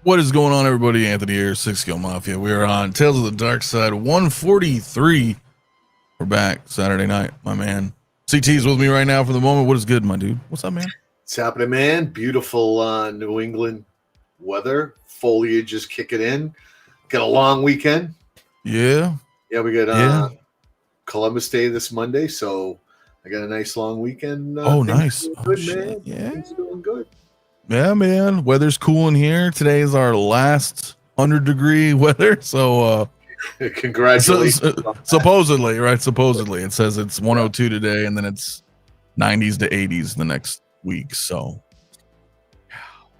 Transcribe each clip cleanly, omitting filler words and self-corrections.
What is going on, everybody? Anthony here, Six Skill Mafia. We are on Tales of the Darkside 143. We're back Saturday night, my man. CT's with me right now for the moment. What is good, my dude? What's up, man? It's happening, man. Beautiful New England weather. Foliage is kicking in. Got a long weekend. Yeah. Yeah, we got Columbus Day this Monday, so I got a nice long weekend. Nice. Good, shit. man. Yeah. Things are doing good. Yeah, man. Weather's cool in here. Today is our last 100-degree weather. So, Congratulations. Supposedly, right? Supposedly. It says it's 102 today, and then it's 90s to 80s the next week. So,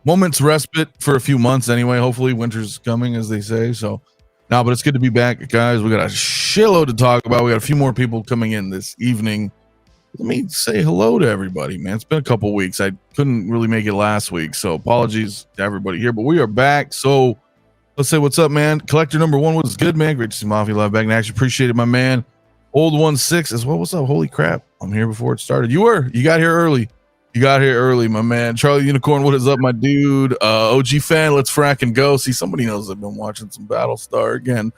moment's respite for a few months anyway. Hopefully, winter's coming, as they say. So, no, but it's good to be back, guys. We got a shitload to talk about. We got a few more people coming in this evening. Let me say hello to everybody, man. It's been a couple weeks. I couldn't really make it last week, so apologies to everybody here, but we are back. So let's say what's up, man. Collector number one, what is good, man? Great to see Mafia Live back in action. Appreciate it, my man. Old 1-6 as well. What's up? Holy crap. I'm here before it started. You got here early. My man. Charlie Unicorn, what is up, my dude? OG fan, let's frack and go. See, somebody knows I've been watching some Battlestar again.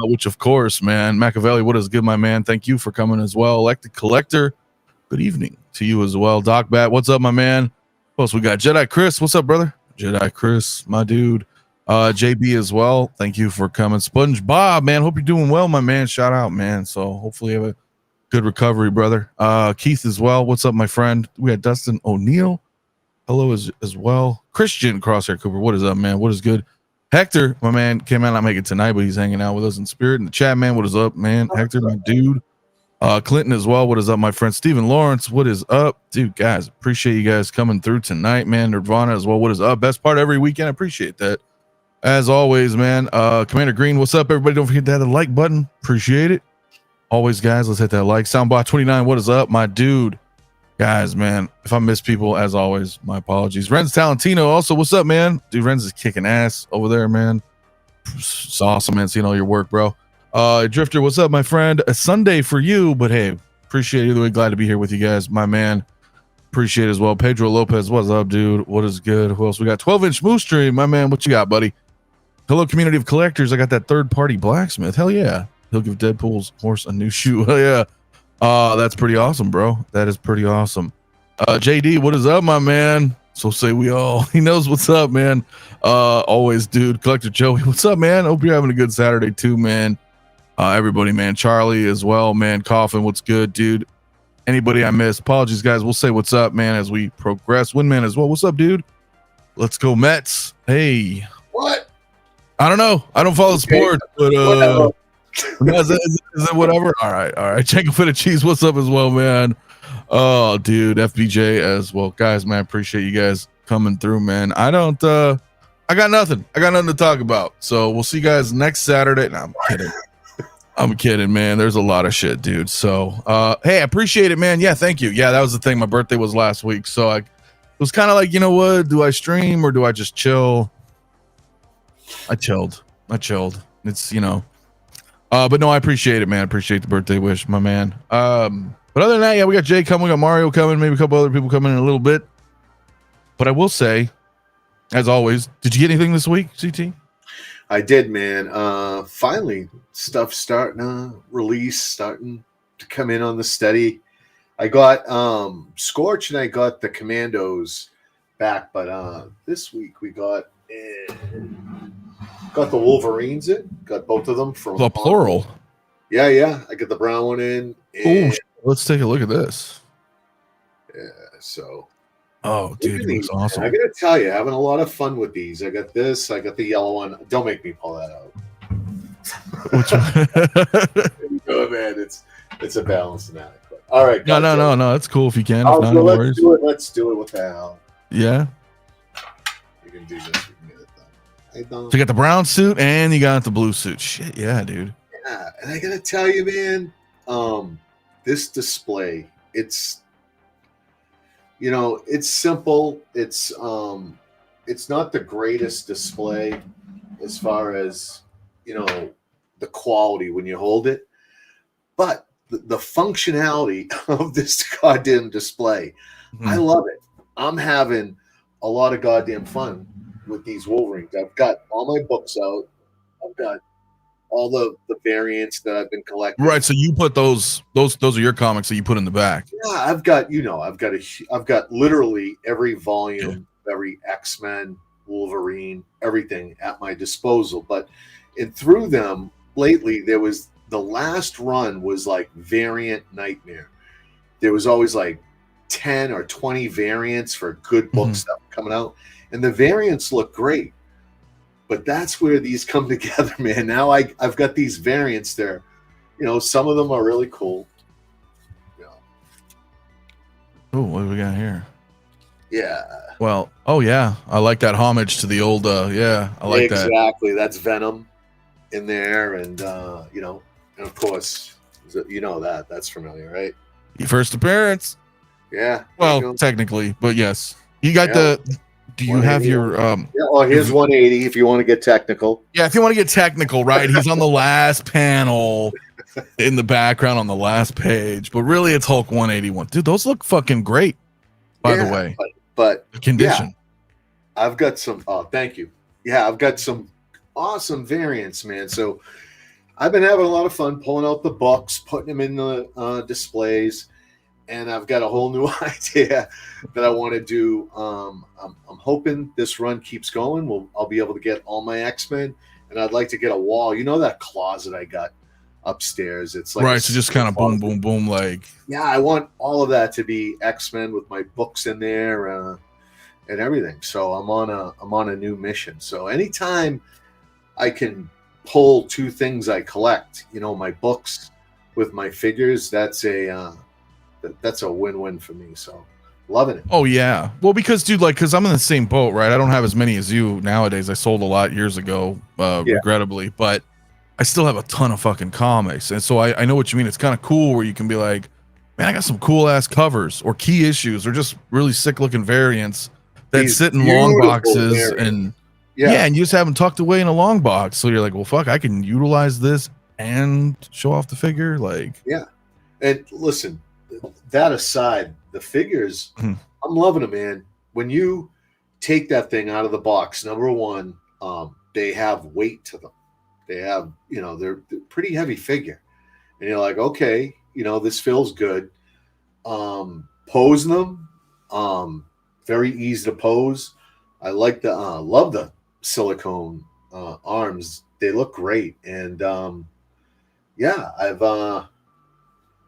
Which of course, man. Machiavelli, what is good, my man? Thank you for coming as well. Elected Collector, good evening to you as well. Doc Bat, what's up, my man? Plus, we got Jedi Chris. What's up, brother? Jedi Chris, my dude. JB as well. Thank you for coming. SpongeBob, man. Hope you're doing well, my man. Shout out, man. So hopefully you have a good recovery, brother. Keith as well. What's up, my friend? We had Dustin O'Neill. Hello as well. Christian Crosshair Cooper. What is up, man? What is good? Hector, my man, came out not make it tonight, but he's hanging out with us in spirit. In the chat, man. What is up, man? Hector, my dude. Clinton as well. What is up, my friend? Stephen Lawrence. What is up, dude? Guys, appreciate you guys coming through tonight, man. Nirvana as well. What is up? Best part every weekend. I appreciate that. As always, man. Commander Green, what's up, everybody? Don't forget to hit the like button. Appreciate it. Always, guys, let's hit that like. Soundbot 29, what is up, my dude? Guys, man, if I miss people, as always, my apologies. Renz Talentino, also, what's up, man? Dude, Renz is kicking ass over there, man. It's awesome, man, seeing all your work, bro. Drifter, what's up, my friend? A Sunday for you, but hey, appreciate it either way. Glad to be here with you guys, my man. Appreciate it as well. Pedro Lopez, what's up, dude? What is good? Who else we got? 12-inch Moose Stream, my man. What you got, buddy? Hello, community of collectors. I got that third-party blacksmith. Hell yeah. He'll give Deadpool's horse a new shoe. Hell yeah. That's pretty awesome, bro. That is pretty awesome. JD, what is up, my man? So say we all. He knows what's up, man. Always, dude. Collector Joey, what's up, man? Hope you're having a good Saturday too, man. Everybody, man. Charlie as well, man. Coffin, what's good, dude? Anybody I missed, apologies, guys. We'll say what's up, man, as we progress. Windman as well. What's up, dude? Let's go, Mets. Hey. What? I don't know. I don't follow sports, but is it whatever? All right. Check for the cheese. What's up as well, man? Oh, dude, FBJ as well, guys. Man, I appreciate you guys coming through, man. I got nothing to talk about. So we'll see you guys next Saturday. No, I'm kidding, man. There's a lot of shit, dude. So, hey, I appreciate it, man. Yeah, thank you. Yeah, that was the thing. My birthday was last week, so it was kind of like, you know what? Do I stream or do I just chill? I chilled. It's, you know. But no, I appreciate it, man. I appreciate the birthday wish, my man. But other than that, yeah, we got Jay coming, we got Mario coming, maybe a couple other people coming in a little bit. But I will say, as always, did you get anything this week, CT? I did, man. Finally, stuff starting to come in on the steady. I got Scorch and I got the Commandos back, but this week we got the Wolverines in. Got both of them from the plural. Yeah. I got the brown one in. Oh, let's take a look at this. Yeah, so. Oh, dude, it looks awesome. I gotta tell you, having a lot of fun with these. I got this. I got the yellow one. Don't make me pull that out. Which one? Oh man, it's a balanced inadequate. All right. No. It's cool if you can. If not, no let's do it. Let's do it. What the hell? Yeah. You can do this. We can get it done. So you got the brown suit and you got the blue suit. Shit, yeah, dude. Yeah, and I gotta tell you, man, this display, it's simple. It's not the greatest display as far as, the quality when you hold it, but the functionality of this goddamn display, I love it. I'm having a lot of goddamn fun with these Wolverines. I've got all my books out. I've got all the variants that I've been collecting. Right. So you put those are your comics that you put in the back. Yeah, I've got literally every volume, every X-Men, Wolverine, everything at my disposal. But through them lately, there was the last run was like Variant Nightmare. There was always like 10 or 20 variants for good book stuff coming out, and the variants look great. But that's where these come together, man. Now I've got these variants there. Some of them are really cool. Oh, what do we got here? Yeah. Well, oh yeah, I like that homage to the old. Yeah, I like that. Exactly. That's Venom in there, and and of course, that's familiar, right? Your first appearance. Yeah. Well, technically, but yes, you got the. Do you have your? Here's 180 if you want to get technical. Yeah, if you want to get technical, right? He's on the last panel in the background on the last page, but really it's Hulk 181. Dude, those look fucking great. By the way, but the condition. Yeah, I've got some. Oh, thank you. Yeah, I've got some awesome variants, man. So I've been having a lot of fun pulling out the books, putting them in the displays. And I've got a whole new idea that I want to do. I'm hoping this run keeps going. I'll be able to get all my X-Men, and I'd like to get a wall. that closet I got upstairs? It's like right. So just kind of boom, boom, boom, like. Yeah, I want all of that to be X-Men with my books in there and everything. So I'm on a new mission. So anytime I can pull two things I collect, my books with my figures, that's a win-win for me. So loving it. Oh yeah. Well, because dude, because I'm in the same boat, right? I don't have as many as you nowadays. I sold a lot years ago, regrettably, but I still have a ton of fucking comics. And so I know what you mean. It's kind of cool where you can be like, man, I got some cool ass covers or key issues or just really sick looking variants that sit in long boxes variants. And you just have them tucked away in a long box. So you're like, well, fuck, I can utilize this and show off the figure. Yeah. And listen, that aside, the figures, I'm loving them, man. When you take that thing out of the box, number one, they have weight to them. They have, they're pretty heavy figure. And you're like, okay, this feels good. Posing them, very easy to pose. I like love the silicone arms. They look great. And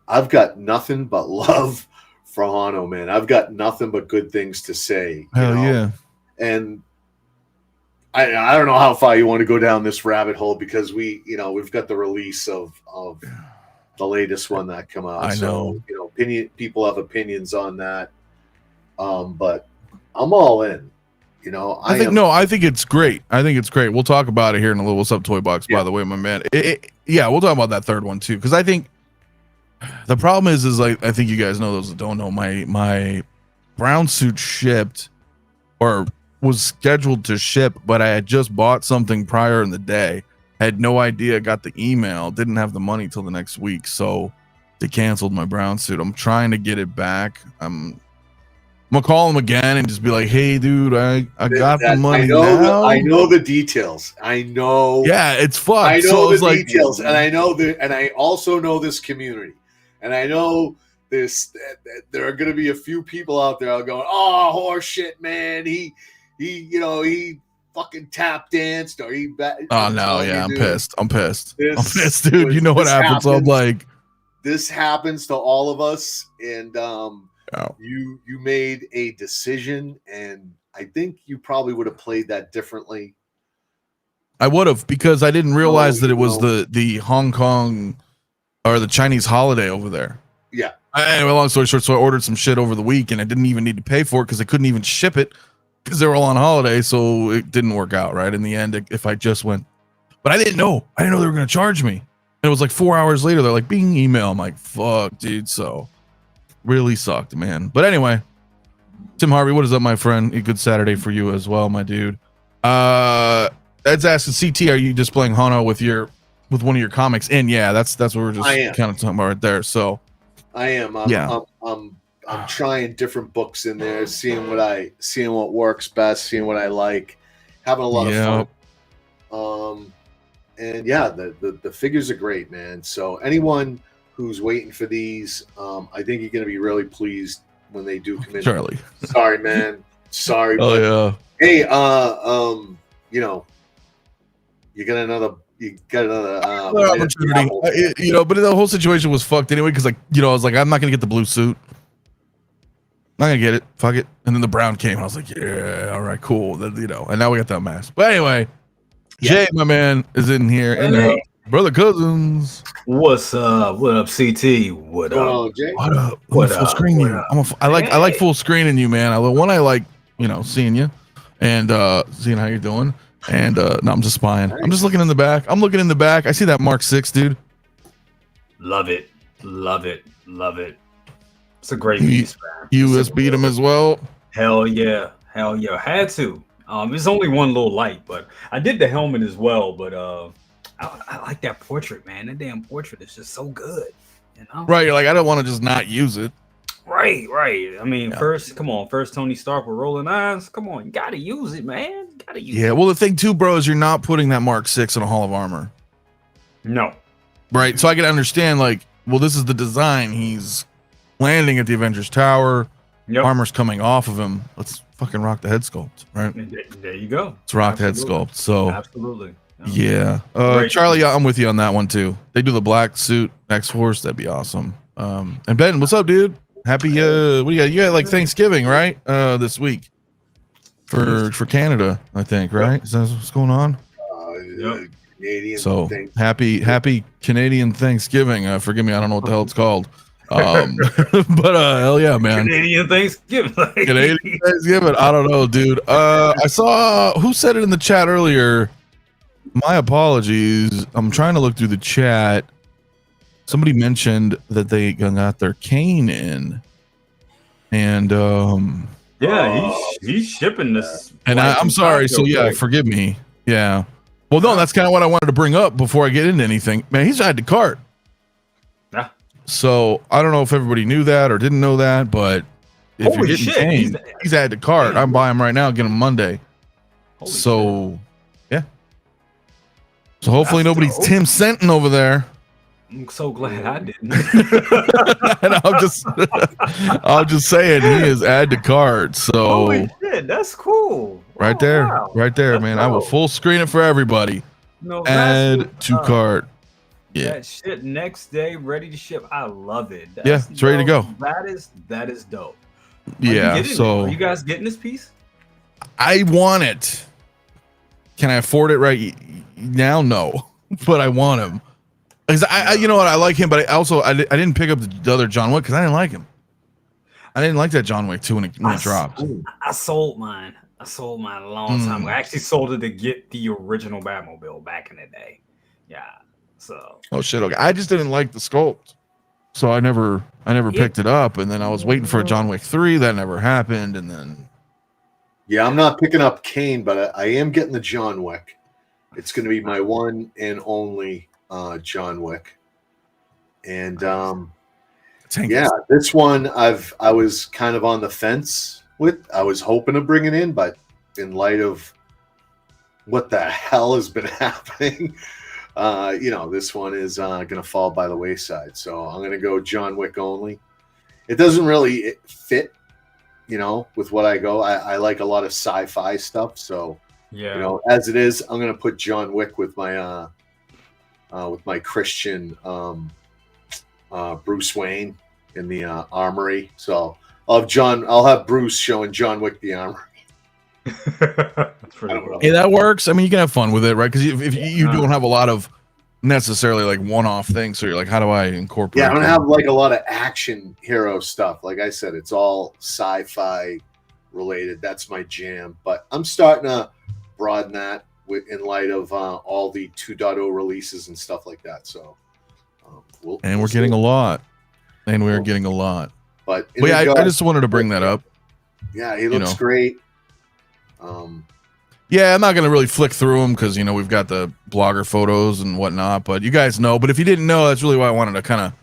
I've got nothing but love for Hono, man. I've got nothing but good things to say. Hell yeah. And I don't know how far you want to go down this rabbit hole because we've got the release of the latest one that come out. I know. So, people have opinions on that. But I'm all in. I think it's great. I think it's great. We'll talk about it here in a little. What's up, Toy Box? By the way, my man. We'll talk about that third one too, because I think the problem is like I think you guys know, those that don't know, my brown suit shipped or was scheduled to ship, but I had just bought something prior in the day. Had no idea, got the email, didn't have the money till the next week, so they canceled my brown suit. I'm trying to get it back. I'm gonna call them again and just be like, hey dude, I got the money now. I know the details. I know. Yeah, it's fucked. I know the details, and I know and I also know this community. And I know there are going to be a few people out there going, oh, horse shit, man. He fucking tap danced or he. Oh no, yeah, I'm pissed. I'm pissed, dude. You know what happens? I'm like, this happens to all of us, and you made a decision, and I think you probably would have played that differently. I would have, because I didn't realize that it was the Hong Kong or the Chinese holiday over there. Yeah. Anyway, long story short, so I ordered some shit over the week and I didn't even need to pay for it because they couldn't even ship it because they were all on holiday. So it didn't work out, right? In the end, if I just went, but I didn't know they were going to charge me. And it was like 4 hours later, they're like, bing, email. I'm like, fuck, dude. So really sucked, man. But anyway, Tim Harvey, what is up, my friend? A good Saturday for you as well, my dude. Ed's asking, CT, are you displaying Hono with one of your comics? And yeah, that's what we're just kind of talking about right there. So I am. I'm trying different books in there, seeing what works best, seeing what I like, having a lot of Yeah. fun. And yeah, the figures are great, man. So anyone who's waiting for these, I think you're going to be really pleased when they do come in. Charlie. Sorry, man. Sorry. Oh but, yeah. hey, you know, you got another opportunity. But the whole situation was fucked anyway because, like, I was like, I'm not gonna get the blue suit. I'm not gonna get it. Fuck it. And then the brown came, and I was like, yeah, all right, cool. Then, and now we got that mask. But anyway, Jay, my man, is in here. Hey. Brother Cousins. What's up? What up, CT? What up? Oh, Jay. What up? What full up? screen What you. up? I like full screening you, man. I like seeing you and seeing how you're doing. And no, I'm just spying. Nice. I'm just looking in the back. I'm looking in the back. I see that Mark 6, dude. Love it. Love it. Love it. It's a great piece, man. US beat him as well. Hell yeah. Hell yeah. Had to. It's only one little light, but I did the helmet as well. But I like that portrait, man. That damn portrait is just so good. Right. You're like, I don't want to just not use it. Right. I mean, first Tony Stark with rolling eyes. Come on, you gotta use it, man. Gotta use it. Yeah, well, the thing too, bro, is you're not putting that Mark 6 in a Hall of Armor. No. Right. So I can understand, like, well, this is the design. He's landing at the Avengers Tower. Yep. Armor's coming off of him. Let's fucking rock the head sculpt, right? There you go. Let's rock the head sculpt. So Absolutely. yeah. Charlie, I'm with you on that one too. They do the black suit X-Force, that'd be awesome. And Ben, what's up, dude? Happy what do you got? You got like Thanksgiving, right? This week for Canada, I think, right? Is that what's going on? Yep. Canadian. So thing. happy Canadian Thanksgiving. Forgive me, I don't know what the hell it's called. But hell yeah, man. Canadian Thanksgiving. Canadian Thanksgiving. I don't know, dude. I saw who said it in the chat earlier. My apologies. I'm trying to look through the chat. Somebody mentioned that they got their Caine in, and yeah, he's shipping this. And I'm sorry. So yeah, forgive me. Yeah. Well, no, that's kind of what I wanted to bring up before I get into anything. Man, he's add to cart. Yeah. So I don't know if everybody knew that or didn't know that, but if Holy you're getting shit, Caine, he's add to cart. I'm buying him right now. Get him Monday. Holy So yeah. So hopefully That's nobody's dope. Tim Senton over there. I'm so glad I didn't. And I'm just saying he is add to cart. So Holy shit, that's cool. right Oh, there, wow. right there, That's man. I will dope. full screen it for everybody. No, Add that's to what's up. cart. Yeah. That shit next day, ready to ship. I love it. Yeah, it's ready to dope. go. That is dope. Are you Yeah. getting it? So Are you guys getting this piece? I want it. Can I afford it right now? No, but I want him. Because I you know what, I like him, but I didn't pick up the other John Wick because I didn't like him. I didn't like that John Wick 2 when it dropped. I sold mine. I sold mine a long time ago. I actually sold it to get the original Batmobile back in the day. Yeah. So. Oh shit. Okay. I just didn't like the sculpt, so I never picked it up. And then I was waiting for a John Wick 3. That never happened. And then Yeah, I'm not picking up Caine, but I am getting the John Wick. It's going to be my one and only John Wick. And yeah, this one I was kind of on the fence with. I was hoping to bring it in, but in light of what the hell has been happening, this one is going to fall by the wayside. So I'm going to go John Wick only. It doesn't really fit, with what I go. I like a lot of sci-fi stuff. So, Yeah. as it is, I'm going to put John Wick with my Christian Bruce Wayne in the armory. So I'll have Bruce showing John Wick the armory. That's pretty cool. hey, that works. I mean, you can have fun with it, right? Because if you don't have a lot of necessarily like one-off things, so you're like, how do I incorporate? Yeah, I don't them? have like a lot of action hero stuff. Like I said, it's all sci-fi related. That's my jam. But I'm starting to broaden that in light of all the 2.0 releases and stuff like that. So, we're getting a lot, and we're getting a lot. But yeah, I just wanted to bring that up. Yeah, he looks great. Yeah, I'm not gonna really flick through them because we've got the blogger photos and whatnot. But you guys know. But if you didn't know, that's really why I wanted to kind of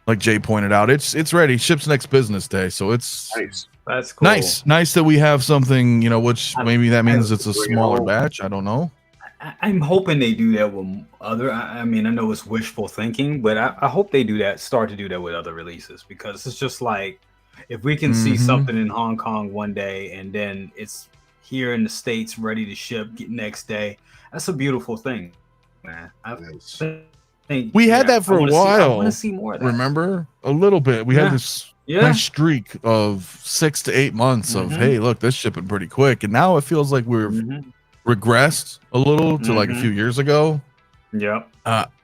like Jay pointed out, it's ready. Ships next business day, so it's Nice. That's cool. nice that we have something, you know, which maybe that means it's a bring it smaller home. batch. I don't know. I'm hoping they do that with other. I mean, I know it's wishful thinking, but I hope they do that. Start to do that with other releases, because it's just like, if we can see something in Hong Kong one day and then it's here in the States ready to ship next day, that's a beautiful thing, man. I think We had that for a while. I want to see more of that. Remember a little bit. We had this nice streak of 6 to 8 months of, hey, look, this shipping pretty quick, and now it feels like we've regressed a little to like a few years ago. Yep.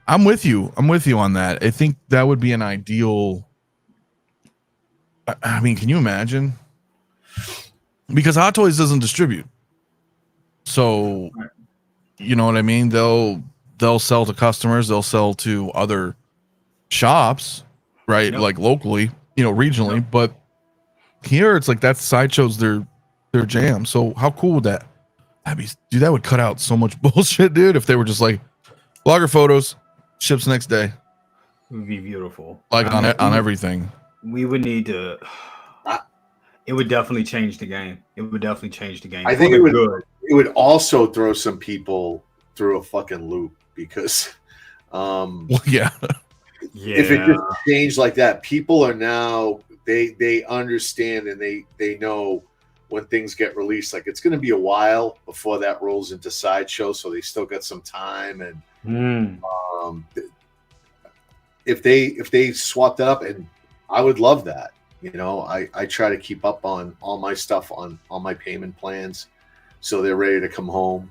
I'm with you on that. I think that would be an ideal. I mean, can you imagine? Because Hot Toys doesn't distribute, so you know what I mean. They'll sell to customers. They'll sell to other shops, right? Like locally, you know, regionally. But here, it's like that's Sideshow's their jam. So how cool would that? Dude, that would cut out so much bullshit, dude. If they were just like blogger photos, ships next day. It would be beautiful. Like on everything. We would need to. It would definitely change the game. It would definitely change the game. I think it would also throw some people through a fucking loop, because well, yeah. If it just changed like that, people are now they understand, and they know when things get released, like it's going to be a while before that rolls into Sideshow, so they still got some time. And if they swap that up, and I would love that. You know, I try to keep up on all my stuff on my payment plans, so they're ready to come home.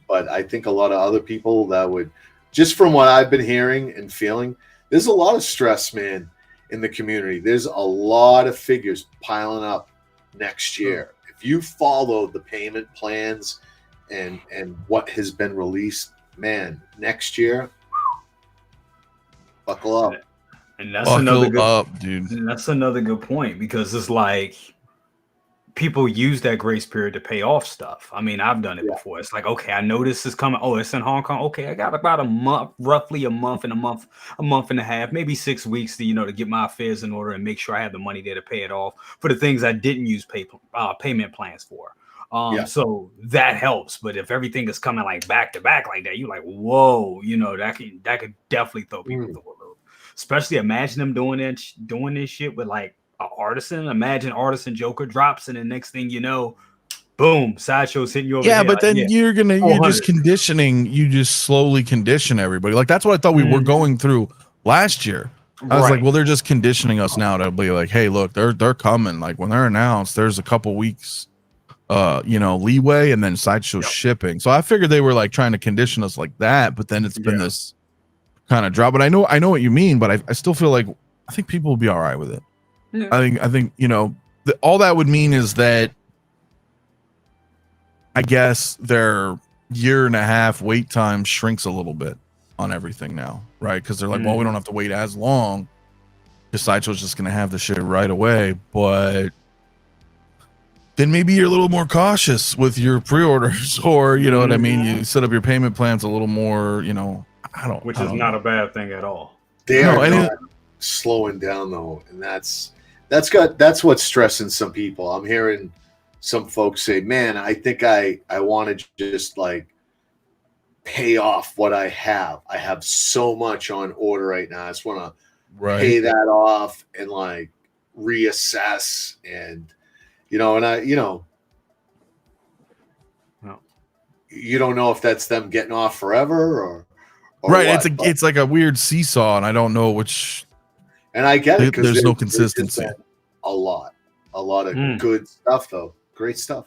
But I think a lot of other people that would, just from what I've been hearing and feeling, there's a lot of stress, man, in the community. There's a lot of figures piling up next year. If you follow the payment plans and what has been released, man, next year, buckle up. And that's another good dude. And that's another good point, because it's like people use that grace period to pay off stuff. I mean, I've done it before. It's like, okay, I know this is coming. Oh, it's in Hong Kong. Okay, I got about a month, roughly a month and a half, maybe 6 weeks to, to get my affairs in order and make sure I have the money there to pay it off for the things I didn't use payment plans for. So that helps. But if everything is coming like back to back like that, you're like, whoa, that could definitely throw people through a loop. Especially imagine them doing this shit with like an Artisan. Imagine Artisan Joker drops, and the next thing you know, boom, Sideshow's hitting you over. Yeah, but then you're just conditioning. You just slowly condition everybody. Like that's what I thought we were going through last year. I was like, well, they're just conditioning us now to be like, hey, look, they're coming. Like when they're announced, there's a couple weeks, leeway, and then Sideshow shipping. So I figured they were like trying to condition us like that. But then it's been this kind of drop. But I know what you mean. But I still feel like I think people will be all right with it. Yeah. I think all that would mean is that I guess their year and a half wait time shrinks a little bit on everything now, right? Because they're like, well, we don't have to wait as long. The Sideshow's just going to have the shit right away. But then maybe you're a little more cautious with your pre-orders, or you know what I mean. You set up your payment plans a little more, Which is not a bad thing at all. They are not slowing down though, and that's what's stressing some people. I'm hearing some folks say, man, I think I want to just like pay off what I have. I have so much on order right now. I just want to pay that off and like reassess, and you don't know if that's them getting off forever or right. What, it's like a weird seesaw, and I don't know which. And I get it because there's no consistency. A lot of good stuff though. Great stuff.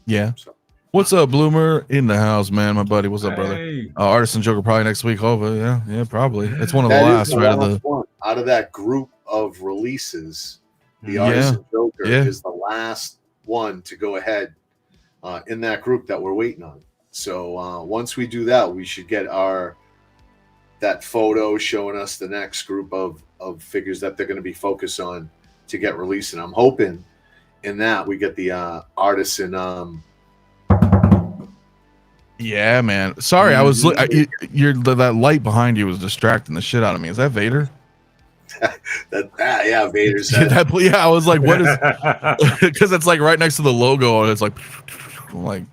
Yeah. So, what's up, Bloomer? In the house, man. My buddy. What's up, brother? Artisan Joker probably next week. Oh, yeah, probably. It's one of the last, right? Out of that group of releases, the Artisan Joker is the last one to go ahead in that group that we're waiting on. So once we do that, we should get that photo showing us the next group of figures that they're going to be focused on to get released. And I'm hoping in that we get the Artisan. Yeah, man. Sorry, I was that light behind you was distracting the shit out of me. Is that Vader? Yeah, Vader's head. I was like, what is? Because it's like right next to the logo, and it's like, I'm like,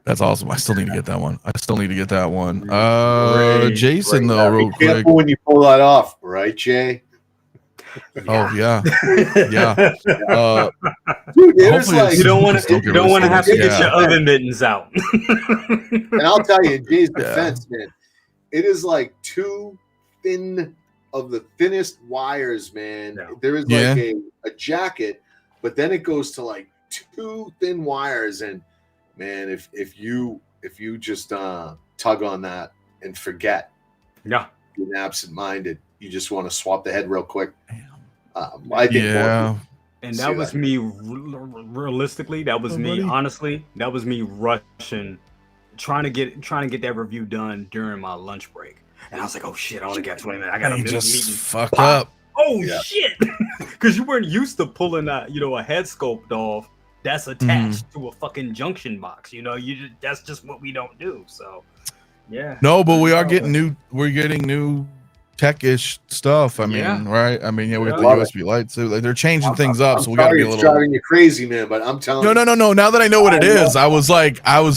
that's awesome. I still need to get that one. Jason, though, real Be quick. careful when you pull that off, right, Jay? Oh yeah. Dude, there's like you don't want to have to get your oven mittens out. And I'll tell you, in Jay's defense, man, it is like too thin of the thinnest wires, man. Yeah. There is like a jacket, but then it goes to like two thin wires, and man, if you just tug on that and forget, being absent-minded, you just want to swap the head real quick. I think and that was me. Realistically, that was me. Honestly, that was me rushing, trying to get that review done during my lunch break. And I was like, "Oh shit! I only got 20 minutes. I got a minute meeting." Fucked up. Oh shit! Because you weren't used to pulling a head sculpt off that's attached to a fucking junction box. That's just what we don't do. So, yeah. No, but we are getting new. We're getting new tech-ish stuff. I mean, right? I mean, we have the USB lights. So they're changing things up. So we got to be a little. It's driving you crazy, man. But I'm telling you. No. Now that I know what it is, I was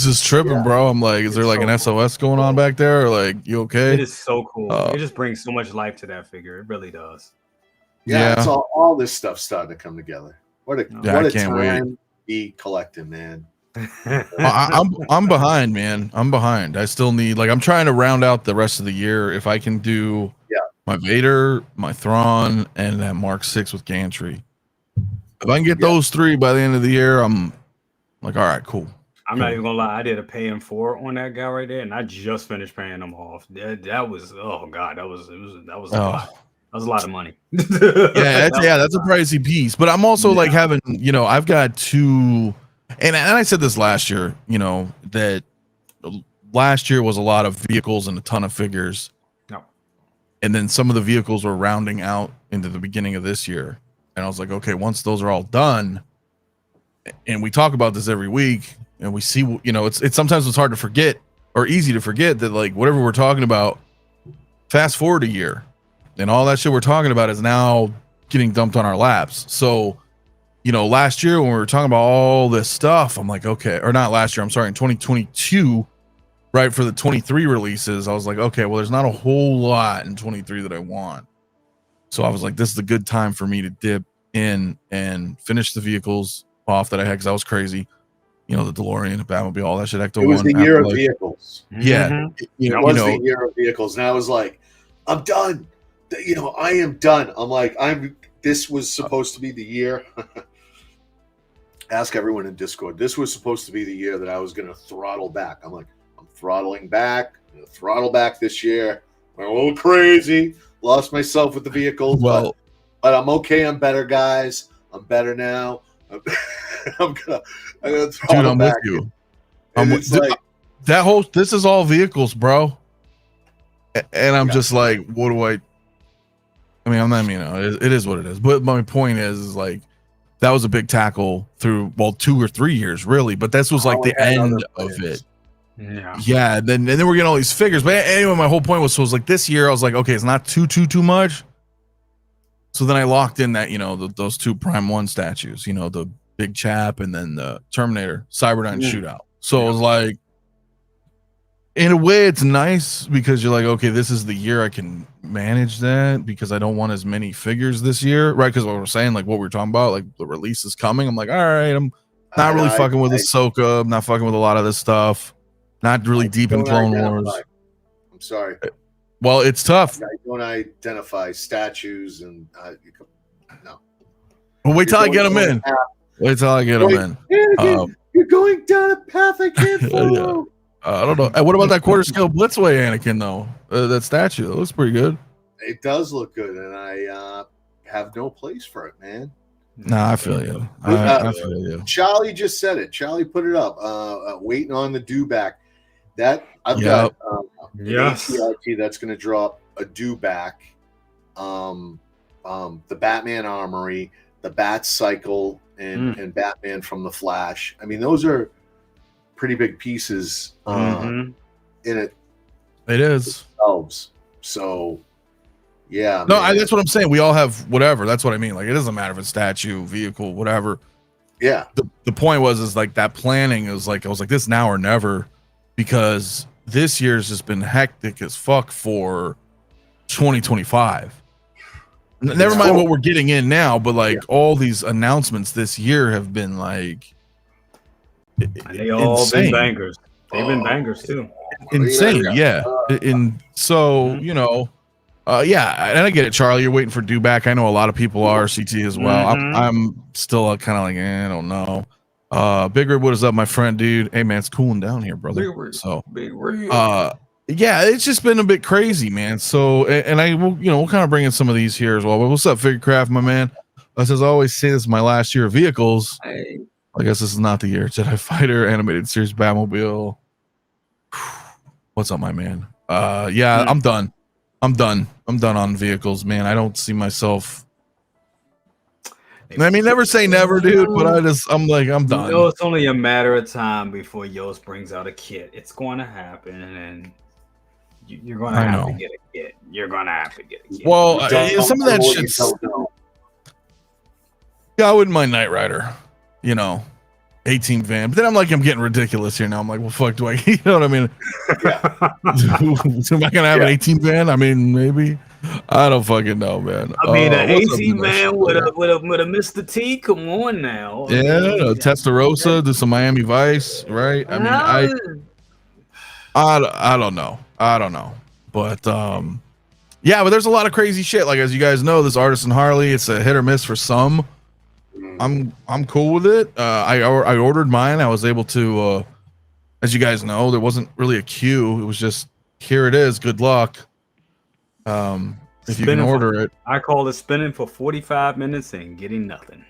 just tripping, bro. I'm like, is there like an SOS going on back there? Or like, you okay? It is so cool. It just brings so much life to that figure. It really does. Yeah. It's all this stuff starting to come together. What a can't time wait. Be collecting, man. I'm behind, man. I'm behind. I still need I'm trying to round out the rest of the year. If I can do my Vader, my Thrawn, and that Mark 6 with gantry. If I can get those three by the end of the year, I'm like, all right, cool. I'm not even gonna lie. I did a pay in 4 on that guy right there, and I just finished paying him off. That was oh god, that was a lot. That was a lot of money. That's a pricey piece. But I'm also like having, I've got two, and I said this last year, that last year was a lot of vehicles and a ton of figures. No. And then some of the vehicles were rounding out into the beginning of this year. And I was like, okay, once those are all done, and we talk about this every week, and we see, it's sometimes it's hard to forget or easy to forget that like whatever we're talking about, fast forward a year. And all that shit we're talking about is now getting dumped on our laps. So, last year when we were talking about all this stuff, I'm like, okay, or not last year, I'm sorry, in 2022, right, for the 23 releases, I was like, okay, well, there's not a whole lot in 23 that I want. So I was like, this is a good time for me to dip in and finish the vehicles off that I had because I was crazy. The DeLorean, the Batmobile, all that shit. It was the year of vehicles. Yeah. It was the year of vehicles. And I was like, I'm done. I am done. I'm like, this was supposed to be the year. Ask everyone in Discord. This was supposed to be the year that I was going to throttle back. I'm like, I'm throttling back. I'm going to throttle back this year. Went a little crazy. Lost myself with the vehicles. Well, but I'm okay. I'm better, guys. I'm better now. I'm gonna throttle I'm back. with you. This is all vehicles, bro. And I'm just like, what do I mean, I'm not, it is what it is. But my point is like, that was a big tackle through 2 or 3 years, really. But this was like the end of it. Yeah. Then we're getting all these figures. But anyway, my whole point was like this year, I was like, okay, it's not too much. So then I locked in that, those 2 Prime 1 statues, the Big Chap and then the Terminator Cyberdyne shootout. So it was like, in a way, it's nice because you're like, okay, this is the year I can manage that because I don't want as many figures this year, right? Because what we're saying, like what we were talking about, like the release is coming. I'm like, all right, I'm not really fucking with Ahsoka. I'm not fucking with a lot of this stuff. Not really deep in Clone Wars. I'm sorry. Well, it's tough. I don't identify statues and no. Well, wait till I get them in. Wait till I get them in. Anakin, you're going down a path I can't follow. I don't know. What about that quarter scale Blitzway Anakin though? That statue, that looks pretty good. It does look good, and I have no place for it, man. Nah, I feel you. I feel you. Charlie just said it. Charlie put it up. Waiting on the dewback. That I've got ATRT that's going to drop a dewback. The Batman Armory, the Bat Cycle, and Batman from the Flash. I mean, those are pretty big pieces in it. It is. Themselves. So Yeah, No, man. that's what I'm saying. We all have whatever. That's what I mean. Like, it doesn't matter if it's statue, vehicle, whatever. Yeah. The point is like that planning is like, I was like, this now or never, because this year's just been hectic as fuck for 2025. Never mind what we're getting in now, but like all these announcements this year have been like they all been bangers. They've been bangers too. Insane, yeah. And so, you know, yeah, and I get it, Charlie. You're waiting for Dewback. I know a lot of people are, CT as well. I'm still kind of like, I don't know. Big Rib, what is up, my friend, dude? Hey man, it's cooling down here, brother. So yeah, it's just been a bit crazy, man. So and I will, you know, we'll kind of bring in some of these here as well. But what's up, Figurecraft, my man? As I always say, this is my last year of vehicles. Hey. I guess this is not the year. Jedi Fighter, animated series, Batmobile. What's up, my man? Yeah, I'm done. I'm done on vehicles, man. I don't see myself. I mean, never say never, dude. But I'm like, I'm done. You know, it's only a matter of time before Yost brings out a kit. It's going to happen, and you're going to have to get a kit. You're going to have to get a kit. Well, some of that shit's. Yeah, I wouldn't mind Knight Rider. You know, 18 van. But then I'm getting ridiculous here now. I'm like, well, fuck, do I? You know what I mean? Yeah. Am I gonna have an 18 van? I mean, maybe. I don't fucking know, man. I mean, an 18 van with a Mr. T. Come on now. Yeah, Testarossa, do some Miami Vice, right? I mean, I don't know. But yeah, but there's a lot of crazy shit. Like, as you guys know, this Artisan Harley, it's a hit or miss for some. I'm cool with it. I ordered mine. I was able to, as you guys know, there wasn't really a queue. It was just, here it is. Good luck. If you can order it. I call it spinning for 45 minutes and getting nothing.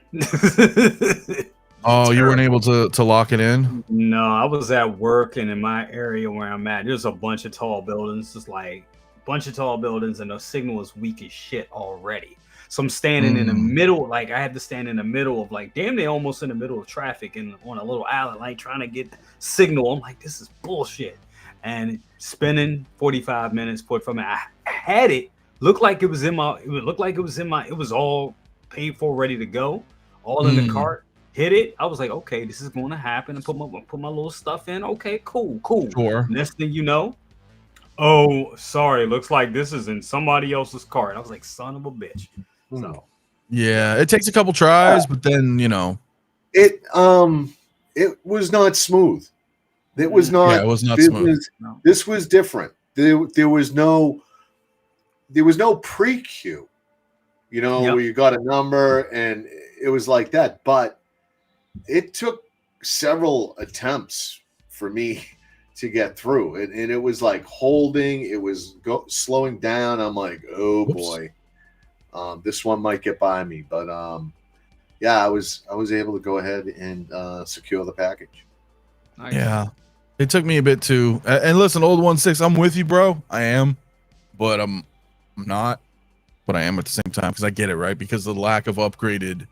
Oh, you weren't able to lock it in? No, I was at work, and in my area where I'm at, there's a bunch of tall buildings. Just like a bunch of tall buildings, and the signal is weak as shit already. So I'm standing in the middle, like I had to stand in the middle of like damn near almost in the middle of traffic and on a little alley, like trying to get signal. I'm like, this is bullshit. And spinning 45 minutes, I had it, looked like it was in my, it was all paid for, ready to go, all in the cart, hit it. I was like, okay, this is going to happen, and put my little stuff in. Okay, cool. Sure. Next thing you know, oh, sorry, looks like this is in somebody else's cart. I was like, son of a bitch. So yeah, it takes a couple tries, but then it was not smooth. It was not. Yeah, it was not smooth. This was different. There was no pre-queue. You know, where you got a number and it was like that. But it took several attempts for me to get through, and it was like holding. It was slowing down. I'm like, oh boy. This one might get by me, but yeah, I was able to go ahead and secure the package. Nice. Yeah, it took me a bit too. And listen, old 1-6, I'm with you, bro. I am, but I'm not. But I am at the same time, because I get it, right? Because the lack of upgraded,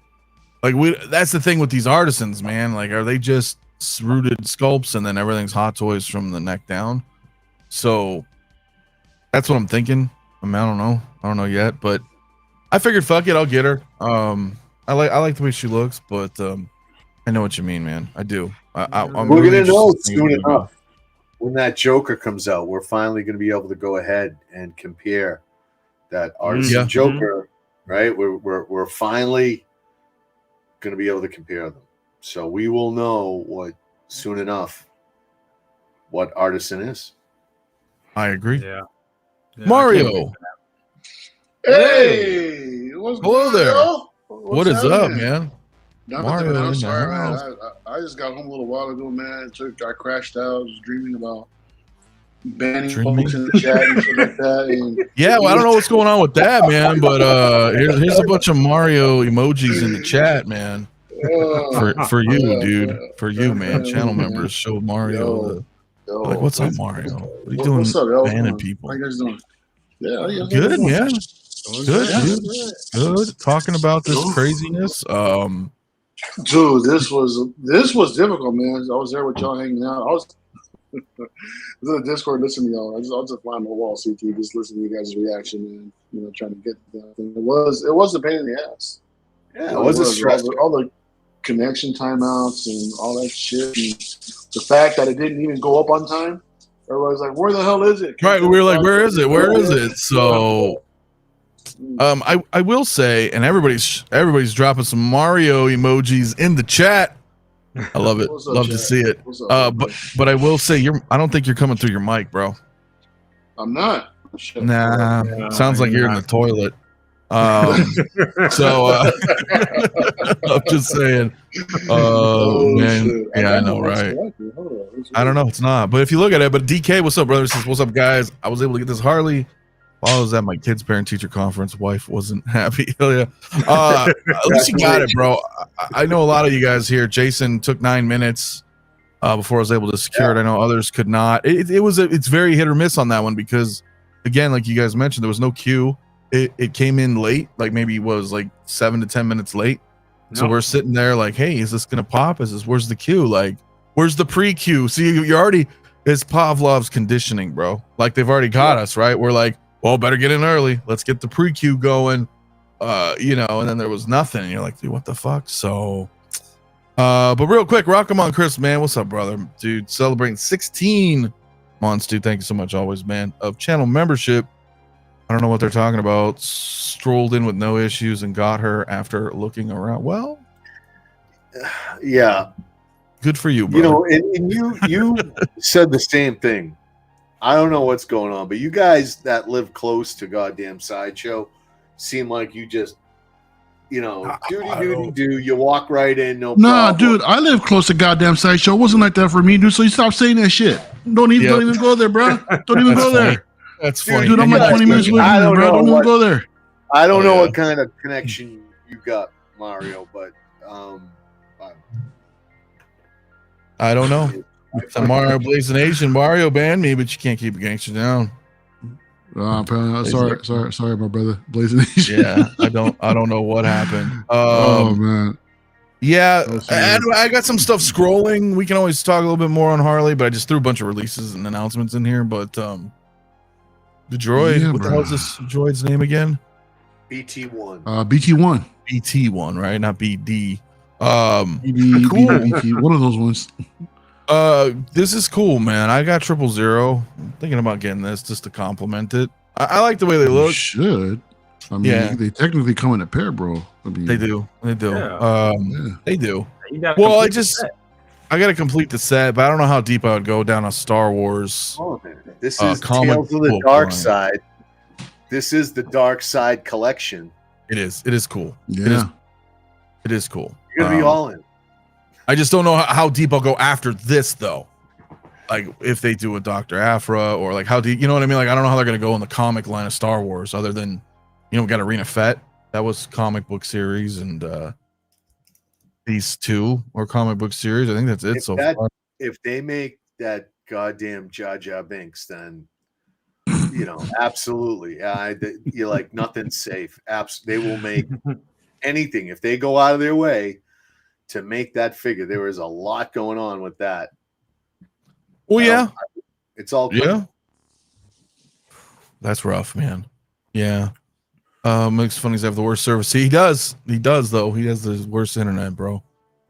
like that's the thing with these artisans, man. Like, are they just rooted sculpts and then everything's Hot Toys from the neck down? So that's what I'm thinking. I don't know yet, but I figured, fuck it, I'll get her. I like the way she looks, but I know what you mean, man. I do. I'm We're really gonna know soon enough when that Joker comes out. We're finally gonna be able to go ahead and compare that Artisan Joker, right? We're finally gonna be able to compare them. So we will know soon enough what Artisan is. I agree. Yeah. Mario. Hey, what's hello there. What is up, man? man? Mario, I'm sorry, man. I just got home a little while ago, man. I crashed out. I was dreaming about banning folks in the chat and shit like that. And yeah, well, I don't know what's going on with that, man. But here's a bunch of Mario emojis in the chat, man. For you, dude. For you, man. Channel members show Mario. Like, what's up, Mario? What are you doing? What's up, yo? Banning people? How you guys doing? Yeah, good, man. Good, dude. Good. Talking about this craziness. Dude, this was difficult, man. I was there with y'all hanging out. in the Discord, listen to y'all. I'll just fly on the wall, CT, just listen to you guys' reaction and trying to get that thing. It was a pain in the ass. Yeah, it was a stress. All the connection timeouts and all that shit. And the fact that it didn't even go up on time. Everybody's like, "Where the hell is it?" Right, we were like, "Where is it? Where is it?" So, I will say, and everybody's dropping some Mario emojis in the chat. I love it. Love to see it. But I will say, I don't think you're coming through your mic, bro. I'm not. Nah, sounds like you're in the toilet. So I'm just saying. Man, shit. yeah, I know, right? I don't know, it's not. But if you look at it, but DK, what's up, brother? Says, what's up, guys? I was able to get this Harley while I was at my kids' parent-teacher conference. Wife wasn't happy. Hell yeah. At least you got it, bro. I know a lot of you guys here. Jason took 9 minutes before I was able to secure it. I know others could not. It's very hit or miss on that one because, again, like you guys mentioned, there was no queue. It came in late, like maybe it was like 7 to 10 minutes late. So we're sitting there like, hey, is this gonna pop? Where's the queue? Like, where's the pre-queue? See, you're already, it's Pavlov's conditioning, bro. Like they've already got us, right? We're like, well, better get in early. Let's get the pre-queue going. And then there was nothing. And you're like, dude, what the fuck? So but real quick, rock 'em on Chris, man. What's up, brother? Dude, celebrating 16 months, dude. Thank you so much, always, man, of channel membership. I don't know what they're talking about. Strolled in with no issues and got her after looking around. Well, yeah, good for you, bro. And you said the same thing. I don't know what's going on, but you guys that live close to goddamn Sideshow seem like you just, do. You walk right in, no problem. Nah, dude, I live close to goddamn Sideshow. It wasn't like that for me, dude. So you stop saying that shit. Don't even go there, bro. Don't even go there. That's funny. Dude, I'm like 20 minutes away from you, bro. Don't even go there. I don't know what kind of connection you got, Mario, but I don't know. It's a Mario Blazing Asian. Mario banned me, but you can't keep a gangster down. Sorry, my brother. Blazing Asian. Yeah, I don't know what happened. Oh man. Yeah, I got some stuff scrolling. We can always talk a little bit more on Harley, but I just threw a bunch of releases and announcements in here. But the droid, what the hell is this droid's name again? BT1. BT1. BT1, right? Not BD. Cool. BT, one of those ones. This is cool, man. I got 000. I'm thinking about getting this just to complement it. I like the way they look. You should. I mean, they technically come in a pair, bro. I mean, they do. Yeah. They do. Well, I got to complete the set, but I don't know how deep I would go down a Star Wars. Oh, man. This is Tales of the Darkside. This is the Darkside collection. It is. It is cool. Yeah. It is cool. You're going to be all in. I just don't know how deep I'll go after this, though. Like, if they do a Dr. Aphra or like how deep, you know what I mean? Like, I don't know how they're going to go in the comic line of Star Wars other than, we got Arena Fett. That was comic book series, and these two or comic book series. I think that's it so far. If they make that goddamn Jar Jar Binks, then absolutely. You're like nothing's safe. They will make anything if they go out of their way to make that figure. There is a lot going on with that. Well, yeah, it's all good. Yeah. That's rough, man. Yeah. Makes Funnies have the worst service. He does though. He has the worst internet, bro.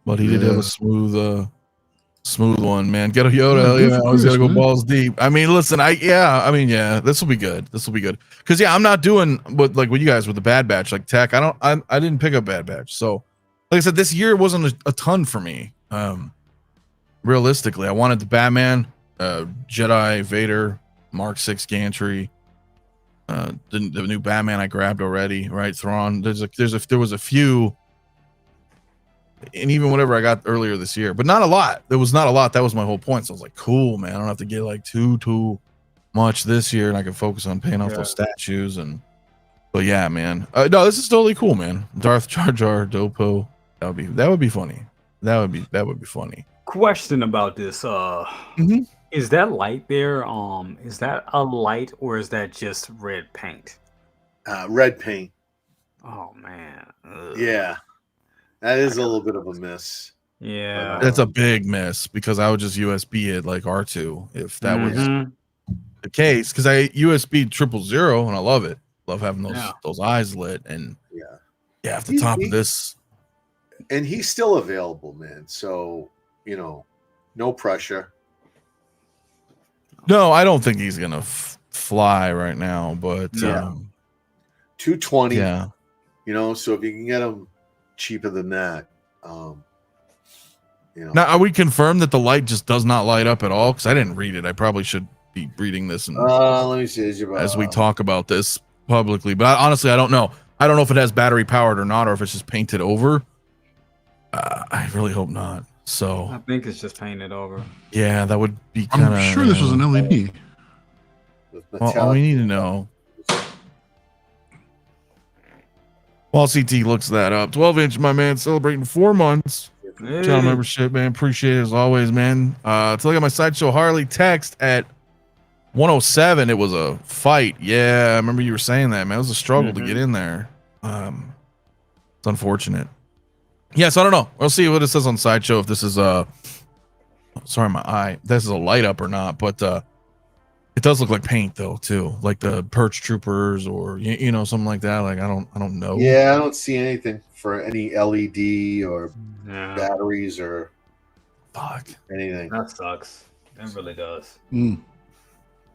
But he did have a smooth one, man. Ghetto Yoda, hell yeah, always gotta go balls deep. I mean, listen, this will be good. Because I'm not doing what you guys with the Bad Batch, like tech. I didn't pick up Bad Batch. So like I said, this year wasn't a ton for me. Realistically, I wanted the Batman, Jedi, Vader, Mark 6 gantry. The new Batman I grabbed already, right? Thrawn. There was a few, and even whatever I got earlier this year, but not a lot. There was not a lot. That was my whole point. So I was like, cool, man. I don't have to get like too much this year, and I can focus on paying off those statues. But yeah, man. No, this is totally cool, man. Darth Jar Jar Dopo. That would be funny. That would be funny. Question about this. Is that light there? Is that a light or is that just red paint? Red paint. Oh man. Ugh. Yeah, that is a little bit of a miss. Yeah, That's a big miss because I would just USB it like R2 if that was the case. Because I USB 000 and I love it. Love having those eyes lit and at the top of this. And he's still available, man. So no pressure. No, I don't think he's gonna fly right now, but 220. Yeah. So if you can get him cheaper than that, Now, are we confirmed that the light just does not light up at all? Because I didn't read it. I probably should be reading this let me see as we talk about this publicly. But honestly, I don't know. I don't know if it has battery powered or not, or if it's just painted over. I really hope not. So I think it's just painted over. Yeah, that would be kind of. I'm sure this was an LED. Well, we need to know. While CT looks that up, 12-inch, my man, celebrating 4 months. Hey. Channel membership, man. Appreciate it as always, man. To look at my Sideshow Harley text at 107, it was a fight. Yeah, I remember you were saying that, man. It was a struggle to get in there. It's unfortunate. Yes, I don't know. We'll see what it says on Sideshow if this is sorry, my eye. This is a light up or not, but it does look like paint though, too. Like the Perch Troopers or something like that. Like I don't know. Yeah, I don't see anything for any LED or batteries or anything. That sucks. It really does.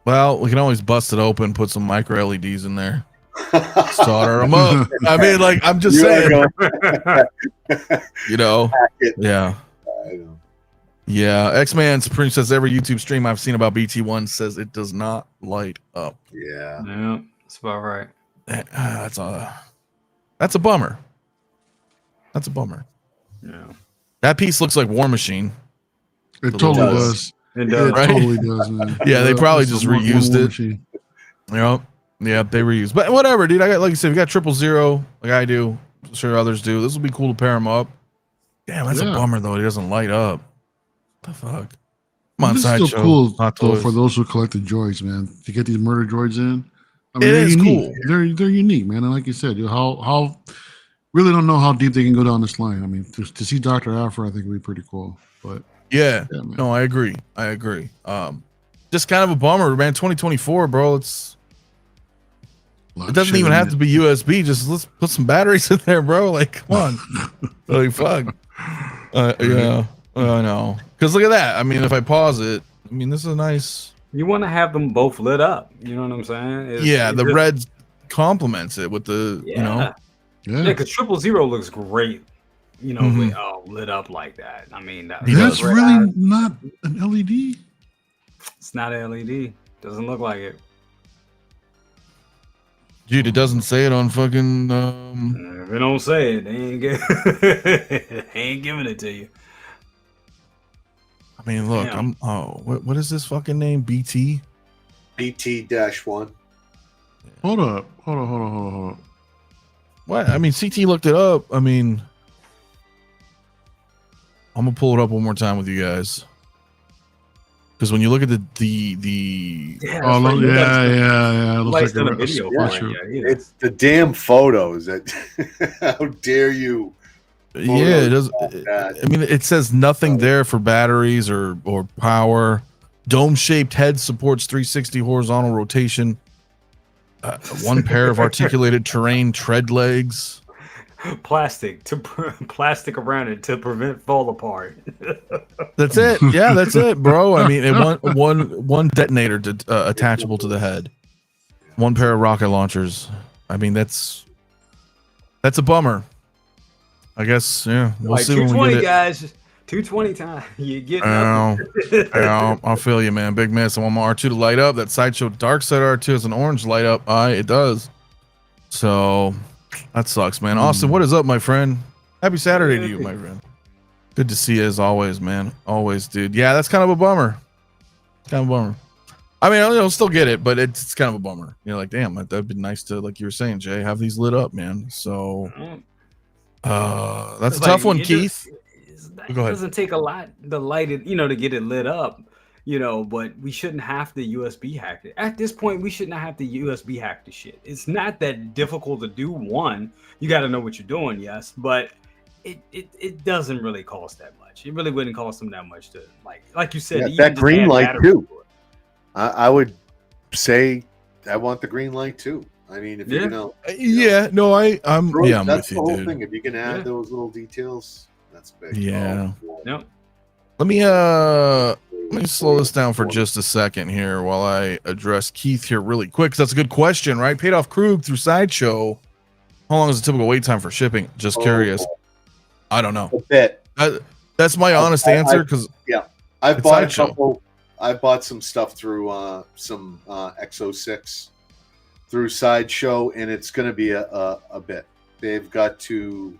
Well, we can always bust it open, put some micro LEDs in there. Solder them up. I mean, like, I'm just saying. Yeah. Yeah. X-Man Supreme says every YouTube stream I've seen about BT1 says it does not light up. Yeah. Yeah, that's about right. That's a bummer. That's a bummer. Yeah. That piece looks like War Machine. It totally does. It does. Right? Totally does, man. Yeah, they probably just reused it. Machine. Yep. Yeah, they reuse. But whatever, dude. I got, like you said, we got 000 like I do. I'm sure others do. This will be cool to pair them up. Damn, that's a bummer though. It doesn't light up. What the fuck? Come on, This is still Sideshow. cool Hot though, Toys. for those who collect the droids, man. To get these murder droids in, I It mean, they're is unique. cool. They're unique, man. And like you said, how really don't know how deep they can go down this line. I mean, to see Dr. Afra, I think would be pretty cool. But Yeah. man. No, I agree. Just kind of a bummer, man. 2024, bro. It doesn't even have to be USB. Just let's put some batteries in there, bro. Like, come on. Like, fuck. Yeah. I know. Because look at that. I mean, if I pause it, I mean, this is a nice. You want to have them both lit up. You know what I'm saying? The red complements it with the, Yeah, because 000 looks great. Lit up like that. I mean, that's really not an LED. It's not an LED. Doesn't look like it. Dude, it doesn't say it on fucking. If it don't say it, they ain't giving it to you. I mean, look, what is this fucking name? BT? BT-1. Hold up. What? I mean, CT looked it up. I mean, I'm gonna pull it up one more time with you guys. Because when you look at the It looks like a video. It's the damn photos. How dare you? Yeah, it does. I mean, it says nothing there for batteries or power. Dome-shaped head supports 360 horizontal rotation. One pair of articulated terrain tread legs. Plastic around it to prevent fall apart. That's it. Yeah, that's it, bro. I mean, one detonator attachable to the head. One pair of rocket launchers. I mean, that's a bummer. I guess. Yeah, we'll like see when we 220 get it. guys. 220 time. You get nothing. I'll feel you, man. Big miss. I want my R2 to light up. That Sideshow Darkside R2 has an orange light up eye. It does. So that sucks, man. Austin, what is up, my friend? Happy Saturday to you, my friend. Good to see you as always, man. Always, dude. Yeah, that's kind of a bummer. I mean, I'll still get it, but it's kind of a bummer. You're like, damn, that'd be nice to, like you were saying, Jay, have these lit up, man. So that's a tough one, Keith. It doesn't take a lot to light it, to get it lit up, but we shouldn't have to USB hack it. At this point, we should not have to USB hack the shit. It's not that difficult to do. One, you got to know what you're doing, yes, but it doesn't really cost that much. much. It really wouldn't cost them that much to like you said. Yeah, you that can just green add light batteries too. to it. I would say I want the green light too. I mean, if you're gonna, yeah, no, I'm droid, yeah, I'm that's with the you, whole dude. thing. If you can add those little details, that's big. Yeah. Yep. Let me slow this down for just a second here while I address Keith here really quick. 'Cause that's a good question, right? Paid off Krug through Sideshow. How long is the typical wait time for shipping? Just curious. I don't know. A bit. That's my honest answer because I've bought a couple. I bought some stuff through some X06 through Sideshow, and it's going to be a bit. They've got to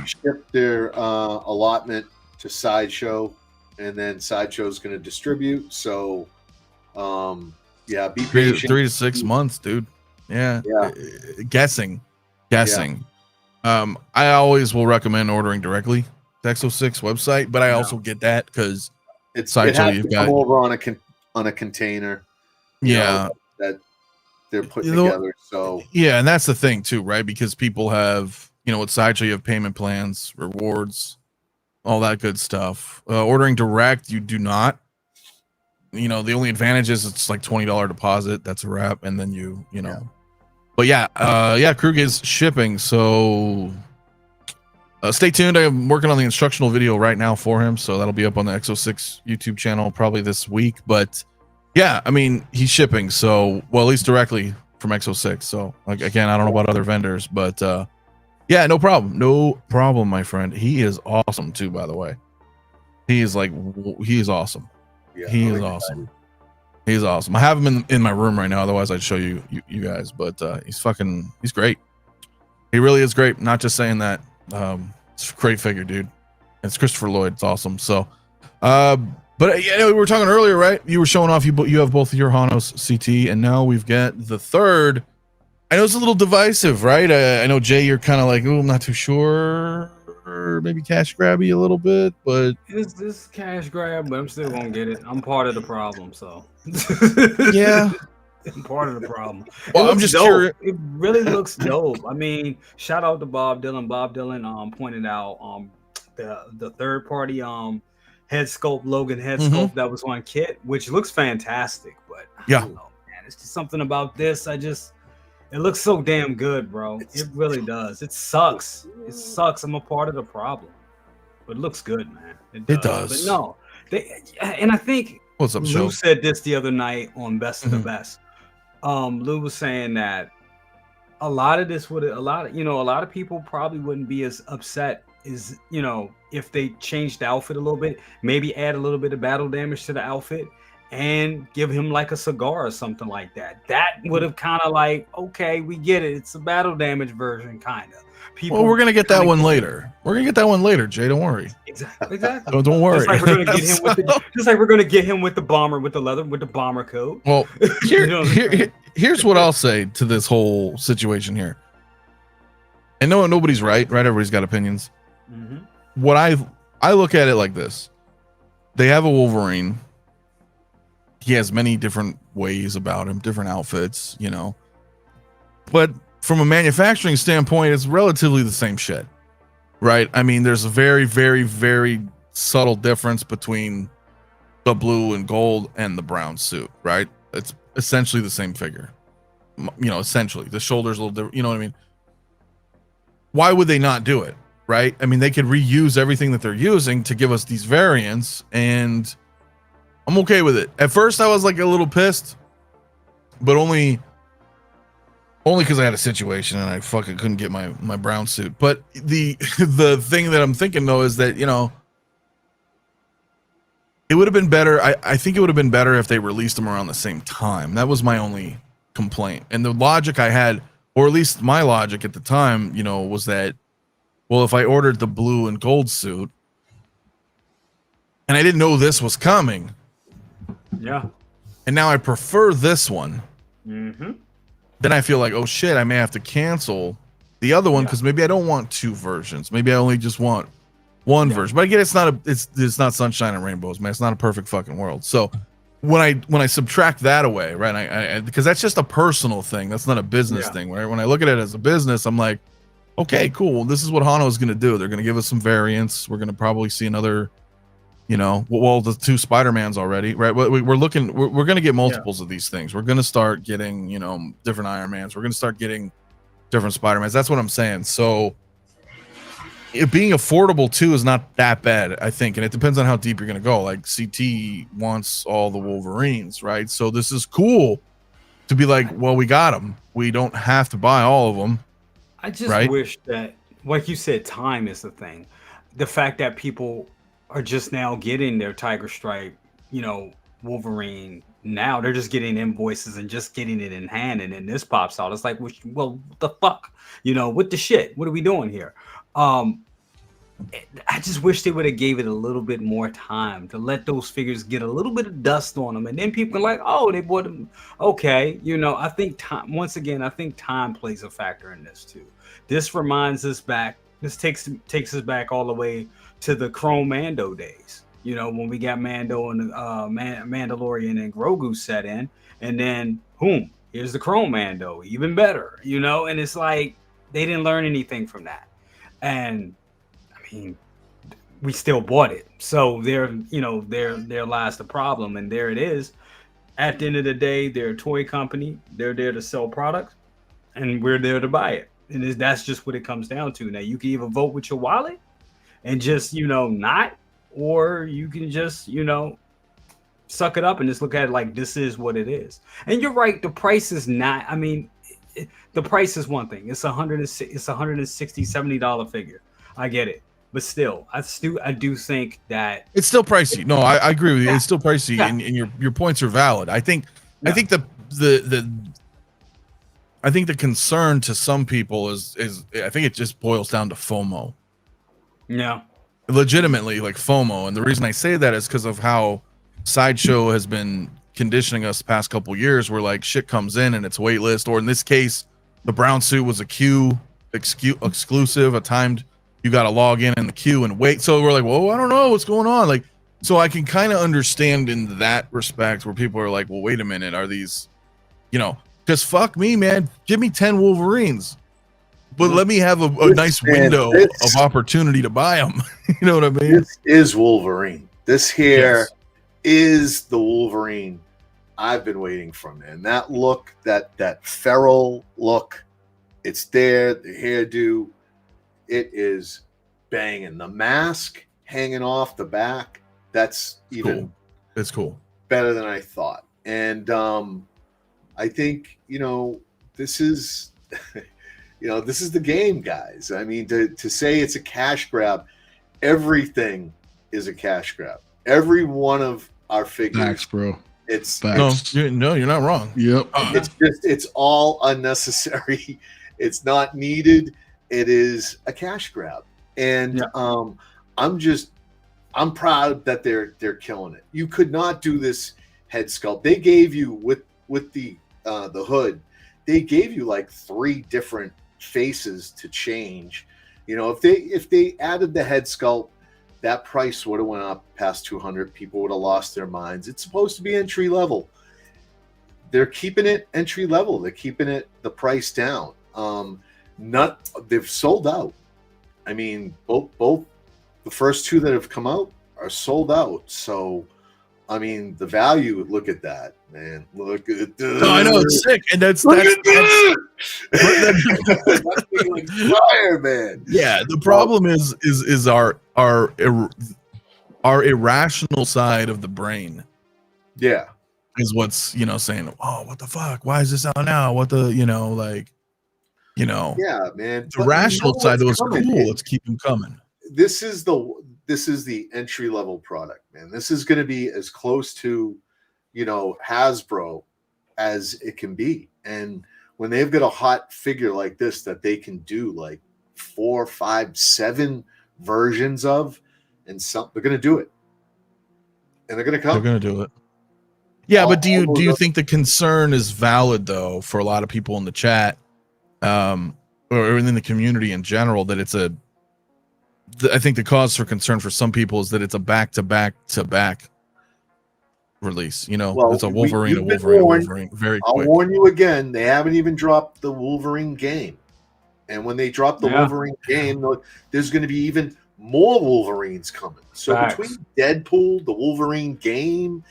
ship their allotment to Sideshow, and then Sideshow is going to distribute. So, be patient. 3 to 6 months, dude. Yeah. Guessing. I always will recommend ordering directly the X06 website, but I also get that because it Sideshow has you've to got come over on a container. you know, that they're putting together. So and that's the thing too, right? Because people have, with Sideshow, you have payment plans, rewards, all that good stuff. Ordering direct, you do not. The only advantage is it's like $20 deposit. That's a wrap, and then you know. But Krug is shipping, so stay tuned. I'm working on the instructional video right now for him, so that'll be up on the X06 YouTube channel probably this week. But yeah, I mean, he's shipping, so at least directly from X06. So like again, I don't know about other vendors, but no problem, my friend. He is awesome too, by the way. He is awesome. Yeah, he is awesome. He's awesome. I have him in my room right now. Otherwise, I'd show you guys. But he's great. He really is great. Not just saying that. It's a great figure, dude. It's Christopher Lloyd. It's awesome. So, but we were talking earlier, right? You were showing off. You have both of your Honos CT, and now we've got the third. I know it's a little divisive, right? I know Jay, you're kind of like, I'm not too sure. Maybe cash grabby a little bit, but this cash grab, but I'm still gonna get it. I'm part of the problem, so yeah, I'm part of the problem. Well, I'm just curious. It really looks dope. I mean, shout out to Bob Dylan. Bob Dylan pointed out the third party head sculpt, Logan head sculpt that was on kit, which looks fantastic. But I don't know, man, it's just something about this. It looks so damn good, bro. It really does. It sucks. I'm a part of the problem. But it looks good, man. It does. But no, and I think what's up, Lou said this the other night on Best of the Best. Lou was saying that a lot of people probably wouldn't be as upset as, if they changed the outfit a little bit, maybe add a little bit of battle damage to the outfit, and give him like a cigar or something like that. That would have kind of like, okay, we get it. It's a battle damage version, kind of. We're gonna get that one later. We're gonna get that one later, Jay. Don't worry. Exactly. Don't worry. Just like we're gonna get him with the bomber, with the bomber coat. Well, here's what I'll say to this whole situation here. And nobody's right. Everybody's got opinions. What I look at it like this: they have a Wolverine. He has many different ways about him, different outfits, but from a manufacturing standpoint, it's relatively the same shit, right? I mean, there's a very, very, very subtle difference between the blue and gold and the brown suit, right? It's essentially the same figure, essentially. The shoulder's a little different, you know what I mean? Why would they not do it, right? I mean, they could reuse everything that they're using to give us these variants, and I'm okay with it. At first, I was like a little pissed, but only because I had a situation and I fucking couldn't get my brown suit. But the thing that I'm thinking though is that it would have been better. I think it would have been better if they released them around the same time. That was my only complaint. And the logic I had, or at least my logic at the time, was that, well, if I ordered the blue and gold suit, and I didn't know this was coming. Yeah. And now I prefer this one. Then I feel like, oh shit, I may have to cancel the other one because maybe I don't want two versions. Maybe I only just want one version. But again, it's not sunshine and rainbows, man. It's not a perfect fucking world. So when I subtract that away, right? I because that's just a personal thing. That's not a business thing, right? When I look at it as a business, I'm like, okay, cool. This is what Hono is going to do. They're going to give us some variants. We're going to probably see another You know, well, the 2 Spider-Mans already, right? We're looking, we're going to get multiples of these things. We're going to start getting, you know, different Iron Mans. We're going to start getting different Spider-Mans. That's what I'm saying. So it being affordable too is not that bad, I think. And it depends on how deep you're going to go. Like CT wants all the Wolverines, right? So this is cool to be like, well, we got them. We don't have to buy all of them. I just wish that, like you said, time is the thing. The fact that people are just now getting their Tiger Stripe, you know, Wolverine now, they're just getting invoices and just getting it in hand, and then this pops out. It's like, well, what the fuck, you know, what the shit? What are we doing here? I just wish they would have gave it a little bit more time to let those figures get a little bit of dust on them, and then people are like, oh, they bought them. Okay, you know, I think time. Once again, I think time plays a factor in this too. This reminds us back. This takes us back all the way to the Chrome Mando days, you know, when we got Mando and Mandalorian and Grogu set in, and then boom, here's the Chrome Mando, even better, you know. And it's like they didn't learn anything from that, and I mean, we still bought it, so there lies the problem, and there it is. At the end of the day, they're a toy company. They're there to sell products, and we're there to buy it, and that's just what it comes down to. Now, you can either vote with your wallet and just, you know, not, or you can just, you know, suck it up and just look at it like this is what it is. And you're right, the price is not, I mean, the price is one thing. It's $160, $70 figure. I get it. But still, I do think that it's still pricey. No, I agree with you. Yeah. It's still pricey, Yeah. and your points are valid. I think the concern to some people is I think it just boils down to FOMO. Yeah. Legitimately, like FOMO. And the reason I say that is because of how Sideshow has been conditioning us the past couple years, where like shit comes in and it's waitlist, or in this case, the brown suit was a queue exclusive, a timed, you got to log in the queue and wait. So we're like, whoa, I don't know what's going on. Like, so I can kind of understand in that respect where people are like, well, wait a minute, are these, you know, because fuck me, man, give me 10 Wolverines. But let me have a nice window of opportunity to buy them. You know what I mean? This is Wolverine. This here is the Wolverine I've been waiting for, man. That look, that feral look, it's there. The hairdo, it is banging. The mask hanging off the back, that's even cool. It's cool. Better than I thought. And I think, you know, this is... You know, this is the game, guys. I mean, to say it's a cash grab, everything is a cash grab. Every one of our figures. Facts, bro. It's Facts. No, you're not wrong. Yep. It's all unnecessary. It's not needed. It is a cash grab. And I'm proud that they're killing it. You could not do this head sculpt. They gave you with the hood, they gave you like 3 different faces to change. You know, if they added the head sculpt, that price would have went up past 200. People would have lost their minds. It's supposed to be entry level. They're keeping it entry level. They're keeping it the price down. They've sold out. I mean, both the first 2 that have come out are sold out. So I mean, the value, look at that, man. Look at that. No, I know, it's sick. And that's fire, man. Yeah, the problem is our irrational side of the brain. Yeah. Is what's, you know, saying, oh, what the fuck? Why is this out now? What the, you know, like, you know. Yeah, man. The rational side that was cool. Let's keep them coming. This is the entry level product, man. This is going to be as close to, you know, Hasbro as it can be. And when they've got a hot figure like this that they can do like 4, 5, 7 versions of, and they're going to do it, and they're going to come. They're going to do it. Yeah, but do you think the concern is valid though for a lot of people in the chat, or in the community in general, that it's I think the cause for concern for some people is that it's a back-to-back release. You know, well, it's a Wolverine. Very quick. I'll warn you again. They haven't even dropped the Wolverine game, and when they drop the Wolverine game, there's going to be even more Wolverines coming. So Facts. between Deadpool, the Wolverine game,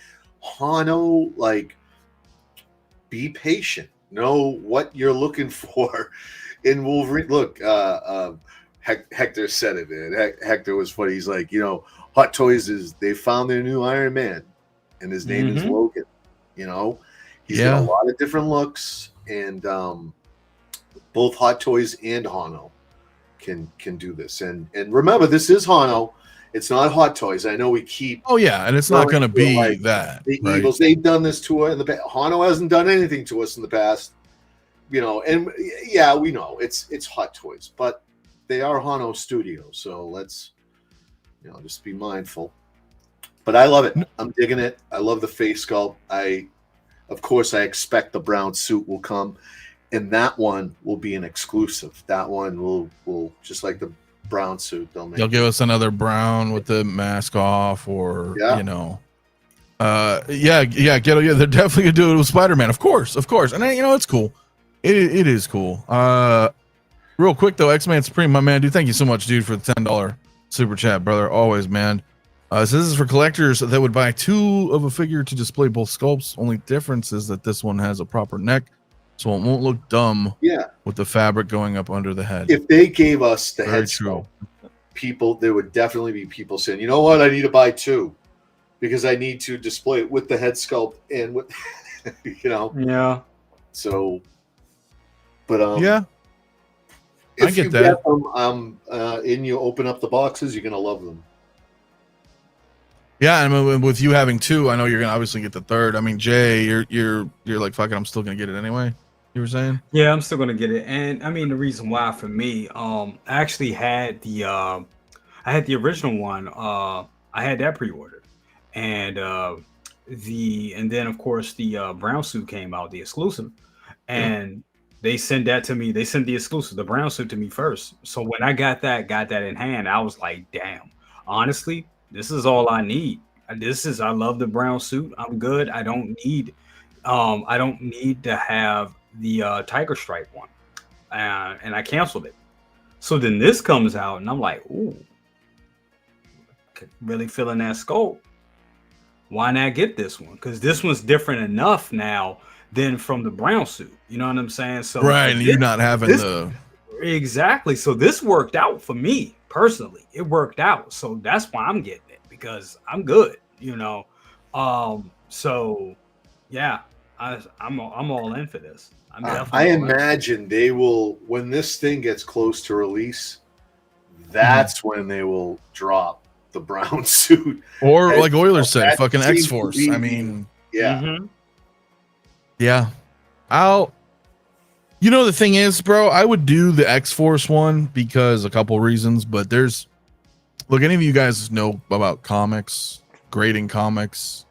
Hono, like, be patient. Know what you're looking for in Wolverine. Look, Hector said it, man. Hector was funny. He's like, Hot Toys they found their new Iron Man, and his name is Logan. He's got a lot of different looks, and both Hot Toys and Hono can do this. And remember, this is Hono. It's not Hot Toys. I know we keep. Oh yeah, and it's not going to be like that. The right? Eagles, they've done this to us in the past. Hono hasn't done anything to us in the past. And yeah, we know it's Hot Toys, but they are Hono Studios, so let's just be mindful. But I love it. I'm digging it. I love the face sculpt. Of course, I expect the brown suit will come, and that one will be an exclusive. That one will just like the brown suit. They'll give us another brown with the mask off, or they're definitely gonna do it with Spider-Man, of course, and it's cool. It is cool. Real quick though, X-Man Supreme, my man, dude, thank you so much, dude, for the $10 super chat, brother. Always, man. So this is for collectors that would buy 2 of a figure to display both sculpts. Only difference is that this one has a proper neck, so it won't look dumb. Yeah. With the fabric going up under the head. If they gave us the Very head sculpt, there would definitely be people saying, you know what, I need to buy 2 because I need to display it with the head sculpt and with, Yeah. So, but yeah. If I get you that. Get them, and you open up the boxes, you're gonna love them. Yeah, and with you having 2, I know you're gonna obviously get the third. I mean, Jay, you're like, fuck it, I'm still gonna get it anyway. You were saying? Yeah, I'm still gonna get it, and I mean the reason why for me, I actually had I had the original one. I had that pre-ordered, and then of course the brown suit came out, the exclusive, and they sent that to me. They sent the exclusive, the brown suit, to me first. So when I got that in hand, I was like, damn, honestly, this is all I need. I love the brown suit. I'm good. I don't need to have the tiger stripe one, and I canceled it. So then this comes out, and I'm like, ooh, really feeling that sculpt. Why not get this one? Because this one's different enough now than from the brown suit. You know what I'm saying? So right, and you're not having exactly. So this worked out for me personally. It worked out, so that's why I'm getting it, because I'm good. So yeah, I'm all in for this. I imagine they will, when this thing gets close to release, that's when they will drop the brown suit. Or like Oilers said, fucking X-Force. I mean, yeah. Mm-hmm. Yeah. The thing is, bro, I would do the X-Force one because a couple reasons, but any of you guys know about comics, grading comics,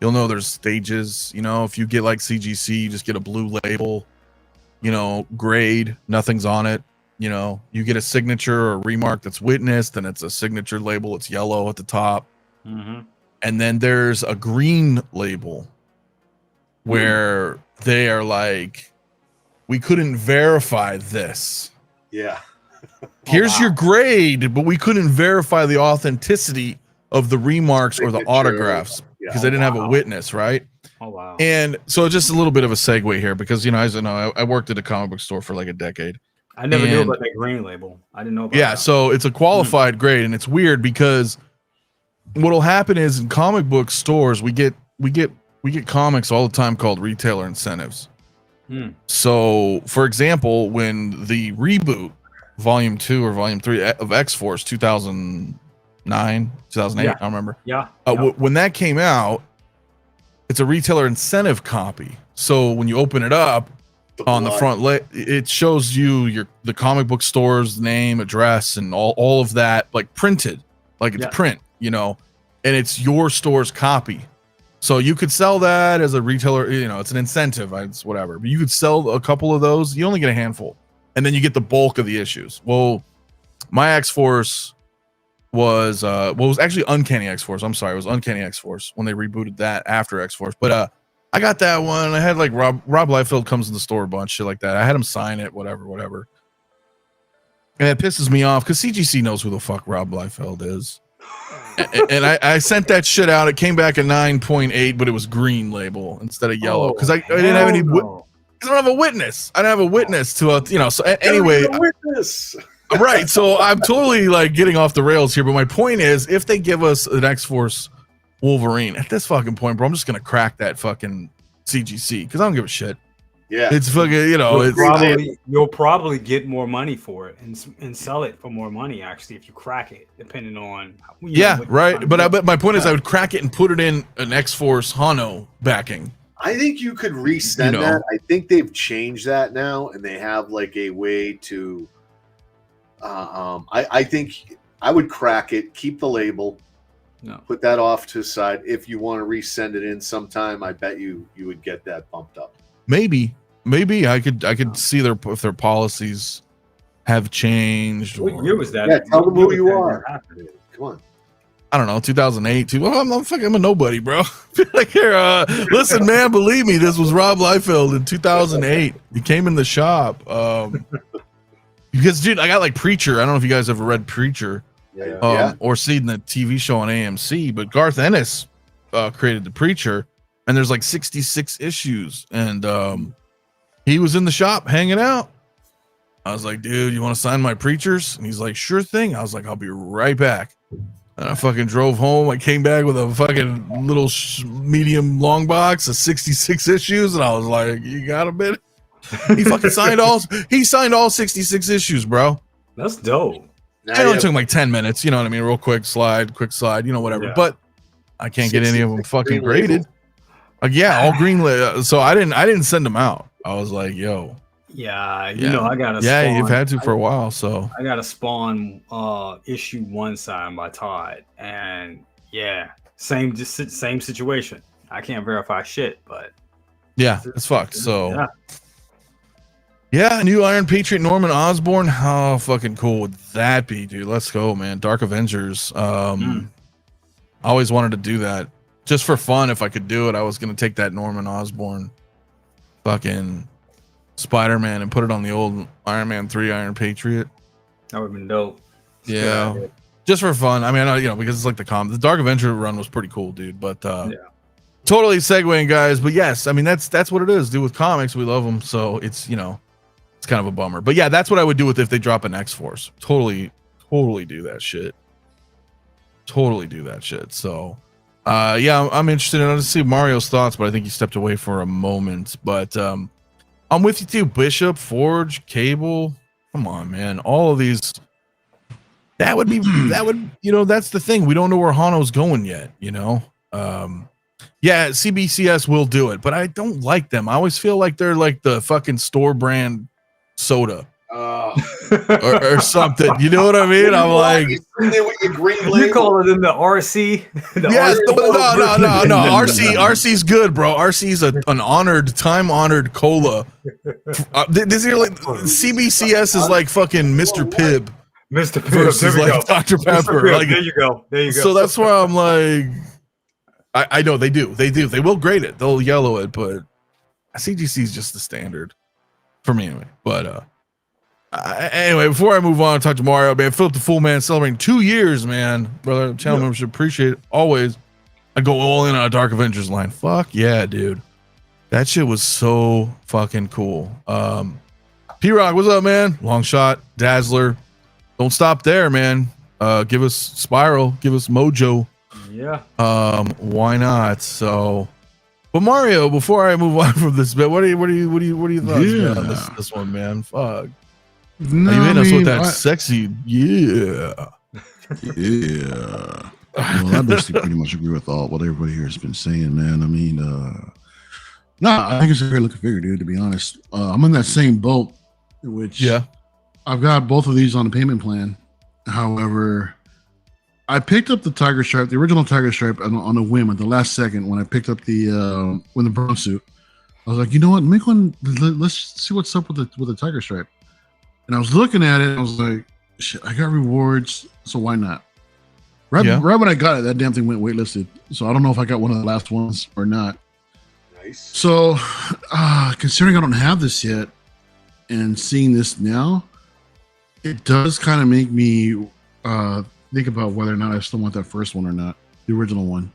you'll know there's stages. If you get like CGC, you just get a blue label, grade, nothing's on it. You get a signature or a remark that's witnessed, and it's a signature label. It's yellow at the top. Mm-hmm. And then there's a green label where they are like, we couldn't verify this. Yeah. Here's your grade, but we couldn't verify the authenticity of the remarks or the autographs because they didn't have a witness, right? Oh wow. And so just a little bit of a segue here, because as you know, I worked at a comic book store for like a decade. I never knew about that green label. I didn't know about that. So it's a qualified grade, and it's weird because what'll happen is in comic book stores we get comics all the time called retailer incentives. So, for example, when the reboot Volume 2 or Volume 3 of X-Force 2009, 2008, I don't remember. When that came out, it's a retailer incentive copy. So when you open it up, on the front, it shows you the comic book store's name, address, and all of that, like printed, like it's print, and it's your store's copy. So you could sell that as a retailer, it's an incentive, it's whatever. But you could sell a couple of those. You only get a handful, and then you get the bulk of the issues. Well, my X-Force was it was actually Uncanny X-Force. I'm sorry, it was Uncanny X-Force when they rebooted that after X-Force. But I got that one. I had like Rob Liefeld comes in the store a bunch, shit like that. I had him sign it, whatever. And it pisses me off because CGC knows who the fuck Rob Liefeld is. And I sent that shit out. It came back a 9.8, but it was green label instead of yellow because I didn't have any. I don't have a witness. I don't have a witness to So anyway, witness. Right. So I'm totally like getting off the rails here. But my point is, if they give us an X-Force Wolverine at this fucking point, bro, I'm just gonna crack that fucking CGC because I don't give a shit. Yeah, it's fucking. You'll probably get more money for it and sell it for more money actually if you crack it, depending on. Right. But my point is, I would crack it and put it in an X-Force Hono backing. I think you could resend that. I think they've changed that now, and they have like a way to. I think I would crack it, keep the label, put that off to the side. If you want to resend it in sometime, I bet you would get that bumped up. Maybe I could see if their policies have changed. What year was that? Yeah, tell them who you are. Come on. I don't know, 2008. Well, I'm a nobody, bro. Like here, listen, man, believe me, this was Rob Liefeld in 2008. He came in the shop. Because, dude, I got like Preacher. I don't know if you guys ever read Preacher or seen the TV show on AMC, but Garth Ennis created the Preacher, and there's like 66 issues, and he was in the shop hanging out. I was like, dude, you want to sign my Preachers? And he's like, sure thing. I was like, I'll be right back. And I fucking drove home. I came back with a fucking little medium long box of 66 issues, and I was like, you got a bit? He fucking signed all 66 issues, bro. That's dope. It only took like 10 minutes, you know what I mean? Real quick slide, whatever. Yeah. But I can't get any of them fucking graded. All green. So I didn't send them out. I was like, yo. Yeah, I gotta spawn. Yeah, you've had to for a while, so I gotta spawn issue 1 signed by Todd. And same situation. I can't verify shit, but it's fucked. So new Iron Patriot Norman Osborn. How fucking cool would that be, dude? Let's go, man. Dark Avengers. I always wanted to do that just for fun. If I could do it, I was gonna take that Norman Osborn fucking Spider-Man and put it on the old Iron Man 3 Iron Patriot. That would have been dope. Yeah, just for fun. I mean, I know, because it's like the Dark Avenger run was pretty cool, dude. But totally segueing, guys. But yes, I mean that's what it is, dude. With comics, we love them, so it's it's kind of a bummer. But yeah, that's what I would do if they drop an X-Force. Totally do that shit. So I'm interested in to see Mario's thoughts, but I think he stepped away for a moment. But I'm with you too. Bishop, Forge, Cable. Come on, man. All of these. That's the thing. We don't know where Hano's going yet, CBCS will do it, but I don't like them. I always feel like they're like the fucking store brand soda. Or something. You know what I mean? I'm like, you calling them the RC? Yes, no. RC's good, bro. RC's an time-honored cola. This is like CBCS is like fucking Mr. Pibb. Mr. Pibb versus like Dr. Pepper. Like, there you go. So that's why I'm like, I know they do. They will grade it. They'll yellow it, but CGC is just the standard for me anyway. But anyway, before I move on and talk to Mario, man, Philip the Fool, man, celebrating 2 years, man. Brother, channel members should appreciate it always. I go all in on a Dark Avengers line. Fuck yeah, dude. That shit was so fucking cool. P-Rock, what's up, man? Long Shot, Dazzler. Don't stop there, man. Give us Spiral, give us Mojo. Yeah. Why not? So, but Mario, before I move on from this bit, what are you thoughts on this one, man? Fuck. No, you hit us with that sexy, Well, I basically pretty much agree with what everybody here has been saying, man. I mean, I think it's a great looking figure, dude. To be honest, I'm in that same boat, which I've got both of these on a payment plan. However, I picked up the Tiger Stripe, the original Tiger Stripe, on a whim at the last second when I picked up the brown suit. I was like, you know what? Make one. Let's see what's up with the Tiger Stripe. And I was looking at it, and I was like, shit, I got rewards, so why not? Right when I got it, that damn thing went waitlisted. So I don't know if I got one of the last ones or not. Nice. So, considering I don't have this yet, and seeing this now, it does kind of make me think about whether or not I still want that first one or not, the original one.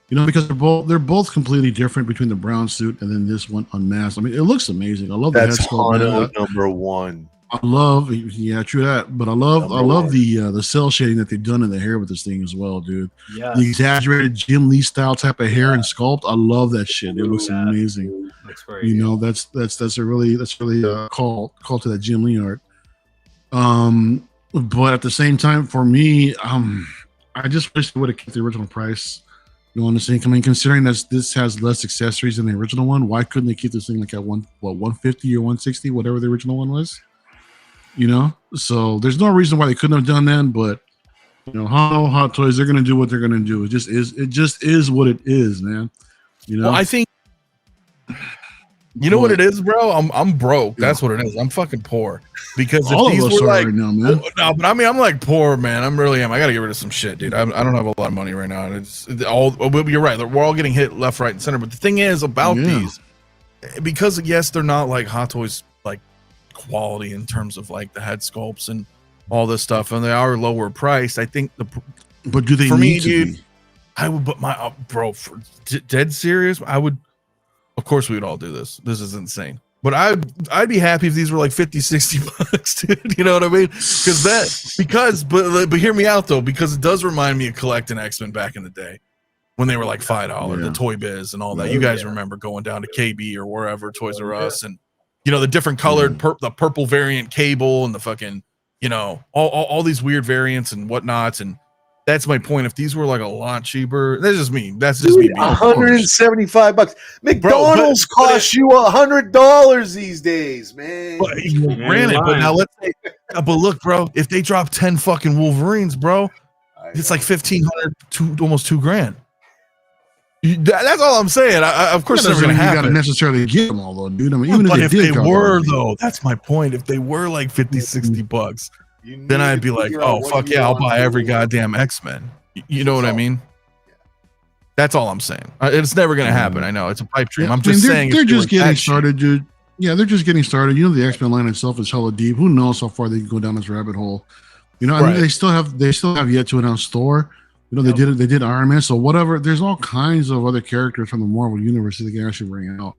You know, because they're both completely different between the brown suit and then this one unmasked. I mean, it looks amazing. I love that's the head sculpt. Hono number one. I love, yeah, true that. But I love the cell shading that they've done in the hair with this thing as well, dude. Yeah, the exaggerated Jim Lee style type of hair and sculpt. I love that shit. It looks amazing. Looks very you know, that's a really call to that Jim Lee art. But at the same time, for me, I just wish they would have kept the original price. You know what I'm saying? I mean, considering that this has less accessories than the original one, why couldn't they keep this thing like at 150 or 160, whatever the original one was? You know, so there's no reason why they couldn't have done that. But you know, Hot Toys, they're gonna do what they're gonna do. It just is what it is, man. You know, well, I think you know what it is, bro. I'm broke. That's what it is. I'm fucking poor because if all these of us were are like, right now, man. no, but I mean, I'm like poor, man. I'm really am. I gotta get rid of some shit, dude. I don't have a lot of money right now. And it's all. You're right. We're all getting hit left, right, and center. But the thing is about these, because yes, they're not like Hot Toys like quality in terms of like the head sculpts and all this stuff, and they are lower priced. I think but do they for need me, to dude? be? I would, but my bro, for dead serious, I would. Of course, we would all do this. This is insane. But I'd be happy if these were like 50, 60 bucks, dude. You know what I mean? But hear me out though, because it does remind me of collecting X-Men back in the day when they were like $5, the Toy Biz and all that. You guys remember going down to KB or wherever, Toys R Us, and you know the different colored the purple variant Cable and the fucking, you know, all these weird variants and whatnots. And that's my point. If these were like a lot cheaper, that's just me. That's just me. $175. McDonald's costs you $100 these days, man. But, granted, but now let's say, but look, bro, if they drop 10 fucking Wolverines, bro, it's like $1,500 to almost $2,000. That's all I'm saying. Of course, it's never gonna happen. You gotta necessarily get them all, though, dude. I mean, even if they were, though, that's my point. If they were like 50, 60 bucks. Then I'd be like, oh, fuck yeah, I'll buy every goddamn X-Men. You know what I mean? That's all I'm saying. It's never going to happen. I know. It's a pipe dream. I'm just saying. They're just getting started, dude. Yeah, they're just getting started. You know, the X-Men line itself is hella deep. Who knows how far they can go down this rabbit hole? You know, I mean, they still have yet to announce Thor. You know, they did Iron Man. So whatever, there's all kinds of other characters from the Marvel universe that they can actually bring out.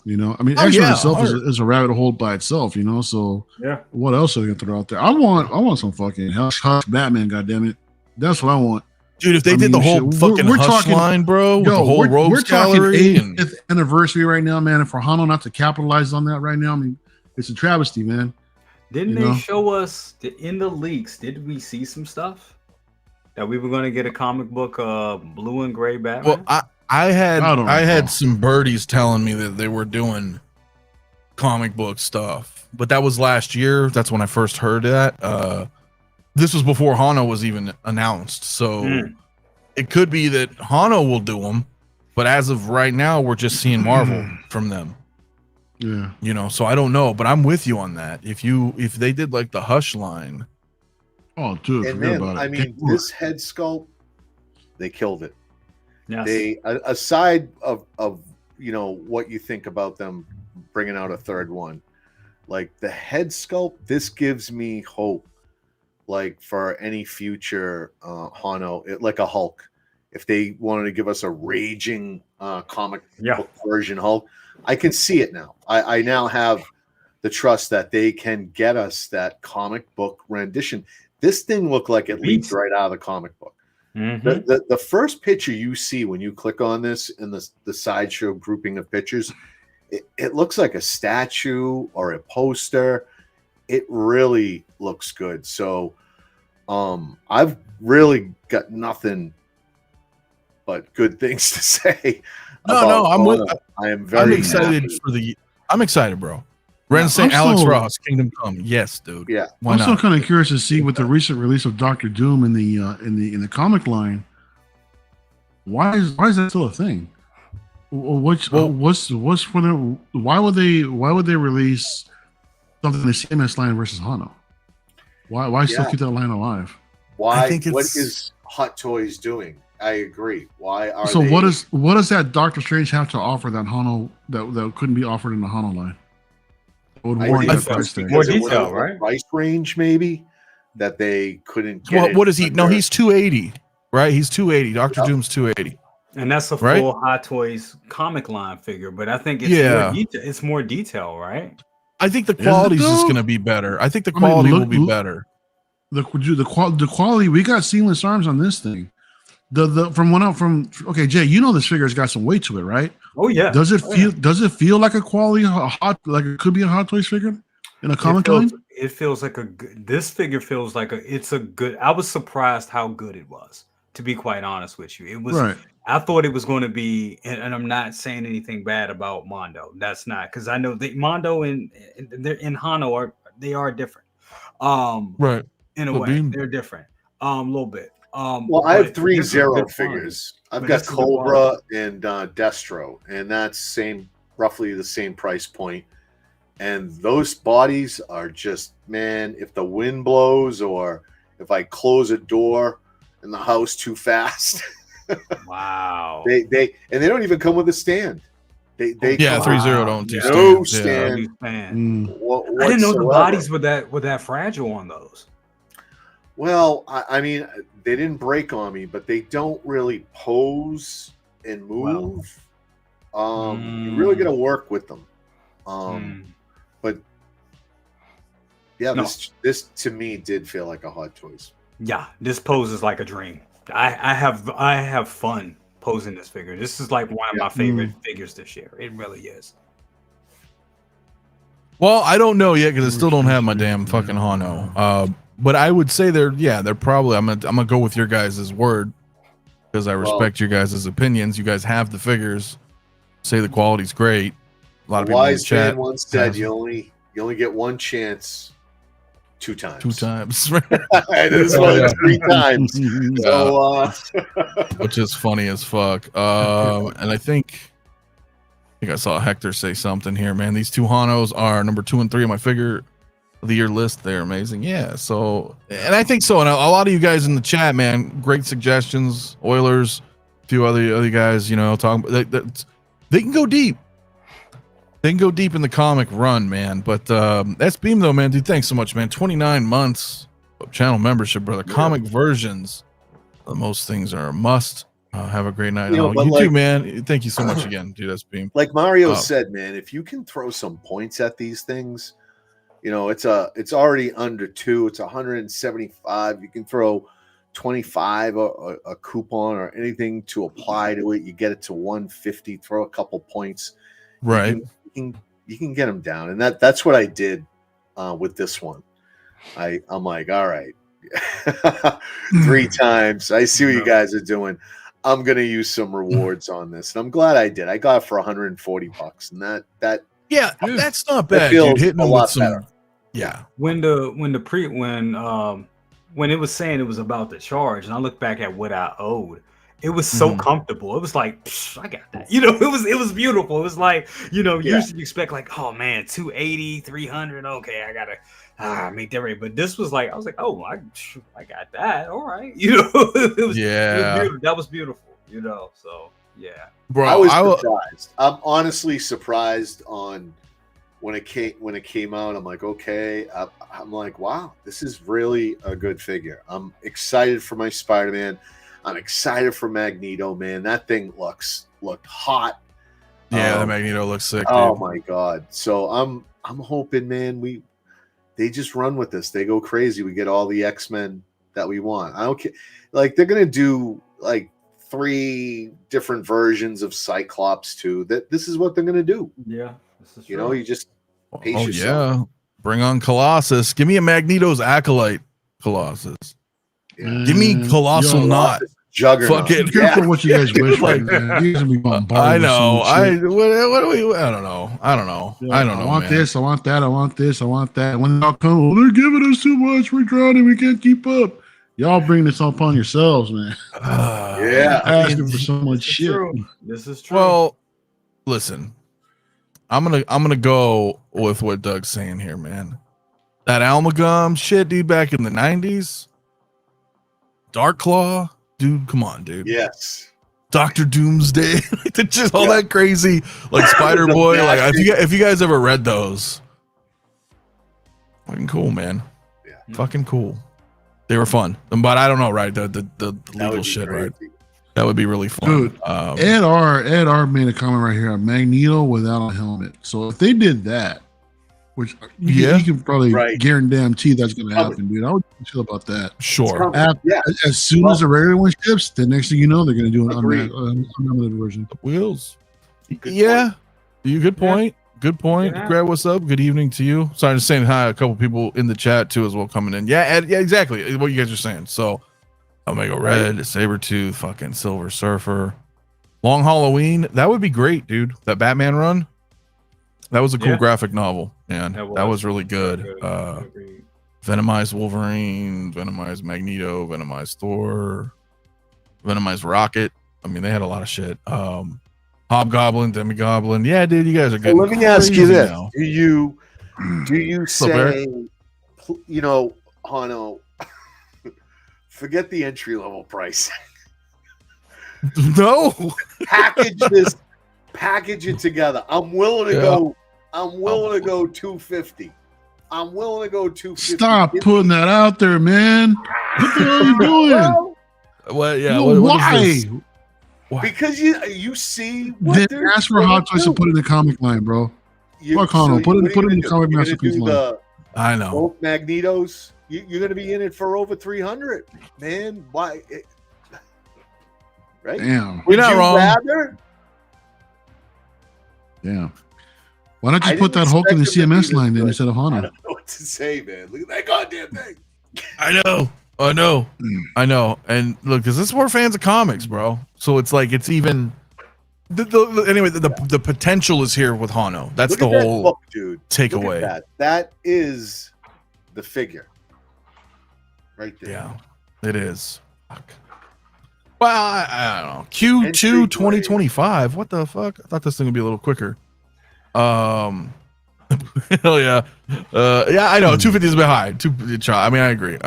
You know, I mean, X-Men itself is a rabbit hole by itself, you know. So what else are they gonna throw out there? I want some fucking Hush Batman, goddammit. That's what I want. Dude, if they did the whole fucking Hush line, bro, with the whole Rogues Gallery. We're talking 8th anniversary right now, man. And for Hono not to capitalize on that right now, I mean, it's a travesty, man. Didn't they show us in the leaks? Did we see some stuff that we were gonna get a comic book, blue and gray Batman? Well, I had some birdies telling me that they were doing comic book stuff, but that was last year. That's when I first heard that. This was before Hono was even announced, so it could be that Hono will do them, but as of right now, we're just seeing Marvel from them. Yeah, you know, so I don't know, but I'm with you on that. If they did like the Hush line, dude, and man, I mean, this head sculpt, they killed it. Yes. They aside of you know what you think about them bringing out a third one, like the head sculpt, this gives me hope, like for any future Hono, like a Hulk. If they wanted to give us a raging comic book version Hulk, I can see it now. I now have the trust that they can get us that comic book rendition. This thing looked like it leaped right out of the comic book. The first picture you see when you click on this in the sideshow grouping of pictures, it looks like a statue or a poster. It really looks good. So I've really got nothing but good things to say. I'm excited I'm excited, bro. Ren saying Alex Ross, Kingdom Come. Yes, dude. Yeah. I'm still kind of curious to see with the recent release of Doctor Doom in the comic line. Why is that still a thing? What's for the? Why would they release something in the CMS line versus Hono? Why still keep that line alive? Why? What is Hot Toys doing? I agree. Why are so? What does that Doctor Strange have to offer that Hono that couldn't be offered in the Hono line? would I warrant think that price it's tag. More because it was detail, a right? price range maybe that they couldn't get. What, it what is he? No, under. he's 280, right? He's 280. Doctor Yep. Doom's 280. And that's a Right? full Hot Toys comic line figure, but I think it's Yeah. more detail. It's more detail, right? I think the it quality's just though? going to be better. I think the I mean, quality look- will be look- better. The quality, we got seamless arms on this thing. Okay, Jay, you know this figure's got some weight to it, right? Oh yeah. Does it Oh, feel like a quality like it could be a Hot Toys figure in a comic line? It feels like a good. This figure feels like it's a good. I was surprised how good it was. To be quite honest with you, it was. Right. I thought it was going to be, and I'm not saying anything bad about Mondo. That's not because I know that Mondo and they're in Hono are different. Right. In a Well, way, Beam- they're different. A little bit. Well, I have but 3 this is Zero good figures. I've But got this is good Cobra and Destro, and that's roughly the same price point. And those bodies are just, man, if the wind blows or if I close a door in the house too fast, Wow. they don't even come with a stand. They Yeah, come 3-0 with don't do no stands. Yeah. stand. Mm. I didn't know the whatsoever. bodies were that fragile on those. Well, I mean, they didn't break on me, but they don't really pose and move. You really got to work with them. But yeah, No. this to me did feel like a Hot Toys. Yeah, this poses like a dream. I have fun posing this figure. This is like one of my favorite figures this year. It really is. Well, I don't know yet because I still don't have my damn fucking Hono. But I would say they're probably. I'm gonna go with your guys' word because I respect your guys' opinions. You guys have the figures. Say the quality's great. A lot of people in the Wise chat. man once said, "You only get one chance, 2 times." 2 times. This one 3 times. So, Which is funny as fuck. And I think I saw Hector say something here, man. These 2 Hanos are number 2 and 3 on my figure of the year list. They're amazing. Yeah. So, and I think so. And a lot of you guys in the chat, man, great suggestions. Oilers, a few other guys, talking. They can go deep. They can go deep in the comic run, man. But that's Beam though, man. Dude, thanks so much, man. 29 months of channel membership, brother. Comic versions. Most things are a must. Have a great night. You too, man. Thank you so much again, dude. That's Beam. Like Mario said, man, if you can throw some points at these things, it's already under 2. It's 175. You can throw 25 or a coupon or anything to apply to it. You get it to 150. Throw a couple points. Right. You can get them down, and that's what I did with this one. I'm like, all right, 3 times. I see what you guys are doing. I'm gonna use some rewards on this, and I'm glad I did. I got it for $140, and that that's not bad, feels dude. Hitting a them lot with some, better. yeah. When it was saying it was about the charge, and I look back at what I owed, it was so comfortable. It was like, I got that. It was beautiful. It was like, usually you expect like, oh man, 280, 300. Okay, I gotta make that right. But this was like, I was like, oh, I got that. All right. It was beautiful. That was beautiful. So yeah. Bro, I was surprised. I'm honestly surprised on when it came out. I'm like, okay. I'm like, wow, this is really a good figure. I'm excited for my Spider-Man. I'm excited for Magneto, man. That thing looked hot. Yeah, the Magneto looks sick. Oh dude. my god! So I'm hoping, man. They just run with this. They go crazy. We get all the X-Men that we want. I don't care. Like they're gonna do like 3 different versions of Cyclops too. This is what they're gonna do. Yeah, this is true. You just pace yourself. Yeah, bring on Colossus. Give me a Magneto's acolyte, Colossus. Yeah. Give me Colossal Knot. Juggernaut. Fuck it. Careful what you guys wish for, man. You guys gonna be bombarded I with know. some shit. What do we? I don't know. Yeah, I don't know. I want man. this. I want that. I want this. I want that. When they all come, they're giving us too much. We're drowning. We can't keep up. Y'all bring this upon yourselves, man. Yeah. Asking for so much shit. This is true. Well, listen. I'm gonna go with what Doug's saying here, man. That Almagum shit, dude, back in the 90s. Dark Claw, dude, come on, dude. Yes. Dr. Doomsday, just all that crazy, like Spider Boy. Like if you guys ever read those, Fucking cool, man. Yeah. Fucking cool. They were fun, but I don't know, right? The legal shit, right? That would be really fun. Dude, Ed R made a comment right here on Magneto without a helmet. So if they did that, which you can probably guarantee that's going to happen, dude. I would chill about that. Sure. As soon as the regular one ships, the next thing you know, they're going to do an unlimited version. Wheels. Good point. Good point. Yeah. Greg, what's up? Good evening to you. Sorry, just saying hi. A couple people in the chat too as well coming in. Yeah, Ed, yeah, exactly what you guys are saying. So Omega Red, Sabretooth, fucking Silver Surfer, Long Halloween. That would be great, dude. That Batman run. That was a cool graphic novel, man. That was really good. Venomized Wolverine, Venomized Magneto, Venomized Thor, Venomized Rocket. I mean, they had a lot of shit. Hobgoblin, Demi-Goblin. Yeah, dude, you guys are good. Well, let me ask you this: Do you say, you know, Hono, forget the entry level price? No. Package it together. I'm willing to go. I'm willing to go 250. I'm willing to go 250. Stop putting that out there, man. What the hell are you doing? Well, yeah. Why? Because you see. Then ask for Hot Toys to put it in the comic line, bro. Fuck Hono. Put it in the comic masterpiece line. I know. Both Magnetos. You're going to be in it for over 300, man. Why? Right? Damn. We're not wrong. Rather? Yeah. Why don't you put that Hulk in the CMS line then instead of Hono? I don't know what to say, man. Look at that goddamn thing. I know. And look, because this is more fans of comics, bro. So it's like it's even. The potential is here with Hono. That's the whole look, dude. takeaway. That is the figure, right there. Yeah, it is. Fuck. Well, I don't know. Q2 2025. What the fuck? I thought this thing would be a little quicker. Hell yeah. Yeah, I know. 250 is a bit high. I mean, I agree.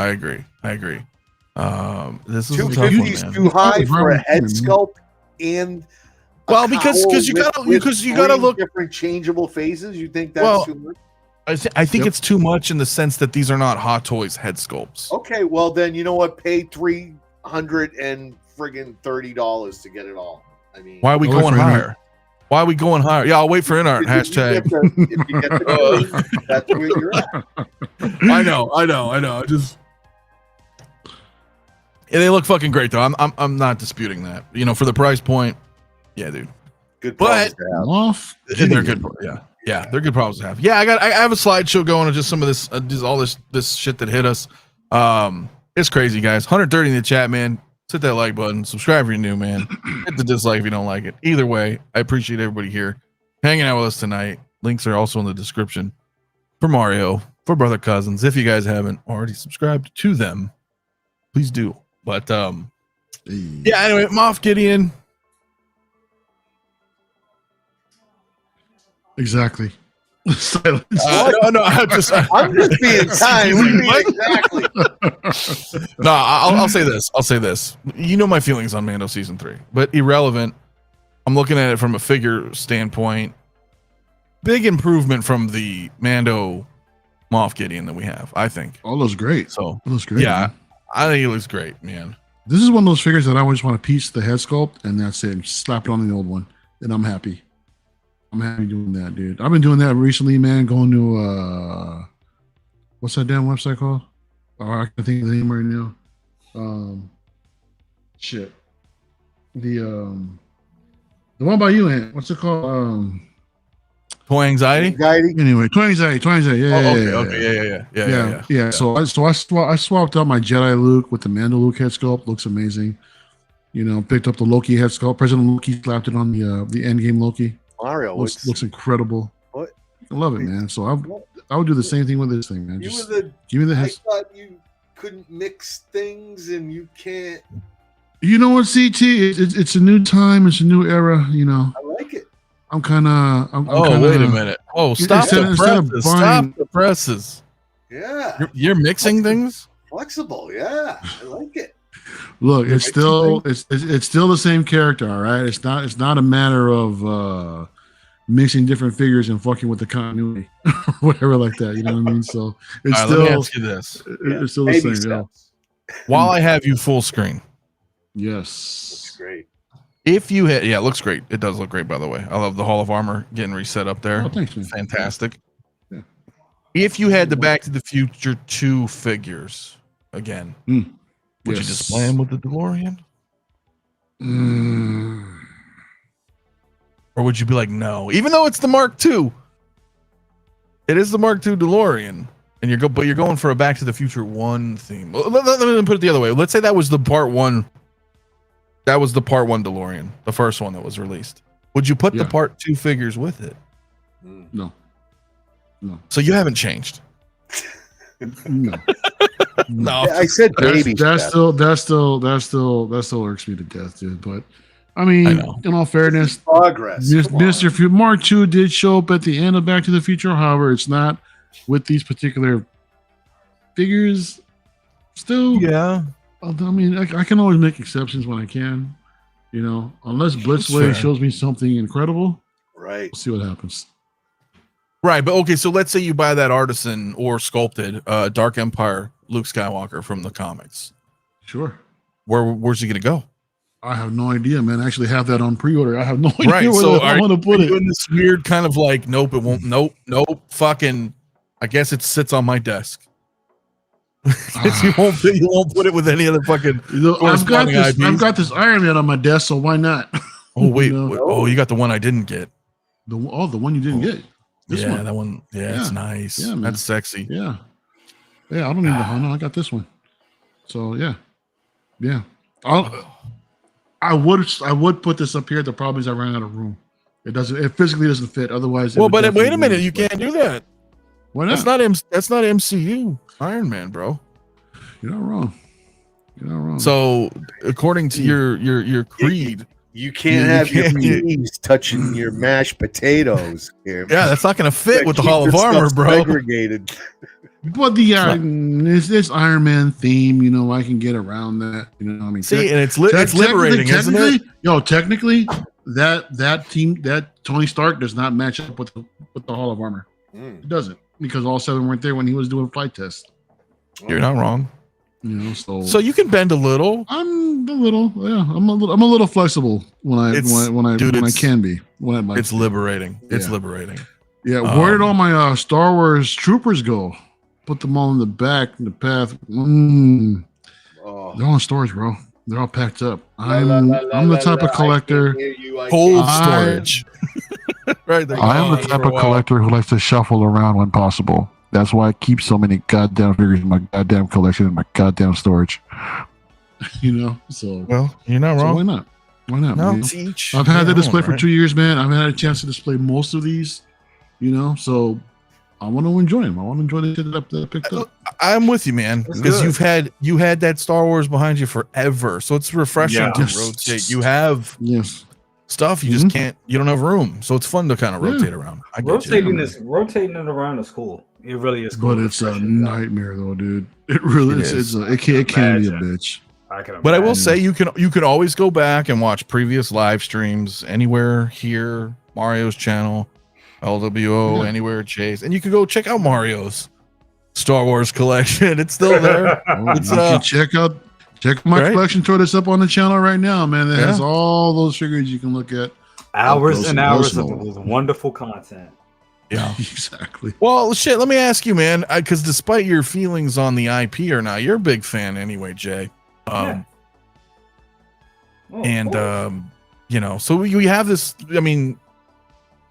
This is 250 is too high for a head sculpt and because you gotta look different changeable phases. You think that's too much? I think it's too much in the sense that these are not Hot Toys head sculpts. Okay, well then you know what? Pay $330 to get it all. I mean, why are we going higher? Why are we going higher? Yeah, I'll wait for InArt. Hashtag. If you get the that's where you're at. I know. They look fucking great though. I'm not disputing that. You know, for the price point, yeah, dude. Good, but they're good. Yeah, they're good problems to have. Yeah, I have a slideshow going of just some of this, just all this shit that hit us. It's crazy, guys. 130 in the chat, man. Hit that like button. Subscribe if you're new, man. Hit the dislike if you don't like it. Either way, I appreciate everybody here hanging out with us tonight. Links are also in the description for Mario, for Brother Cousins. If you guys haven't already subscribed to them, please do. But yeah, anyway, Moff Gideon. Exactly. Silence. No, I'm just being kind. Exactly. No, I'll say this. You know my feelings on Mando season 3, but irrelevant. I'm looking at it from a figure standpoint. Big improvement from the Mando Moff Gideon that we have, I think. Oh, looks great. So it looks great. Yeah, man. I think it looks great, man. This is one of those figures that I always want to piece the head sculpt, and that's it. Slap it on the old one, and I'm happy. I'm happy doing that, dude. I've been doing that recently, man. Going to what's that damn website called? Oh, I can think of the name right now. Shit. The one by you, Ant. What's it called? Toy Anxiety. Anyway, Toy Anxiety. Yeah. So I swapped out my Jedi Luke with the Mando Luke head sculpt. Looks amazing. You know, picked up the Loki head sculpt. President Loki slapped it on the Endgame Loki. Mario looks incredible. What? I love it, man. So I would do the same thing with this thing, man. Just give me the head. I thought you couldn't mix things, and you can't. You know what, CT? It's a new time. It's a new era. You know. I like it. I'm kind of. Wait a minute. Oh, stop the presses. Yeah. You're mixing things. Flexible. Yeah, I like it. Look, it's still the same character, all right. It's not a matter of mixing different figures and fucking with the continuity, whatever like that. You know what I mean? So it's All right, still. let me ask you this: It's still the same. Yeah. While I have you full screen, yes, looks great. If you had, yeah, it looks great. It does look great, by the way. I love the Hall of Armor getting reset up there. Oh, thanks, man. Fantastic. Yeah. If you had the Back to the Future 2 figures again, would you display them with the DeLorean? Or would you be like, no, even though it's the Mark II, it is the Mark II DeLorean, and you're going for a Back to the Future 1 theme. Let me put it the other way. Let's say that was the part 1. That was the part 1 DeLorean, the first one that was released. Would you put the part 2 figures with it? No. So you haven't changed. No. No. I said baby. That still irks me to death, dude. But I mean, in all fairness, progress. Mr. Mark II did show up at the end of Back to the Future. However, it's not with these particular figures. Still, yeah. I mean, I can always make exceptions when I can, you know, unless Blitzway shows me something incredible. Right. We'll see what happens. Right, but okay, so let's say you buy that artisan or sculpted Dark Empire Luke Skywalker from the comics. Sure. Where's he gonna go? I have no idea, man. I actually have that on pre-order. I have no idea Right, where so I want to put it. In this weird kind of like, nope, it won't. Nope. Fucking. I guess it sits on my desk. you won't put it with any other fucking. I've got this Iron Man on my desk, so why not? Oh wait, you got the one I didn't get. The one you didn't get. This one. That one. Yeah, it's nice. Yeah, man. That's sexy. Yeah. I don't need the Hono. I got this one. So yeah. I would put this up here. The problem is I ran out of room. It physically doesn't fit. Otherwise, well, but wait a minute, you can't do that. Why not? That's not MCU Iron Man, bro. You're not wrong. So, according to your creed, you can't have your knees touching your mashed potatoes here. Yeah, that's not going to fit with the Hall of Armor, bro. Segregated. But this Iron Man theme, you know, I can get around that. You know, I mean, see, and it's liberating, isn't it? Technically, that team, that Tony Stark does not match up with the Hall of Armor. It doesn't, because all 7 weren't there when he was doing flight tests. You're not wrong. You know, so you can bend a little. I'm a little flexible when I can be. When I'd like it's liberating. It's liberating. Yeah, where did all my Star Wars troopers go? Put them all in the back in the path. They're all in storage, bro. They're all packed up. I'm the type of collector. Cold storage. Right. I am the type of collector who likes to shuffle around when possible. That's why I keep so many goddamn figures in my goddamn collection in my goddamn storage. You know, so well, you're not wrong. Why not? Why not? No, I've had that display for 2 years, man. I've had a chance to display most of these. You know, so I want to enjoy them. I want to enjoy the shit that I picked up. I'm with you, man, because you had that Star Wars behind you forever, so it's refreshing to rotate. You have stuff you just can't. You don't have room, so it's fun to kind of rotate around. Rotating it around is cool. It really is cool. But it's a nightmare, though, dude. It really is. It can be a bitch. But I will say you could always go back and watch previous live streams anywhere here, Mario's channel, LWO, anywhere, Chase, and you could go check out Mario's Star Wars collection. It's still there. You can check my collection. Throw this up on the channel right now, man. It has all those figures you can look at. Hours and hours of wonderful content. Yeah, exactly. Well, shit. Let me ask you, man, because despite your feelings on the IP or not, you're a big fan anyway, Jay. You know, so you have this. I mean,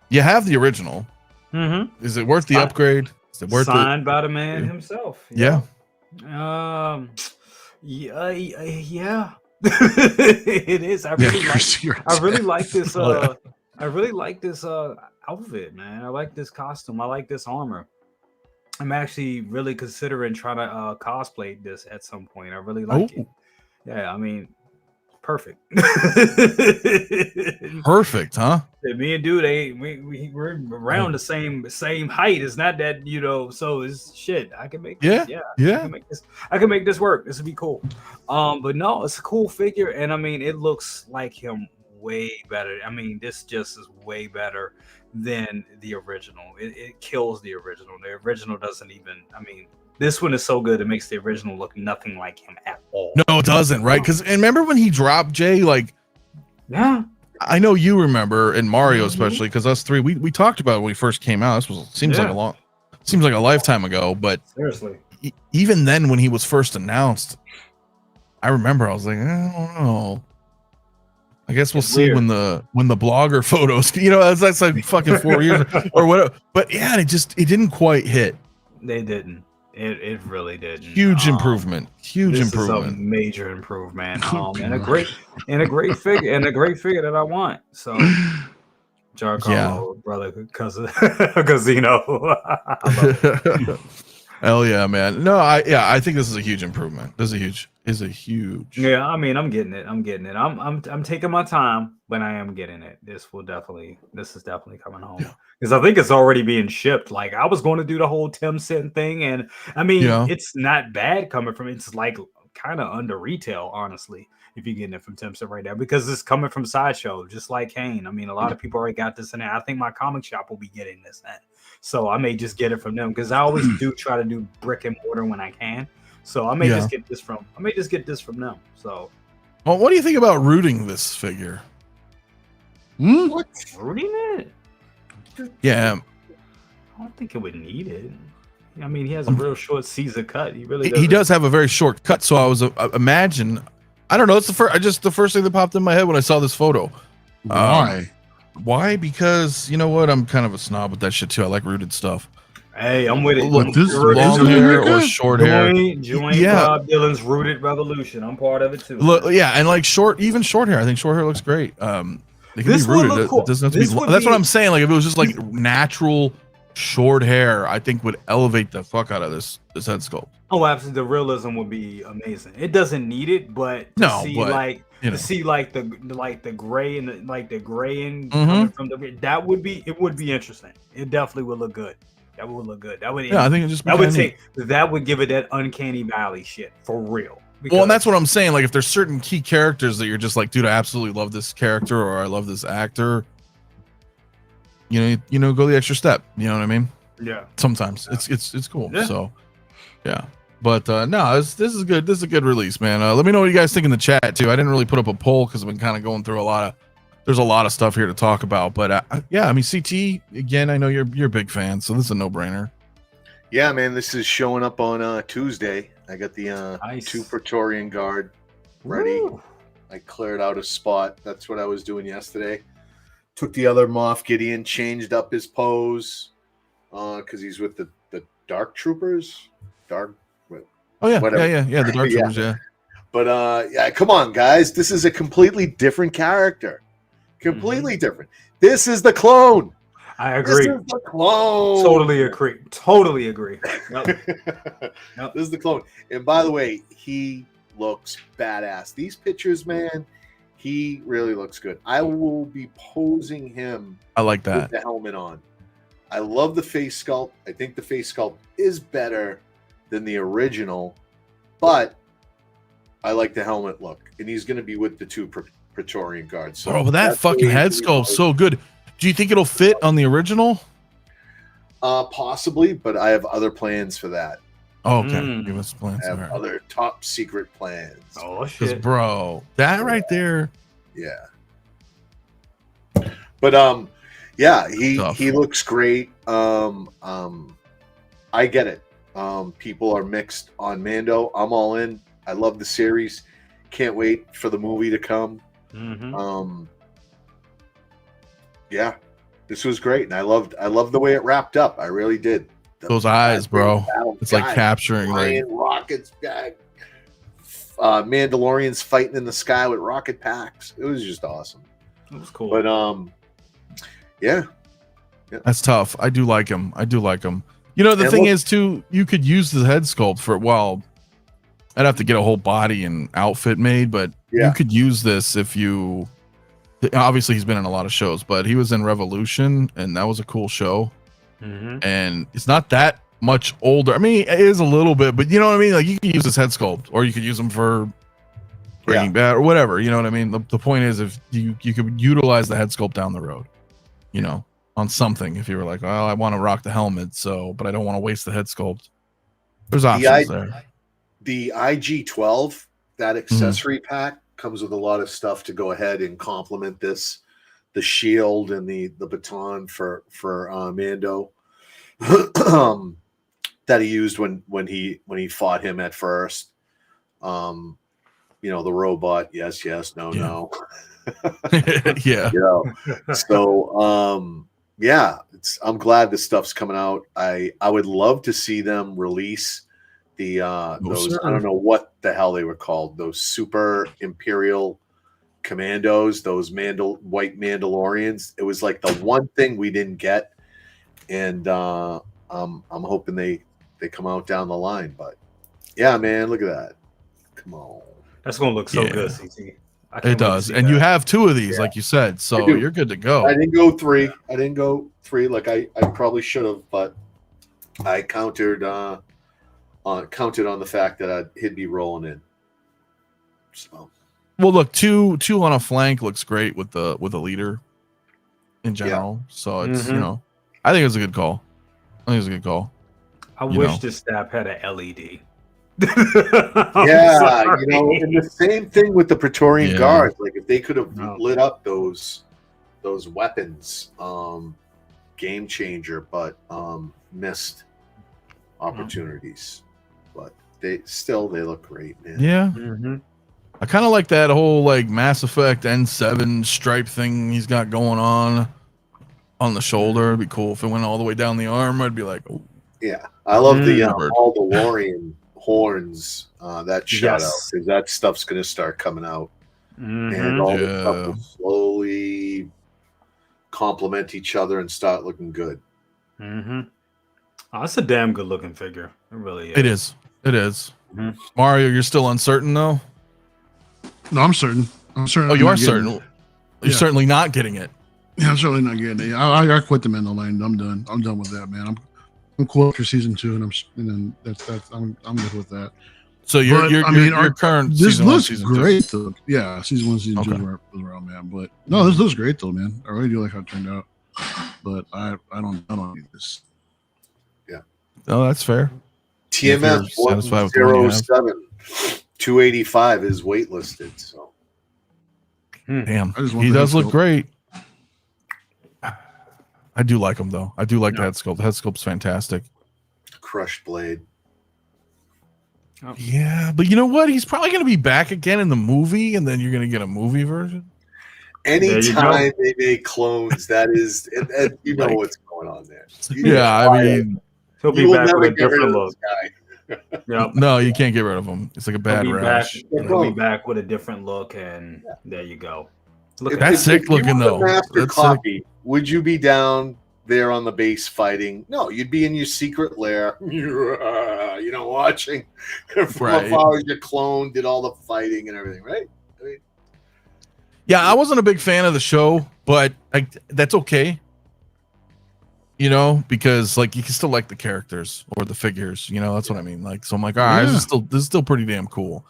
you have the original. Mm-hmm. Is it worth the upgrade? Is it worth signed by the man himself? Yeah. Yeah. It is. I really like this. I really like this outfit, man. I like this costume. I like this armor. I'm actually really considering trying to cosplay this at some point. I really like it. Yeah, I mean, perfect. Perfect, huh? Yeah, me and dude, we're around the same height. It's not that, you know, so it's shit. I can make this, I can make this work. This would be cool. But no, it's a cool figure, and I mean, it looks like him way better. I mean, this just is way better than the original. It kills the original. The original doesn't even. I mean, this one is so good it makes the original look nothing like him at all. No, it doesn't, right? Because remember when he dropped Jay? Like, yeah, I know you remember, and Mario especially, because us three we talked about it when we first came out. This seems like a lifetime ago. But seriously, even then, when he was first announced, I remember I was like, I don't know. I guess we'll see when the blogger photos, that's like fucking 4 years or whatever. But yeah, it didn't quite hit. They didn't. It really didn't. Huge improvement. Huge this improvement. Is a major improvement. And a great figure that I want. So Giancarlo, brother, Casino. Hell yeah, man. No, I think this is a huge improvement. This is a huge. Yeah, I mean, I'm getting it. I'm taking my time, but I am getting it. This is definitely coming home. Because I think it's already being shipped. Like, I was going to do the whole Tim Sin thing, and I mean, it's not bad coming from it's like kind of under retail, honestly, if you're getting it from Tim Sin right now, because it's coming from Sideshow, just like Caine. I mean, a lot of people already got this in there. I think my comic shop will be getting this in. So I may just get it from them, because I always do try to do brick and mortar when I can. So I may just get this from them. So, well, what do you think about rooting this figure? What? Rooting it? Yeah, I don't think it would need it. I mean, he has a real short Caesar cut. He does have a very short cut. So I was imagine. I don't know. It's the first thing that popped in my head when I saw this photo. Why? Why? Because you know what? I'm kind of a snob with that shit too. I like rooted stuff. Hey, I'm with it. Look, this long hair or short hair. Join Bob Dylan's Rooted Revolution. I'm part of it too. Look, and like short hair. I think short hair looks great. It can this be rooted. Cool. That's what I'm saying. Like if it was just like natural short hair, I think would elevate the fuck out of this head sculpt. Oh, absolutely. The realism would be amazing. It doesn't need it, but to see the gray and the gray and coming from it would be interesting. It definitely would look good. That would look good. That would I think it just that would give it that uncanny valley shit for real. Well, and that's what I'm saying. Like, if there's certain key characters that you're just like, dude, I absolutely love this character or I love this actor, go the extra step. You know what I mean? Yeah. Sometimes it's cool. Yeah. So, yeah. But no, this is good. This is a good release, man. Let me know what you guys think in the chat too. I didn't really put up a poll because I've been kind of going through there's a lot of stuff here to talk about. But yeah, I mean, CT again. I know you're a big fan, so this is a no-brainer. Yeah, man. This is showing up on Tuesday. I got the nice. 2 Praetorian Guard ready. Woo. I cleared out a spot. That's what I was doing yesterday. Took the other Moff Gideon, changed up his pose because he's with the Dark Troopers. Oh yeah, whatever. yeah. The Dark Troopers, yeah. But come on, guys. This is a completely different character. Completely different. This is the clone. I agree. This is the clone. Totally agree. Yep. This is the clone. And by the way, he looks badass. These pictures, man, he really looks good. I will be posing him. I like that. With the helmet on. I love the face sculpt. I think the face sculpt is better than the original, but I like the helmet look. And he's going to be with the 2 Praetorian Guards. So but that fucking head sculpt's so good. Do you think it'll fit on the original? Possibly, but I have other plans for that. Oh, okay. Give us plans. I have other top secret plans. Oh shit, bro, that right there. Yeah. But yeah, he looks great. I get it. People are mixed on Mando. I'm all in. I love the series. Can't wait for the movie to come. Yeah, this was great, and I loved the way it wrapped up. I really did. Those eyes, bro. It's like capturing rockets. Mandalorians fighting in the sky with rocket packs. It was just awesome. It was cool. But yeah. That's tough. I do like him. The thing is too, you could use the head sculpt for I'd have to get a whole body and outfit made, but you could use this if you. Obviously, he's been in a lot of shows, but he was in Revolution, and that was a cool show. And it's not that much older. I mean, it is a little bit, but you know what I mean? Like, you can use his head sculpt, or you could use him for Breaking Bad or whatever. You know what I mean? The point is, if you could utilize the head sculpt down the road, on something. If you were like, oh, I want to rock the helmet, but I don't want to waste the head sculpt. There's options there. The IG-12, that accessory pack comes with a lot of stuff to go ahead and complement this. The shield and the baton for Mando that he used when he fought him at first. The robot, yes, no. Yeah. So I'm glad this stuff's coming out. I would love to see them release those. I don't know what the hell they were called. Those super Imperial commandos, those white Mandalorians. It was like the one thing we didn't get, and I'm hoping they come out down the line. But yeah, man, look at that. Come on, that's gonna look so good, CT. It does, and you have 2 of these, like you said, so you're good to go. I didn't go 3. Like I probably should have, but I counted on the fact that he'd be rolling in. So. Well, look, two on a flank looks great with a leader in general. So it's I think it's a good call. I wish this staff had an LED. And the same thing with the Praetorian Guards. Like if they could have lit up those weapons, game changer, but missed opportunities. But they look great, man. Yeah. I kind of like that whole like Mass Effect N7 stripe thing he's got going on the shoulder. It'd be cool if it went all the way down the arm. I'd be like, oh. Yeah, I love the all the Lorian horns that shot out, because that stuff's going to start coming out, and all the stuff will slowly complement each other and start looking good. Oh, that's a damn good looking figure. It really is. It is. Mario, you're still uncertain though? No, I'm certain. Oh, you are certain. You're certainly not getting it. Yeah, I'm certainly not getting it. I quit the Mandalorian. I'm done. I'm done with that, man. I'm cool after season 2, and then I'm good with that. So your current this looks great though. Yeah, season 1, season 2 was where I'm at. But no, this looks great though, man. I really do like how it turned out. But I don't need this. Yeah. Oh, that's fair. TMS 107 285 is waitlisted. So damn, he does look great. I do like him though. I do like the head sculpt. The head sculpt's fantastic. Crushed blade. Oh. Yeah, but you know what? He's probably going to be back again in the movie, and then you're going to get a movie version. Anytime they make clones, that is, and you know what's going on there. I mean, he'll be back with a different look. Yep. No, you can't get rid of him. It's like a bad rash. He'll be back with a different look, and there you go. That's sick looking though. Master copy. Would you be down there on the base fighting? No, you'd be in your secret lair, watching from afar as your clone did all the fighting and everything, right? I mean, yeah, I wasn't a big fan of the show, but that's okay. Because like you can still like the characters or the figures, that's what I mean. Like, so I'm like, all right, this is still pretty damn cool.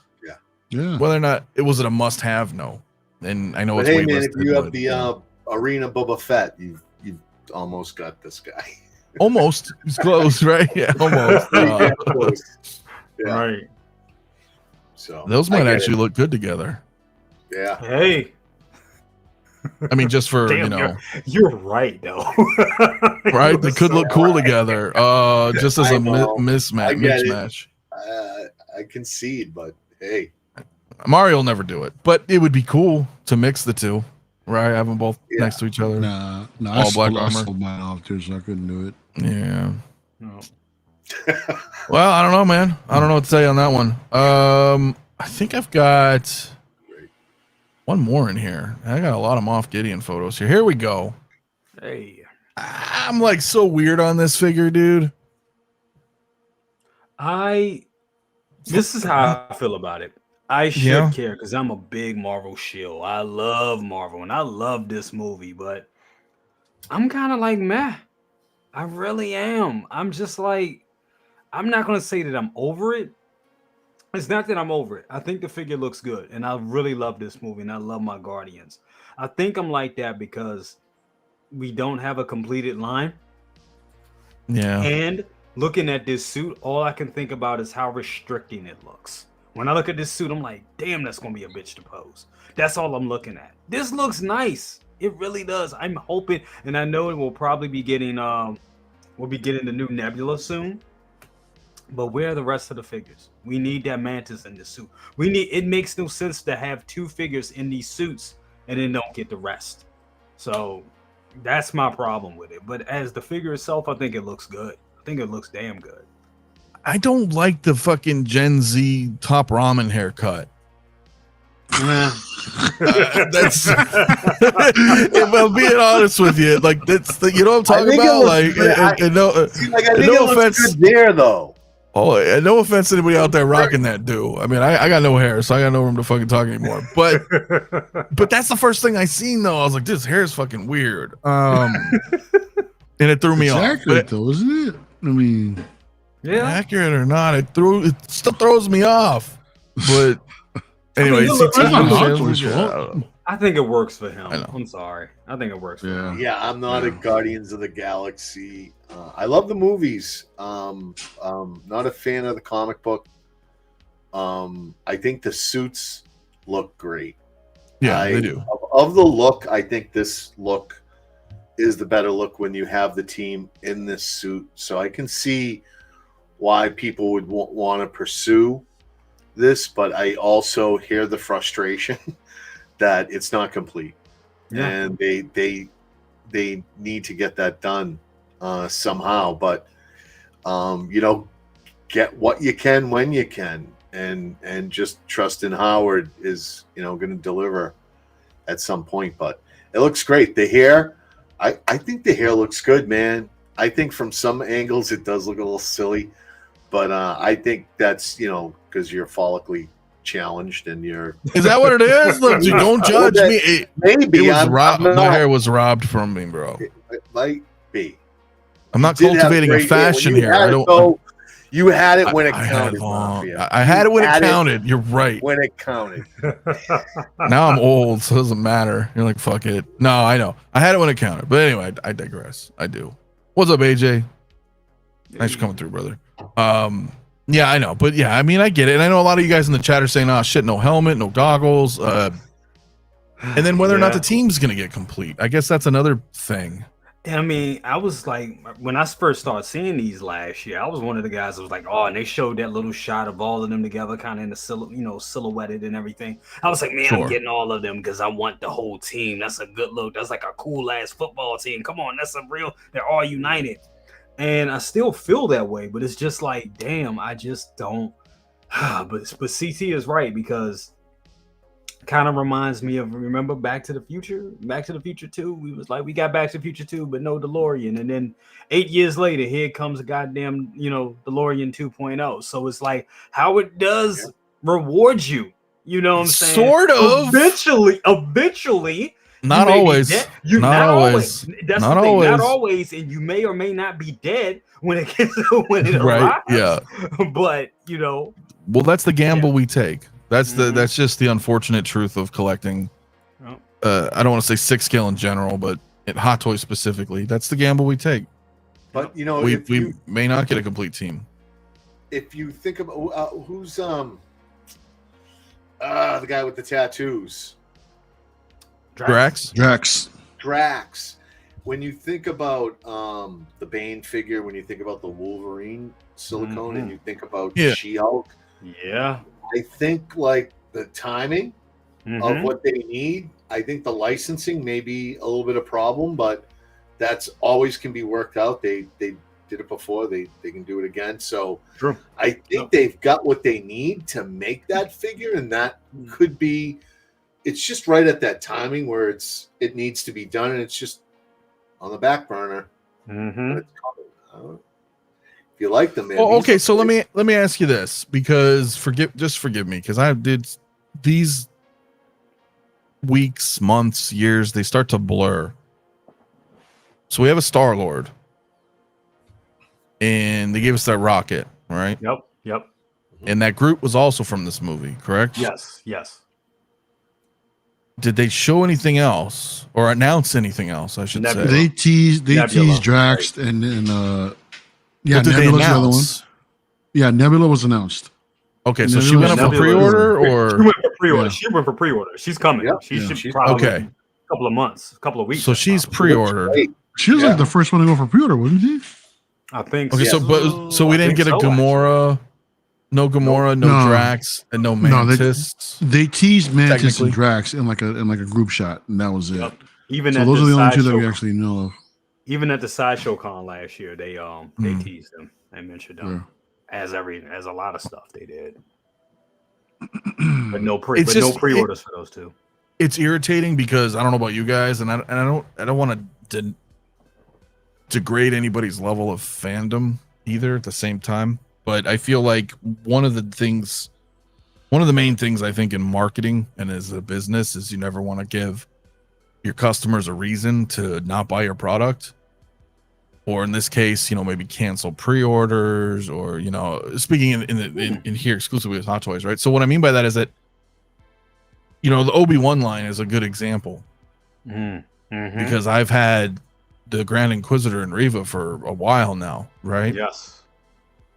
Yeah. Whether or not it was a must have, no. And I know but it's hey, man, if you have the Arena Boba Fett, you've almost got this guy. Almost. He's close, right? Yeah, almost. Close. Yeah. Right. So those might actually look good together. Yeah. Hey. I mean, just for you're right though. Right? They could look cool together. Just as a mismatch. I concede, but hey. Mario will never do it, but it would be cool to mix the two, right? Have them both next to each other. Nah, all black armor. I sold mine off too, so I couldn't do it. Yeah. No. Well, I don't know, man. I don't know what to say on that one. I think I've got one more in here. I got a lot of Moff Gideon photos here. Here we go. Hey, I'm like so weird on this figure, dude. This is how I feel about it. I should care because I'm a big Marvel shill. I love Marvel and I love this movie, but I'm kind of like, meh. I really am. I'm just like, I'm not going to say that I'm over it. It's not that I'm over it. I think the figure looks good and I really love this movie and I love my Guardians. I think I'm like that because we don't have a completed line. Yeah. And looking at this suit, all I can think about is how restricting it looks. When I look at this suit, I'm like, damn, that's gonna be a bitch to pose. That's all I'm looking at. This looks nice. It really does. I'm hoping, and I know it will probably be getting we'll be getting the new Nebula soon. But where are the rest of the figures? We need that Mantis in this suit. It makes no sense to have 2 figures in these suits and then don't get the rest. So that's my problem with it. But as the figure itself, I think it looks good. I think it looks damn good. I don't like the fucking Gen Z Top Ramen haircut. That's well, being honest with you, like that's you know what I'm talking about. Like, no offense there though. Oh, and no offense to anybody out there rocking that do. I mean, I got no hair, so I got no room to fucking talk anymore. But that's the first thing I seen though. I was like, this hair is fucking weird. And it threw me off. Accurate though, isn't it? I mean, yeah, accurate or not, it still throws me off. But anyway, I think it works for him. I'm sorry. I think it works for him. Yeah, I'm not a Guardians of the Galaxy. I love the movies. Not a fan of the comic book. I think the suits look great. Yeah, they do. Of the look, I think this look is the better look when you have the team in this suit. So I can see why people would want to pursue this, but I also hear the frustration that it's not complete. Yeah. And they need to get that done somehow. But get what you can when you can, and just trust in Howard is going to deliver at some point. But it looks great. The hair, I think the hair looks good, man. I think from some angles it does look a little silly, but I think that's because you're follically challenged and you're. Is that what it is? Look, dude, don't judge me. Maybe my hair was robbed from me, bro. It might be. I'm not cultivating a fashion here. I don't. You had it when it counted. I had it when it counted. You're right. When it counted. Now I'm old, so it doesn't matter. You're like, fuck it. No, I know. I had it when it counted. But anyway, I digress. I do. What's up, AJ? Thanks for coming through, brother. Yeah, I know. But yeah, I mean, I get it. And I know a lot of you guys in the chat are saying, oh, shit, no helmet, no goggles. And then whether or not the team's going to get complete. I guess that's another thing. I mean, I was like, when I first started seeing these last year, I was one of the guys that was like, oh, and they showed that little shot of all of them together, kind of in the silhouetted and everything. I was like, man, I'm getting all of them because I want the whole team. That's a good look. That's like a cool ass football team. Come on, that's they're all united. And I still feel that way, but it's just like, damn, I just don't. But CT is right, because kind of reminds me of, remember Back to the Future 2? We was like, we got Back to the Future 2, but no DeLorean. And then 8 years later, here comes a goddamn, DeLorean 2.0. So it's like how it does reward you. You know what I'm saying? Sort of. Eventually. Not always. Not always. That's not the thing. Always. Not always, and you may or may not be dead when it arrives. Yeah. But well, that's the gamble we take. That's that's just the unfortunate truth of collecting. I don't want to say 6 scale in general, but in Hot Toys specifically, that's the gamble we take. But we may not get a complete team. If you think about who's the guy with the tattoos. Drax. When you think about the Bane figure, when you think about the Wolverine silicone, and you think about She-Hulk, I think like the timing of what they need. I think the licensing may be a little bit of problem, but that's always can be worked out. They did it before. They can do it again. So true. I think they've got what they need to make that figure, and that could be. It's just right at that timing where it needs to be done, and it's just on the back burner. If you like them, man. Oh, okay, so let me ask you this, because forgive me, because I did these weeks, months, years, they start to blur. So we have a Star-Lord, and they gave us that rocket, right? Yep. And that Groot was also from this movie, correct? Yes. did they show anything else or announce anything else? I should say they teased Drax and then what did Nebula's they the other one. announce? Yeah, Nebula was announced. Okay, so she went up for pre-order, or she went for pre-order. Yeah. She went for pre-order. She's coming. Yep. She's probably a couple of months, a couple of weeks. So she's pre-ordered. She was like the first one to go for pre-order, wasn't she? I think. Okay, so we didn't get a Gamora. Actually. No Gamora, no Drax, and no Mantis. No, they teased Mantis and Drax in like a group shot, and that was it. Yep. Even so those are the only two that we actually know of. Even at the Sideshow Con last year, they teased them and mentioned them as a lot of stuff they did. But no pre-orders for those two. It's irritating because I don't know about you guys, and I don't want to degrade anybody's level of fandom either at the same time. But I feel like one of the main things I think in marketing and as a business is you never want to give your customers a reason to not buy your product, or in this case, maybe cancel pre-orders, or speaking in here exclusively with Hot Toys, right? So what I mean by that is that the Obi-Wan line is a good example because I've had the Grand Inquisitor and Reva for a while now, right? Yes.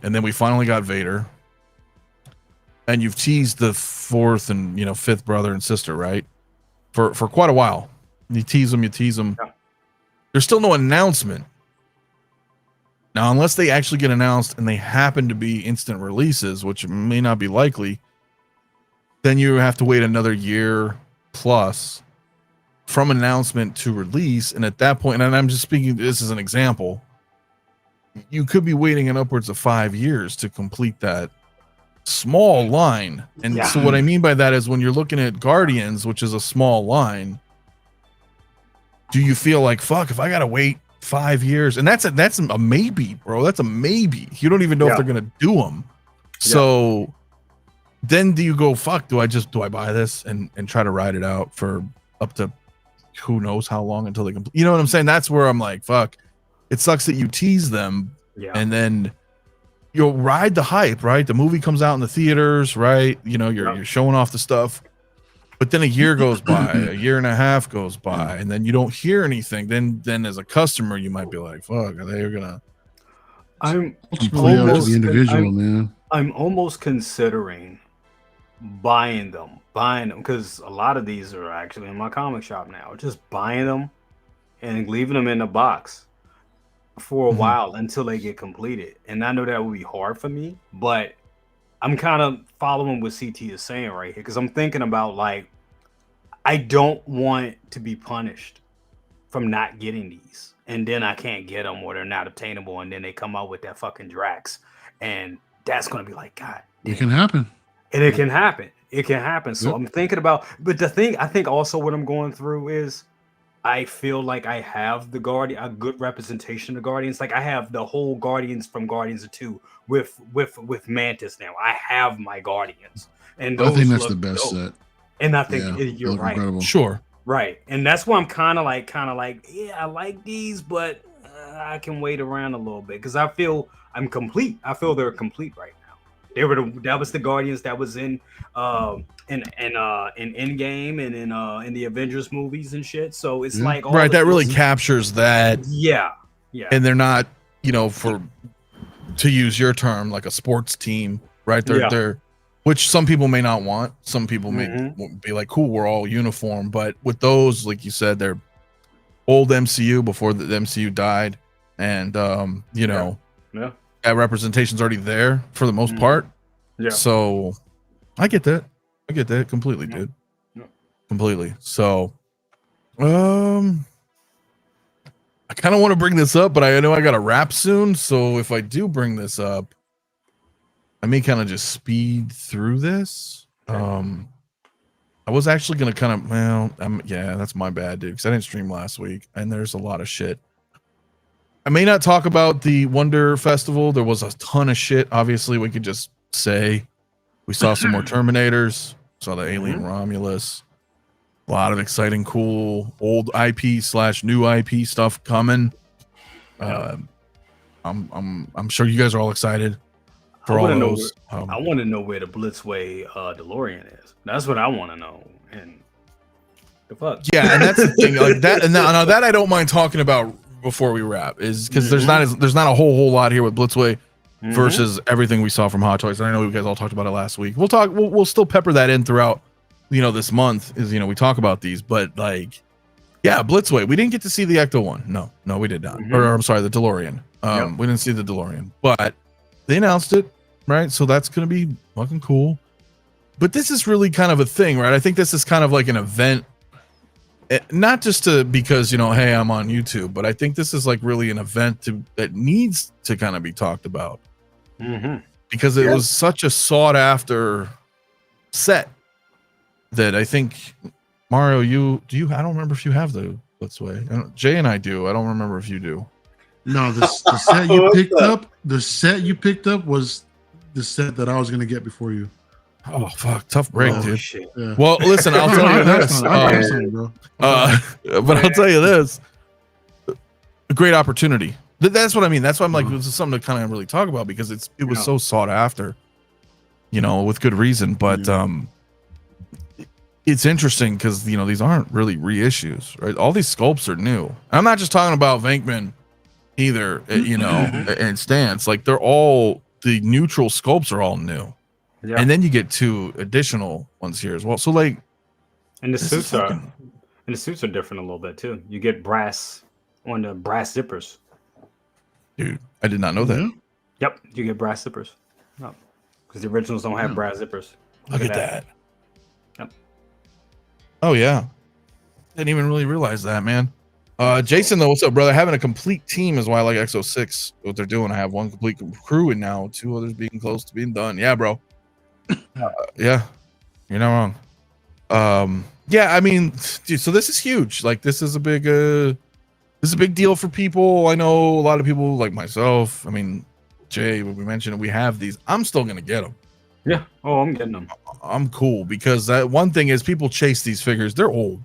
And then we finally got Vader, and you've teased the fourth and fifth brother and sister, right? For quite a while. You tease them. Yeah. There's still no announcement. Now, unless they actually get announced and they happen to be instant releases, which may not be likely, then you have to wait another year plus from announcement to release. And at that point, and I'm just speaking, this is an example, you could be waiting an upwards of 5 years to complete that small line. And so what I mean by that is when you're looking at Guardians, which is a small line, do you feel like, fuck, if I got to wait 5 years, and that's a maybe, bro, that's a maybe. You don't even know if they're going to do them. So then do you go, fuck, do I buy this and try to ride it out for up to who knows how long until they complete? You know what I'm saying? That's where I'm like, fuck. It sucks that you tease them and then you'll ride the hype, right? The movie comes out in the theaters, right? You're showing off the stuff, but then a year goes by, a year and a half goes by, and then you don't hear anything. Then as a customer, you might be like, fuck, are they gonna? I'm almost considering buying them because a lot of these are actually in my comic shop now. Just buying them and leaving them in the box for a while until they get completed. And I know that would be hard for me, but I'm kind of following what CT is saying right here because I'm thinking about, like, I don't want to be punished from not getting these, and then I can't get them or they're not obtainable, and then they come out with that fucking Drax, and that's going to be like, God damn. It can happen. And it can happen. So I'm thinking about, but the thing I think also what I'm going through is I feel like I have a good representation of Guardians. Like I have the whole Guardians from Guardians of 2 with Mantis now. I have my Guardians, and I think that's the best set. And I think you're right. Incredible. Sure, right. And that's why I'm kind of like, yeah, I like these, but I can wait around a little bit because I feel I'm complete. I feel they're complete right now. That was the Guardians that was in Endgame and in the Avengers movies and shit. So it's like all that really captures that. Yeah. And they're not, to use your term, like a sports team, right? They're which some people may not want. Some people may be like, cool, we're all uniform. But with those, like you said, they're old MCU before the MCU died, and that representation's already there for the most part. Yeah. So I get that completely, dude. Yeah. Completely. So I kind of want to bring this up, but I know I got to wrap soon. So if I do bring this up, I may kind of just speed through this. I was actually going to kind of, that's my bad, dude, because I didn't stream last week, and there's a lot of shit. I may not talk about the Wonder Festival. There was a ton of shit. Obviously, we could just say we saw some more Terminators, saw the Alien Romulus, a lot of exciting, cool old IP/new IP stuff coming. I'm sure you guys are all excited for all those. I want to know where the Blitzway DeLorean is. That's what I want to know. And The fuck? Yeah, and that's the thing. Like that, and now that I don't mind talking about before we wrap is because there's not a whole lot here with Blitzway versus everything we saw from Hot Toys. And I know you guys all talked about it last week. We'll still pepper that in throughout, this month is we talk about these, but like, yeah, Blitzway. We didn't get to see the Ecto one. No, we did not. Or I'm sorry, the DeLorean. We didn't see the DeLorean, but they announced it, right? So that's gonna be fucking cool. But this is really kind of a thing, right? I think this is kind of like an event. Not just because hey, I'm on YouTube, but I think this is like really an event that needs to kind of be talked about because it was such a sought after set that I think Mario, I don't remember if you have the Blitzway. Jay and I do. I don't remember if you do. No, the set you picked up. The set you picked up was the set that I was gonna get before you. Oh fuck! Tough break, dude. Shit. Yeah. Well, listen, I'll tell you this. But I'll tell you this: a great opportunity. That's what I mean. That's why I'm like, this is something to kind of really talk about because it was so sought after, with good reason. But it's interesting because these aren't really reissues, right? All these sculpts are new. And I'm not just talking about Venkman either, and Stance. Like they're all the neutral sculpts are all new. Yeah. And then you get 2 additional ones here as well. So like, and the suits are different a little bit too. You get brass on the brass zippers. Dude, I did not know that. Yep, you get brass zippers. No, because the originals don't have brass zippers. Look at that. Yep. Oh yeah, didn't even really realize that, man. Jason, though, what's up, brother? Having a complete team is why I like X06. What they're doing, I have 1 complete crew and now 2 others being close to being done. Yeah, bro. Yeah, you're not wrong. Yeah, I mean, dude, so this is huge. Like, this is a big deal for people. I know a lot of people like myself. I mean, Jay, when we mentioned it, we have these. I'm still gonna get them. Yeah. Oh, I'm getting them. I'm cool because that one thing is people chase these figures. They're old.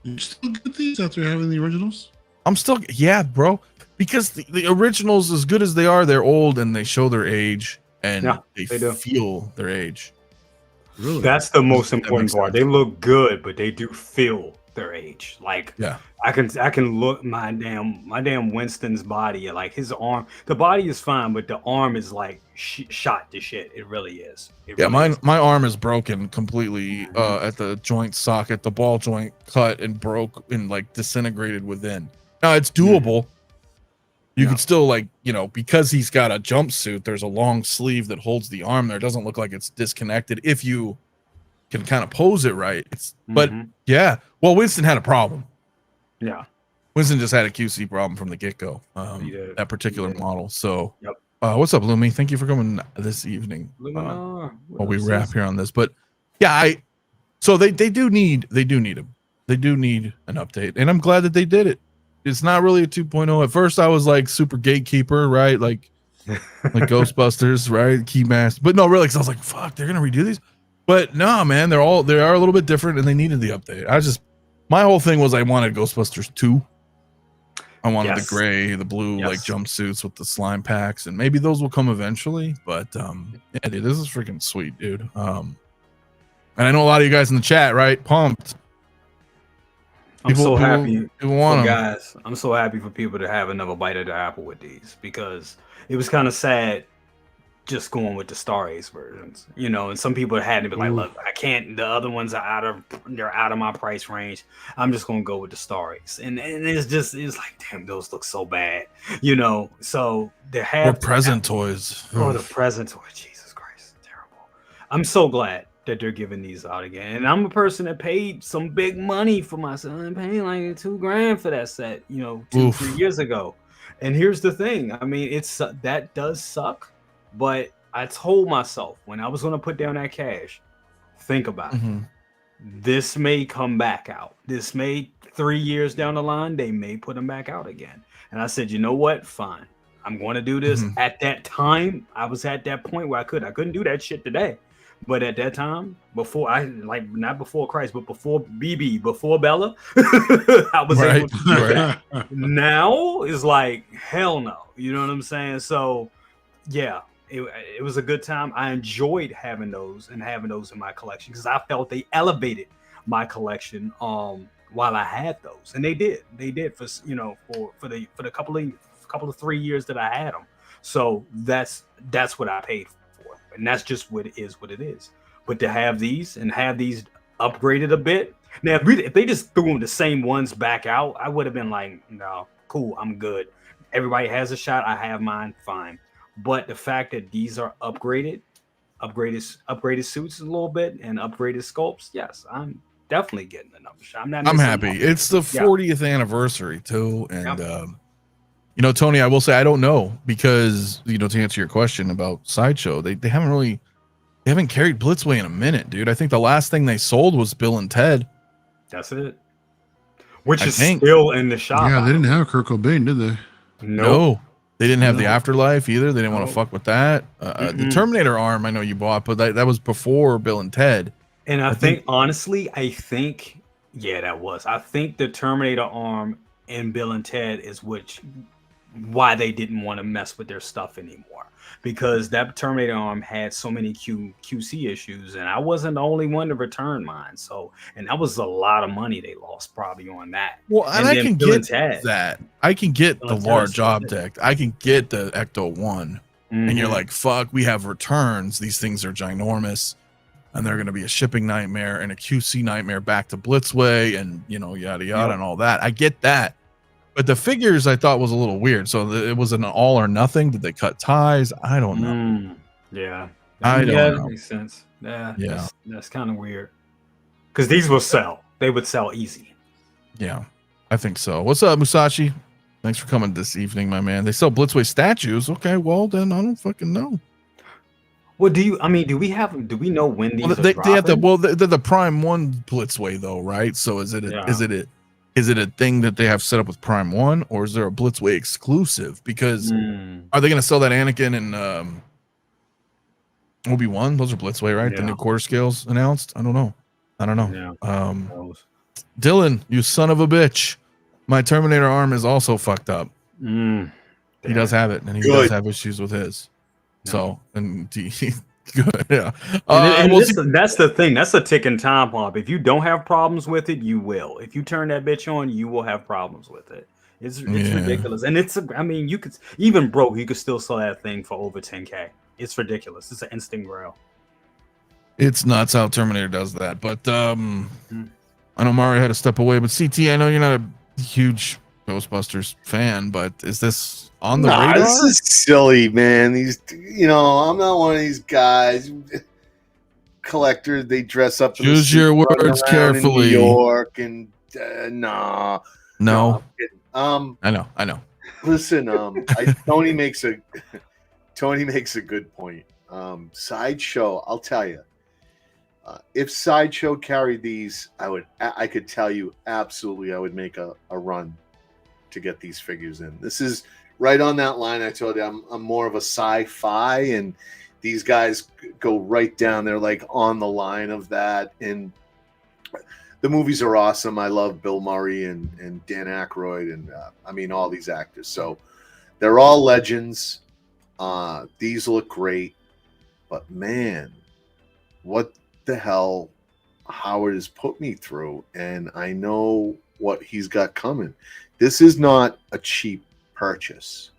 You still get these after having the originals? I'm still, yeah, bro. Because the originals, as good as they are, they're old and they show their age and they feel their age. Really? That's the most important part. They look good, but they do feel their age. Like, yeah, I can look my damn Winston's body, like his arm. The body is fine, but the arm is like shot to shit. It really is. My arm is broken completely at the joint socket. The ball joint cut and broke and like disintegrated within. Now it's doable. You could still because he's got a jumpsuit, there's a long sleeve that holds the arm there. It doesn't look like it's disconnected if you can kind of pose it right. But yeah, well, Winston had a problem. Yeah. Winston just had a QC problem from the get-go. That particular model. So what's up, Lumi? Thank you for coming this evening. While we wrap here on this. But yeah, so they do need an update. And I'm glad that they did it. It's not really a 2.0. At first, I was like super gatekeeper, right? Like Ghostbusters, right? Keymaster. But no, really, because I was like, fuck, they're gonna redo these. But no, man, they are a little bit different, and they needed the update. My whole thing was I wanted Ghostbusters 2. I wanted the gray, the blue, like jumpsuits with the slime packs, and maybe those will come eventually. But yeah, dude, this is freaking sweet, dude. And I know a lot of you guys in the chat, right? Pumped. I'm so happy guys. I'm so happy for people to have another bite of the apple with these, because it was kind of sad just going with the Star Ace versions, and some people had to be like, look, I can't, the other ones are out of my price range. I'm just gonna go with the Star Ace. And it's like, damn, those look so bad, so they have present toys. The present toy, Jesus Christ, terrible. I'm so glad that they're giving these out again. And I'm a person that paid some big money for my son, paying like $2,000 for that set, 2-3 years ago. And here's the thing. I mean, that does suck, but I told myself when I was going to put down that cash, think about it. This may come back out. This may 3 years down the line, they may put them back out again. And I said, you know what? Fine. I'm going to do this. At that time, I was at that point where I couldn't do that shit today. But at that time, not before Christ, but before BB, before Bella, I was able to do that. Now is like, hell no. You know what I'm saying? So, yeah, it was a good time. I enjoyed having those in my collection because I felt they elevated my collection while I had those, and they did for for the couple of 3 years that I had them. So that's what I paid for, and that's just what it is. But to have these upgraded a bit. Now, if they just threw them the same ones back out, I would have been like, no, cool, I'm good. Everybody has a shot. I have mine, fine. But the fact that these are upgraded suits a little bit and upgraded sculpts, yes, I'm definitely getting another shot. I'm happy. It's the 40th anniversary too, and Tony, I will say I don't know because to answer your question about Sideshow, they haven't carried Blitzway in a minute, dude. I think the last thing they sold was Bill and Ted. That's it. Which is still in the shop. Yeah, they didn't have Kurt Cobain, did they? No. They didn't have the Afterlife either. They didn't want to fuck with that. The Terminator arm, I know you bought, but that was before Bill and Ted. And I think honestly, that was. I think the Terminator arm and Bill and Ted is why they didn't want to mess with their stuff anymore, because that Terminator arm had so many QC issues, and I wasn't the only one to return mine. So, and that was a lot of money they lost probably on that. Well, and I can get that. I can get the large object. I can get the Ecto 1. And you're like, fuck, we have returns. These things are ginormous, and they're going to be a shipping nightmare and a QC nightmare back to Blitzway and, yada, yada, and all that. I get that. But the figures I thought was a little weird. So it was an all or nothing. Did they cut ties? I don't know. Yeah. I don't know. That makes sense. Yeah. That's kind of weird. Because these will sell. They would sell easy. Yeah, I think so. What's up, Musashi? Thanks for coming this evening, my man. They sell Blitzway statues. Okay, well, then I don't fucking know. Well, do we know when these are they have dropping? they're the Prime 1 Blitzway, though, right? So is it a thing that they have set up with Prime 1, or is there a Blitzway exclusive? Because are they going to sell that Anakin and Obi-Wan? Those are Blitzway, right? Yeah. The new quarter scales announced? I don't know. Yeah. Dylan, you son of a bitch. My Terminator arm is also fucked up. He does have it, and he does have issues with his. No. So, and good, yeah. That's the thing. That's a ticking time bomb. If you don't have problems with it, you will. If you turn that bitch on, you will have problems with it. It's ridiculous, and you could even broke. You could still sell that thing for over $10K. It's ridiculous. It's an instant grail. It's nuts how Terminator does that. But I know Mario had to step away. But CT, I know you're not a huge Ghostbusters fan, but is this on the radar? This is silly, man. These, I'm not one of these guys. Collectors, they dress up. Choose your words carefully. In New York and no. I know. Listen, Tony makes a good point. Sideshow, I'll tell you. If Sideshow carried these, I could tell you absolutely I would make a run to get these figures in. This is right on that line. I told you I'm more of a sci-fi, and these guys go right down there, like on the line of that. And the movies are awesome. I love Bill Murray and Dan Aykroyd, and all these actors. So they're all legends. These look great, but man, what the hell Howard has put me through, and I know what he's got coming. This is not a cheap purchase.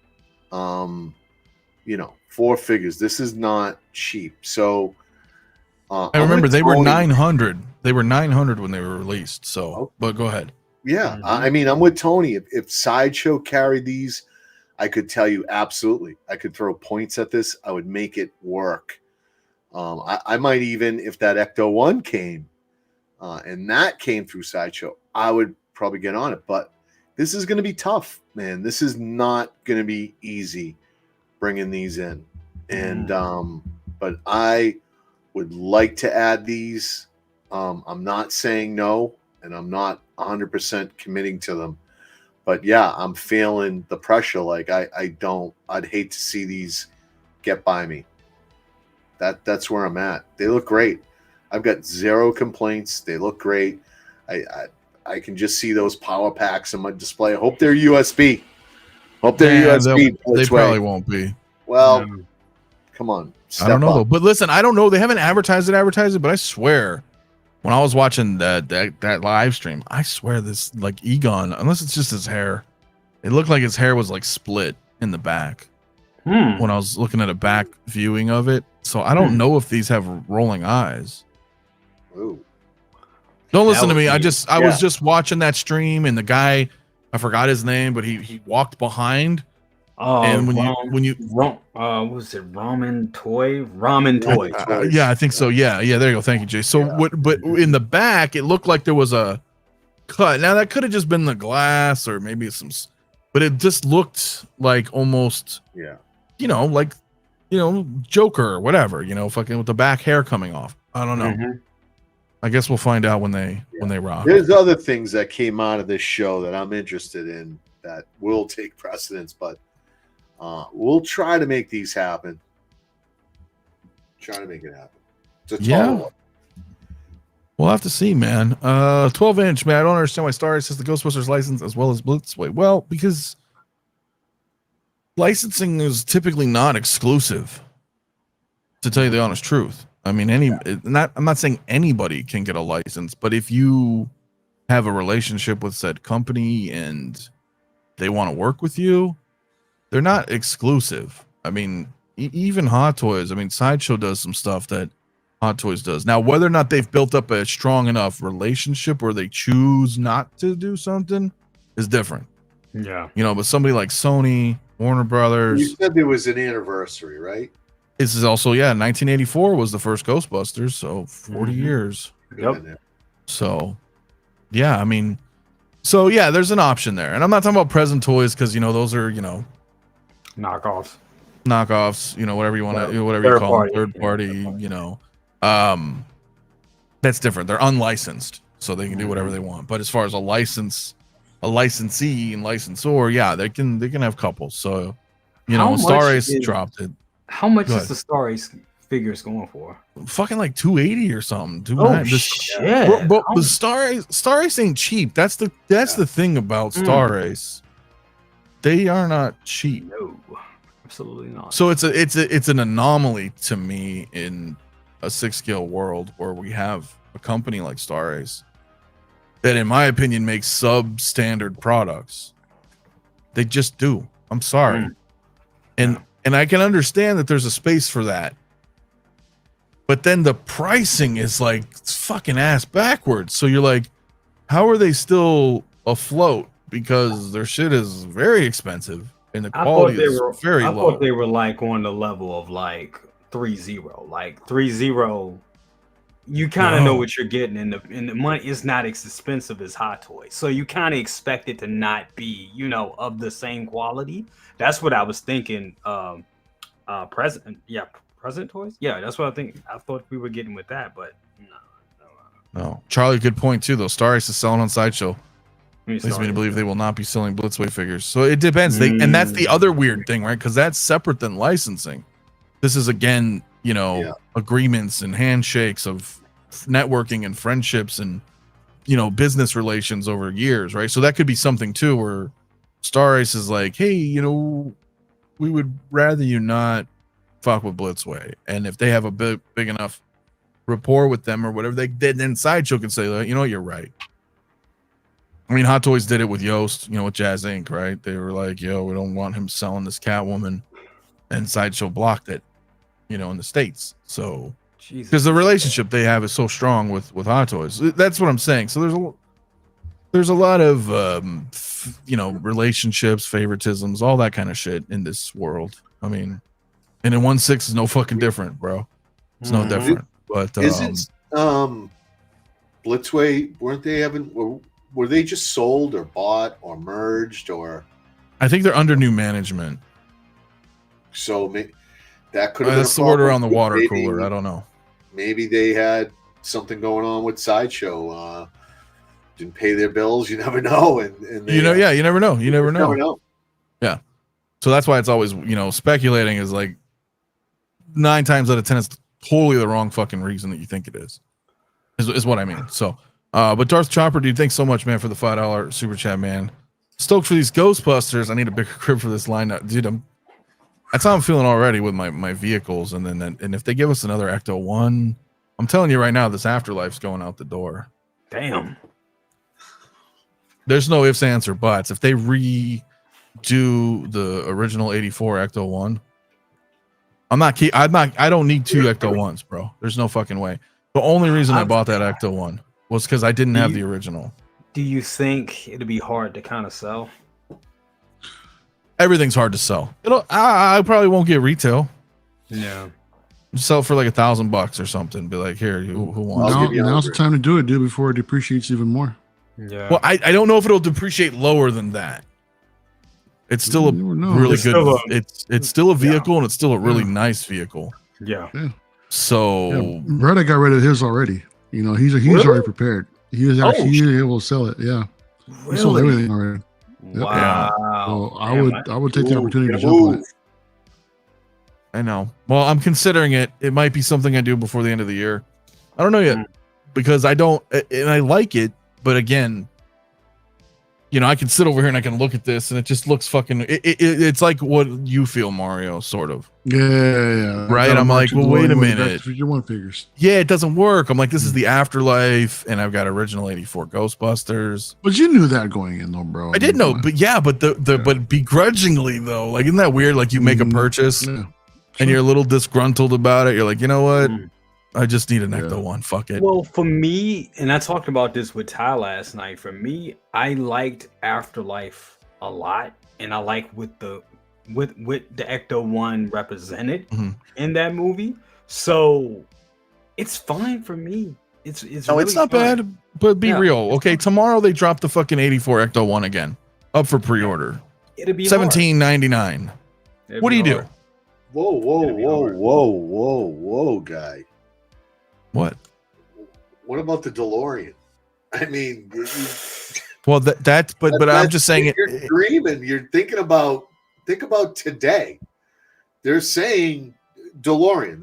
4 figures. This is not cheap. So I remember they were 900. They were 900 when they were released. So, but go ahead. Yeah, I'm with Tony. If Sideshow carried these, I could tell you absolutely. I could throw points at this. I would make it work. I might even, if that Ecto 1 came and that came through Sideshow, I would probably get on it. But this is going to be tough, man. This is not going to be easy bringing these in. And but I would like to add these. I'm not saying no, and I'm not 100% committing to them. But yeah, I'm feeling the pressure. Like I'd hate to see these get by me. That's where I'm at. They look great. I've got zero complaints. They look great. I can just see those power packs on my display. I hope they're USB. They probably won't be. Well, come on. I don't know though. But listen, I don't know. They haven't advertised it, but I swear when I was watching that live stream, I swear this like Egon, unless it's just his hair, it looked like his hair was like split in the back when I was looking at a back viewing of it. So I don't know if these have rolling eyes. Ooh. Don't listen to me. I was just watching that stream, and the guy, I forgot his name, but he walked behind. And when you what was it? Ramen toy. Yeah, I think so. Yeah, there you go. Thank you, Jay. So but in the back, it looked like there was a cut. Now that could have just been the glass, or maybe but it just looked like almost, like Joker or whatever, fucking with the back hair coming off. I don't know. Mm-hmm. I guess we'll find out when they rock. There's other things that came out of this show that I'm interested in that will take precedence, but we'll try to make these happen. Try to make it happen. Yeah. We'll have to see, man. 12-inch, man. I don't understand why Star Race has the Ghostbusters license as well as Blitzway. Well, because licensing is typically not exclusive, to tell you the honest truth. I mean, I'm not saying anybody can get a license, but if you have a relationship with said company and they want to work with you, they're not exclusive. I mean, even Hot Toys. I mean, Sideshow does some stuff that Hot Toys does. Now, whether or not they've built up a strong enough relationship or they choose not to do something is different. Yeah. But somebody like Sony, Warner Brothers. You said there was an anniversary, right? This is also, 1984 was the first Ghostbusters, so 40 years. Yep. So, I mean, there's an option there. And I'm not talking about present toys because, those are, knockoffs, whatever you want to, whatever you call them, third party, that's different. They're unlicensed, so they can do whatever they want. But as far as a licensee and licensor, they can have couples. So, Star Race dropped it. How much is the Star Race figures going for? Fucking like 280 or something. Shit! But the Star Race ain't cheap. That's the thing about Star Race. They are not cheap. No, absolutely not. So it's an anomaly to me in a 6-scale world where we have a company like Star Race that, in my opinion, makes substandard products. They just do. I'm sorry. And I can understand that there's a space for that. But then the pricing is like fucking ass backwards. So you're like, how are they still afloat? Because their shit is very expensive and the quality is very low. I thought they were like on the level of like 3-0. Like 3-0, you kind of know what you're getting, and the money is not as expensive as Hot Toys. So you kind of expect it to not be, of the same quality. That's what I was thinking. Present toys. Yeah, that's what I think. I thought we were getting with that, but no. Charlie, good point too. Though Star Race is selling on Sideshow. Leads me to believe they will not be selling Blitzway figures. So it depends. And that's the other weird thing, right? Because that's separate than licensing. This is again, agreements and handshakes of networking and friendships and business relations over years, right? So that could be something too, where Star Race is like, hey, we would rather you not fuck with Blitzway. And if they have a big enough rapport with them or whatever, they did, then Sideshow can say, you're right. I mean, Hot Toys did it with Yost, with Jazz Inc., right? They were like, we don't want him selling this Catwoman. And Sideshow blocked it, in the States. So, because the relationship they have is so strong with Hot Toys. That's what I'm saying. So there's a lot of, relationships, favoritisms, all that kind of shit in this world. I mean, and in 1/6 is no fucking different, bro. It's no different. But isn't Blitzway, weren't they were they just sold or bought or merged, or I think they're under new management. So that could have been that's the word around the water cooler. I don't know. Maybe they had something going on with Sideshow. Didn't pay their bills. You never know. And they, you never know. You never know. Yeah. So that's why it's always, speculating is like 9 times out of 10, it's totally the wrong fucking reason that you think it is what I mean. So, but Darth Chopper, dude, thanks so much, man, for the $5 super chat, man. Stoked for these Ghostbusters. I need a bigger crib for this lineup, dude. That's how I'm feeling already with my vehicles. And if they give us another Ecto 1, I'm telling you right now, this Afterlife's going out the door. Damn. There's no ifs, ands, or buts. If they redo the original 84 Ecto 1, I don't need 2 Ecto 1s, bro. There's no fucking way. The only reason I bought that Ecto 1 was because I didn't have the original. Do you think it'd be hard to kind of sell? Everything's hard to sell. I probably won't get retail. Yeah. Sell for like $1,000 or something. Be like, here, who wants it? Now's the time to do it, dude, before it depreciates even more. Yeah. Well, I don't know if it'll depreciate lower than that. It's still a really good. It's still a vehicle, and it's still a really nice vehicle. Yeah. So Brother got rid of his already. You know, he's already prepared. He was actually able to sell it. Yeah. He sold everything already. Wow. So I would take the opportunity to jump on it. I know. Well, I'm considering it. It might be something I do before the end of the year. I don't know yet because I don't, and I like it, but again, you know, I can sit over here and I can look at this and it just looks fucking. It's like what you feel, Mario, sort of. Yeah. Right. I'm like, well, wait a minute. Your one figures. Yeah, it doesn't work. I'm like, this is the Afterlife, and I've got original 84 Ghostbusters. But you knew that going in, though, bro. I did know, but begrudgingly though, like, isn't that weird? Like, you make a purchase. Yeah. And you're a little disgruntled about it. You're like, you know what? I just need an Ecto 1. Fuck it. Well, for me, and I talked about this with Ty last night. For me, I liked Afterlife a lot, and I like with the Ecto 1 represented in that movie. So it's fine for me. It's no, really it's not fine. Bad. But be real, okay? Tomorrow they drop the fucking 84 Ecto 1 again, up for pre-order. It'll be $17.99. What do you do? Whoa, guy. What? What about the DeLorean? I mean, well, but I'm just saying you're dreaming. You're thinking about today. They're saying DeLorean.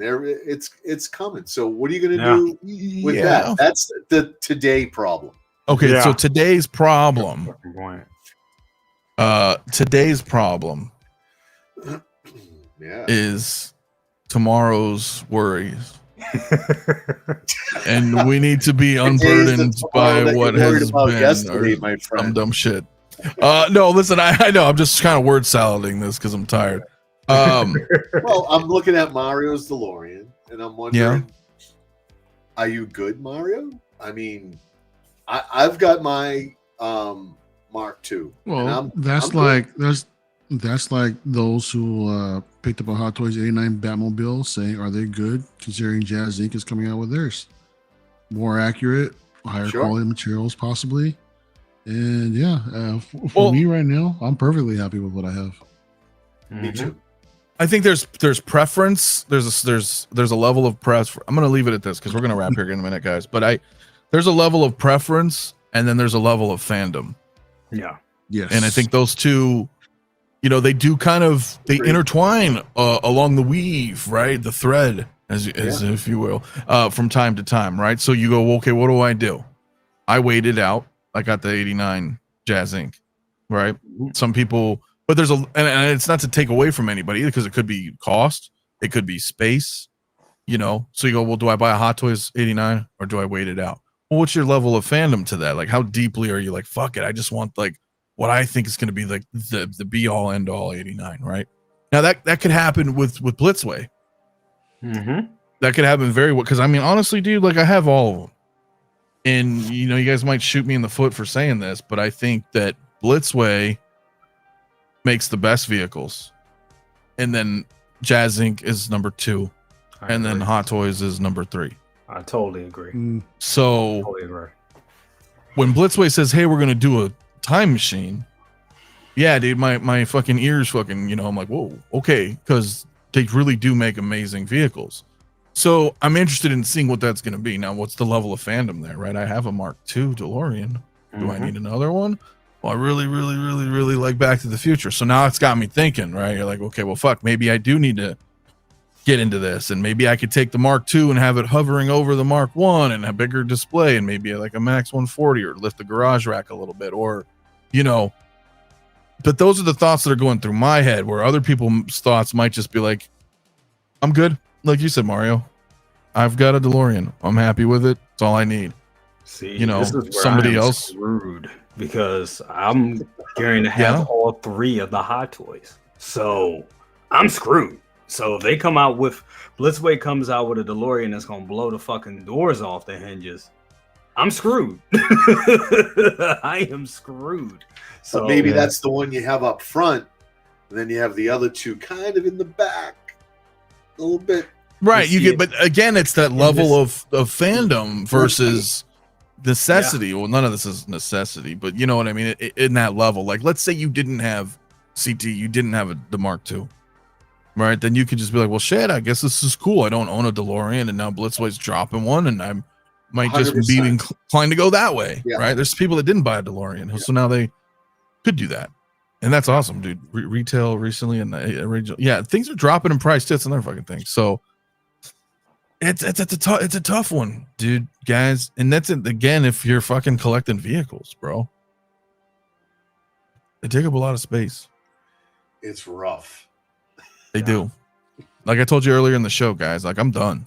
It's coming. So what are you going to do with that? That's the today problem. Okay, so today's problem. Today's problem. Is tomorrow's worries. And we need to be unburdened by what has been or some dumb shit. No, listen, I know I'm just kind of word salading this because I'm tired. Well, I'm looking at Mario's DeLorean and I'm wondering, are you good, Mario? I mean, I've got my Mark II. Well, that's like those who picked up a Hot Toys 89 Batmobile saying, are they good considering Jazz Inc. is coming out with theirs? More accurate, higher quality materials possibly. And for me right now, I'm perfectly happy with what I have. Me too. I think there's preference. There's a level of press. I'm going to leave it at this because we're going to wrap here in a minute, guys. But there's a level of preference and then there's a level of fandom. Yeah. Yes. And I think those two, you know, they do they intertwine along the weave, right? The thread, as if you will, from time to time, right? So you go, okay, what do? I waited out. I got the 89 Jazz Inc., right? Some people, but there's and it's not to take away from anybody either because it could be cost, it could be space, you know? So you go, well, do I buy a Hot Toys 89 or do I wait it out? Well, what's your level of fandom to that? Like, how deeply are you like, fuck it, I just want like what I think is going to be like the be all end all 89, right? Now that could happen with Blitzway. That could happen very well because I mean, honestly, dude, like I have all of them. And you know, you guys might shoot me in the foot for saying this, but I think that Blitzway makes the best vehicles, and then Jazz Inc. is number 2, and then Hot Toys is number 3. I totally agree. So Totally agree. When Blitzway says, "Hey, we're gonna do a time machine," yeah, dude, my fucking ears fucking, you know, I'm like, whoa, okay, because they really do make amazing vehicles. So I'm interested in seeing what that's going to be. Now, what's the level of fandom there, right? I have a Mark II DeLorean. Do I need another one? Well, I really, really, really, really like Back to the Future. So now it's got me thinking, right? You're like, okay, well, fuck, maybe I do need to get into this. And maybe I could take the Mark II and have it hovering over the Mark I and a bigger display and maybe like a Max 140 or lift the garage rack a little bit or, you know. But those are the thoughts that are going through my head where other people's thoughts might just be like, I'm good. Like you said, Mario, I've got a DeLorean. I'm happy with it. That's all I need. See, you know, this is where somebody else screwed because I'm going to have all 3 of the Hot Toys, so I'm screwed. So if they come out with Blitzway comes out with a DeLorean that's gonna blow the fucking doors off the hinges, I'm screwed. I am screwed. So but maybe that's the one you have up front, and then you have the other 2 kind of in the back, a little bit. Right, you get, but again, it's that level of fandom versus necessity. Yeah. Well, none of this is necessity, but you know what I mean. In that level, like let's say you didn't have CT, you didn't have the Mark II, right? Then you could just be like, well, shit, I guess this is cool. I don't own a DeLorean, and now Blitzway's dropping one, and I might just 100%. Be inclined to go that way, right? There's people that didn't buy a DeLorean, so now they could do that, and that's awesome, dude. Retail recently and the original, things are dropping in price. That's another fucking thing. So. It's a tough one, dude, guys, and that's it again. If you're fucking collecting vehicles, bro, they take up a lot of space. It's rough. They do. Like I told you earlier in the show, guys. Like I'm done.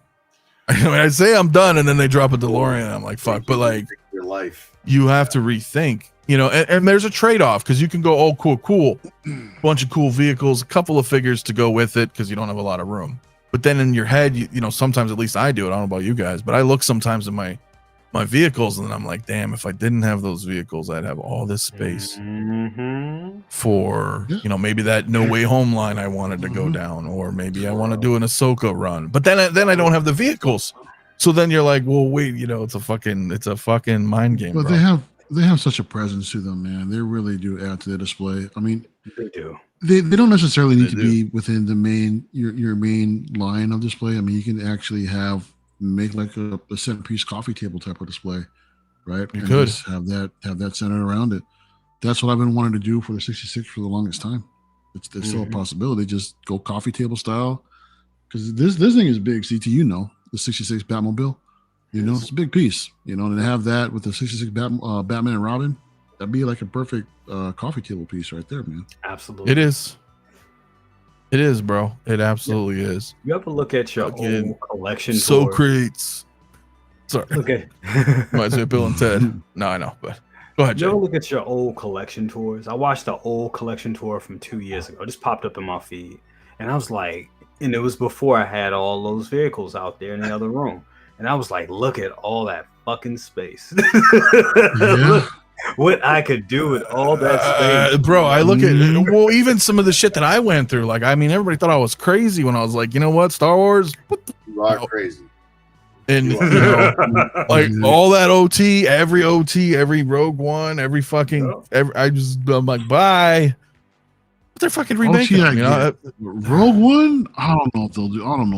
I mean, I say I'm done, and then they drop a DeLorean. And I'm like, fuck. But like, your life, you have to rethink. You know, and there's a trade-off because you can go, oh, cool, bunch of cool vehicles, a couple of figures to go with it because you don't have a lot of room. But then in your head, you know, sometimes at least I do it. I don't know about you guys, but I look sometimes at my vehicles and then I'm like, damn, if I didn't have those vehicles, I'd have all this space for, you know, maybe that No Way Home line I wanted to go down, or maybe I want to do an Ahsoka run. But then I don't have the vehicles. So then you're like, well, wait, you know, it's a fucking mind game. But they have such a presence to them, man. They really do add to the display. I mean, they do. They don't necessarily need to be within the main your main line of display. I mean, you can actually make like a centerpiece coffee table type of display, right? You could just have that centered around it. That's what I've been wanting to do for the 66 for the longest time. It's still a possibility. Just go coffee table style, because this thing is big. CT, you know, the 66 Batmobile, you know, it's a big piece. You know, and to have that with the 66 Batman and Robin. That'd be like a perfect coffee table piece right there, man. Absolutely. It is, bro. It absolutely is. You ever look at your old collection tour? Crates. Sorry. Okay. Reminds me of Bill and Ted. No, I know, but go ahead, Jay. You ever look at your old collection tours? I watched the old collection tour from 2 years ago. It just popped up in my feed. And I was like, and it was before I had all those vehicles out there in the other room. And I was like, look at all that fucking space. Look what I could do with all that space. Bro, I look at even some of the shit that I went through. Like, I mean, everybody thought I was crazy when I was like, you know what, Star Wars? You are crazy. And you know, like all that OT, every Rogue One, I'm like, bye. But they're fucking remaking them, you know? Rogue One? I don't know if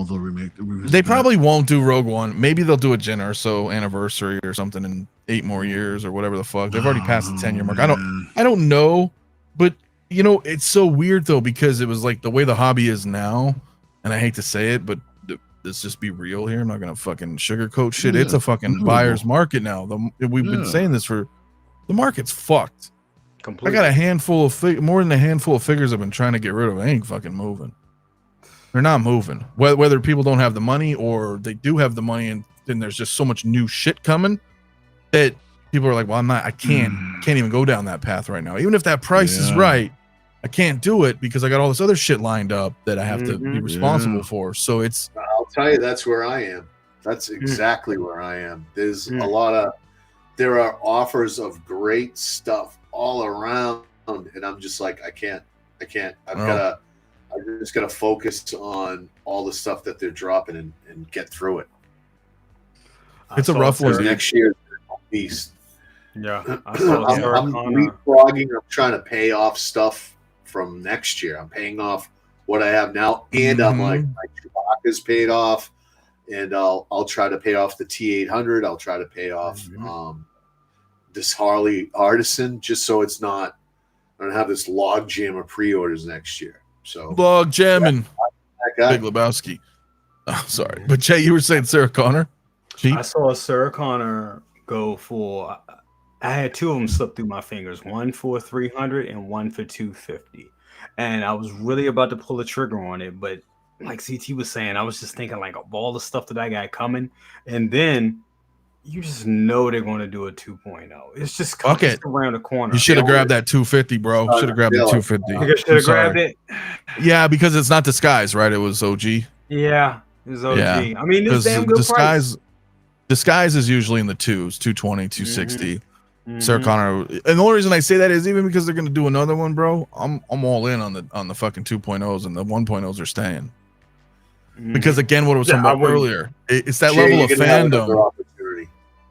they'll remake it. They probably won't do Rogue One. Maybe they'll do a Gen or so anniversary or something in 8 more years or whatever the fuck. They've already passed the 10-year mark. I don't know, but you know, it's so weird though, because it was like the way the hobby is now, and I hate to say it, but let's just be real here. I'm not gonna fucking sugarcoat shit. It's a fucking buyer's market now. We've been saying this for the market's fucked. Completely. I got a handful of more than a handful of figures I've been trying to get rid of. I ain't fucking moving. They're not moving. Whether people don't have the money or they do have the money, and then there's just so much new shit coming that people are like, well, I can't even go down that path right now. Even if that price is right, I can't do it because I got all this other shit lined up that I have to be responsible for. So I'll tell you, that's where I am. That's exactly where I am. There's there are offers of great stuff all around, and I'm just like, I can't. I just gotta focus on all the stuff that they're dropping and get through it. It's a rough one. Next year, beast. Yeah, I'm leapfrogging. I'm trying to pay off stuff from next year. I'm paying off what I have now, and I'm like, my Chewbacca's paid off, and I'll try to pay off the T800. I'll try to pay off this Harley Artisan, just so it's not. I don't have this log jam of pre-orders next year. So log jamming, Big Lebowski. Oh, sorry, but Jay, you were saying Sarah Connor. I saw Sarah Connor go for. I had 2 of them slip through my fingers. One for 300 and one for 250. And I was really about to pull the trigger on it, but like CT was saying, I was just thinking like of all the stuff that I got coming, and then you just know they're going to do a 2.0. It's just it's around the corner. You should have grabbed that 250, bro. Should have grabbed the 250. I should have grabbed it. Yeah, because it's not Disguise, right? It was OG. Yeah, it was OG. Yeah. I mean, it's damn good price. Disguise is usually in the 2s, 220, 260. Sarah Connor. And the only reason I say that is even because they're going to do another one, bro. I'm all in on the fucking 2.0s, and the 1.0s are staying. Because again, what I was talking about earlier, it's that level of fandom.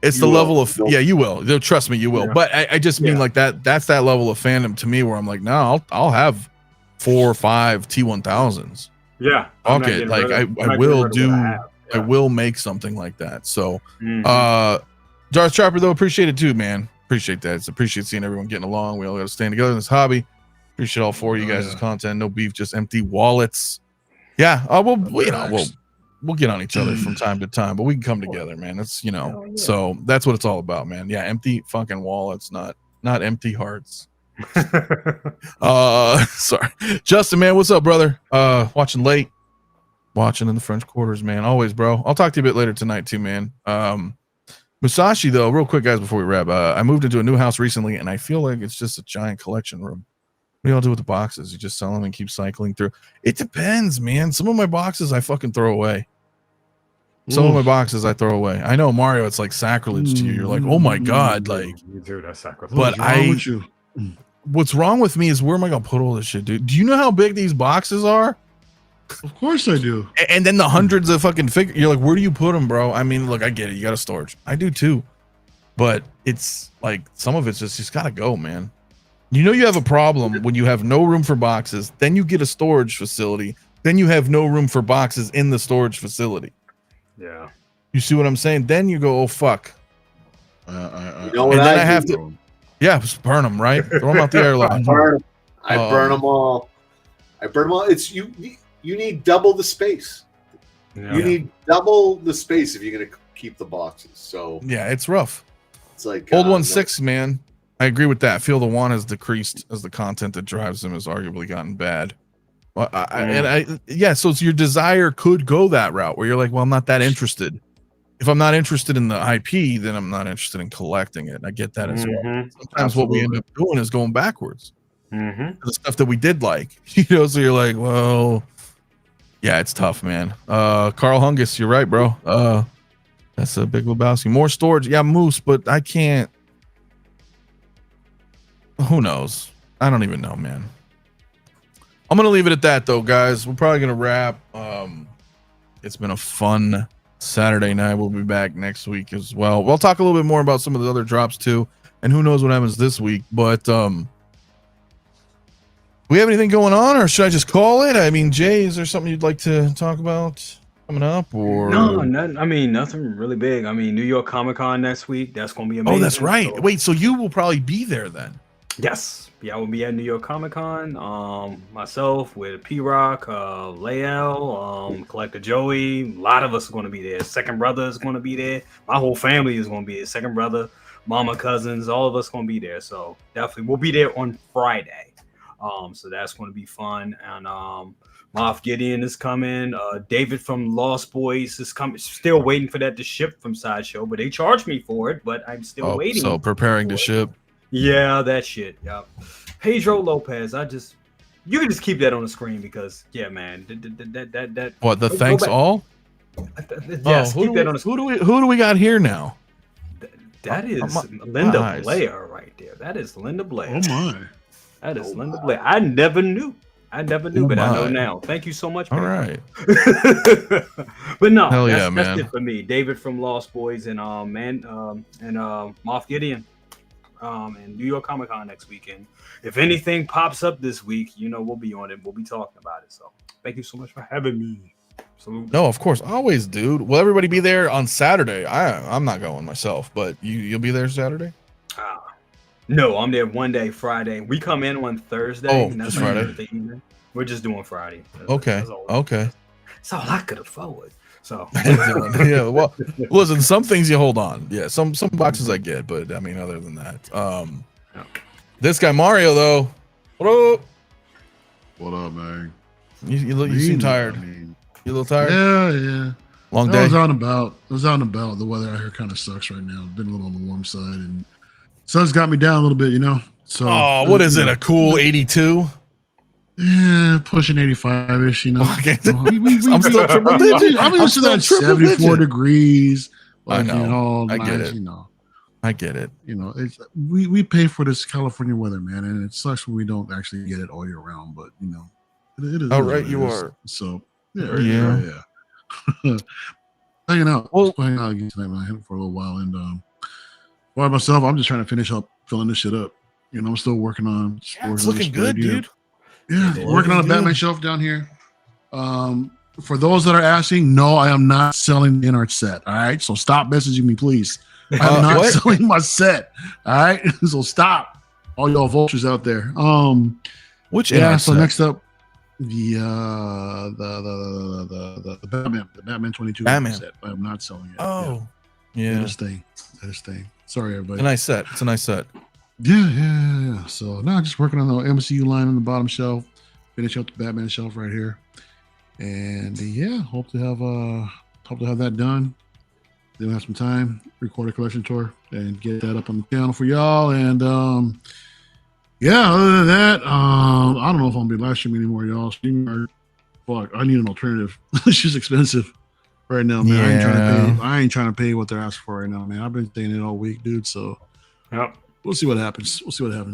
It's the level of you will. Trust me, you will. Yeah. But I just mean like that. That's that level of fandom to me where I'm like, no, I'll have 4 or 5 T1000s. Yeah. Okay. Like I will do. I will make something like that. So, Darth Trapper though, appreciate it too, man. Appreciate that. Appreciate seeing everyone getting along. We all got to stand together in this hobby. Appreciate all 4 of you guys' content. No beef, just empty wallets. Yeah. We'll get on each other from time to time, but we can come together, man. That's so that's what it's all about, man. Yeah, empty fucking wallets, not empty hearts. Sorry. Justin, man, what's up, brother? Watching late. Watching in the French Quarters, man. Always, bro. I'll talk to you a bit later tonight too, man. Musashi, though, real quick, guys, before we wrap. I moved into a new house recently, and I feel like it's just a giant collection room. What do y'all do with the boxes? You just sell them and keep cycling through? It depends, man. Some of my boxes I fucking throw away. Some of my boxes I throw away. I know, Mario, it's like sacrilege to you. You're like, oh my god, like. Dude, that's sacrilege. But what's wrong with me is where am I gonna put all this shit, dude? Do you know how big these boxes are? Of course I do. And then the hundreds of fucking figures. You're like, where do you put them, bro? I mean, look, I get it. You got a storage. I do too. But it's like some of it's just gotta go, man. You know you have a problem when you have no room for boxes, then you get a storage facility, then you have no room for boxes in the storage facility. Yeah. You see what I'm saying? Then you go, oh fuck. You know what I have to just burn them, right? Throw them out the airlock. I burn them all. It's you need double the space. Yeah. You need double the space if you're gonna keep the boxes. So yeah, it's rough. It's like Old 1.6, man. I agree with that. I feel the want has decreased as the content that drives them has arguably gotten bad. Well, so it's your desire could go that route where you're like, well, I'm not that interested. If I'm not interested in the IP, then I'm not interested in collecting it. I get that as well. Sometimes what we end up doing is going backwards. The stuff that we did like, so you're like, well, yeah, it's tough, man. Carl Hungus, you're right, bro. That's a Big Lebowski. More storage. Yeah, Moose, but I can't. Who knows? I don't even know, man. I'm gonna leave it at that, though, guys. We're probably gonna wrap. It's been a fun Saturday night. We'll be back next week as well. We'll talk a little bit more about some of the other drops too, and who knows what happens this week. But we have anything going on, or should I just call it? I mean, Jay, is there something you'd like to talk about coming up? Or no, I mean, nothing really big. I mean, New York Comic Con next week. That's gonna be amazing. Oh, that's right. So. Wait, so you will probably be there then? Yes. Yeah, I will be at New York Comic Con. Myself with P-Rock, Lael, Collector Joey. A lot of us are going to be there. Second brother is going to be there. My whole family is going to be there. Second brother, mama, cousins, all of us going to be there. So definitely, we'll be there on Friday. So that's going to be fun. And Moff Gideon is coming. David from Lost Boys is coming. Still waiting for that to ship from Sideshow, but they charged me for it. But I'm still waiting. So preparing to ship. Yeah, that shit. Yeah, Pedro Lopez. You can just keep that on the screen because, yeah, man. That. What the thanks all? Yes, keep that on the screen. Who do we got here now? That is Linda Blair right there. That is Linda Blair. Oh my. That is Linda Blair. I never knew, but I know now. Thank you so much. All right. But no, that's it for me. David from Lost Boys and Moff Gideon. And New York Comic Con next weekend. If anything pops up this week, we'll be on it. We'll be talking about it. So thank you so much for having me. Absolutely. No, of course, always, dude. Will everybody be there on Saturday? I'm not going myself, but you'll be there Saturday. No, I'm there one day, Friday. We come in on Thursday. Oh, just Friday. Thursday evening. We're just doing Friday. Okay. Okay. That's all I could afford. So yeah, well, listen, some things you hold on. Yeah, some boxes I get, but I mean, other than that, this guy Mario though, what up? What up, man? You seem tired. I mean, You a little tired? Yeah. Long day. I was out and about. The weather out here kind of sucks right now. Been a little on the warm side, and sun's got me down a little bit, you know. So, what is it? A cool 82? Yeah, pushing 85-ish, you know. Okay. I'm still triple digit. I'm used to that 74 degrees. I know. You know, I get nice, it. You know. I get it. You know, it's we pay for this California weather, man, and it sucks when we don't actually get it all year round. But you know, it is. Oh, right, you are. So yeah. Hanging out. Well, hanging out again tonight, man. For a little while, and by myself, I'm just trying to finish up filling this shit up. You know, I'm still working on. It's looking good, dude. Yeah, working on a Batman shelf down here. For those that are asking, no, I am not selling the inner set. All right, so stop messaging me, please. I'm not selling my set. All right, so stop, all y'all vultures out there. Which so set? next up, the Batman 22 set. I'm not selling it. Oh, yeah. That is staying. Sorry, everybody. It's a nice set. Yeah. So now just working on the MCU line on the bottom shelf, finish up the Batman shelf right here, and hope to have that done. Then have some time, record a collection tour, and get that up on the channel for y'all. And other than that, I don't know if I'm gonna be live streaming anymore, y'all. Fuck, I need an alternative. It's just expensive right now, man. Yeah. I ain't trying to pay what they're asking for right now, man. I've been saying it all week, dude. So we'll see what happens.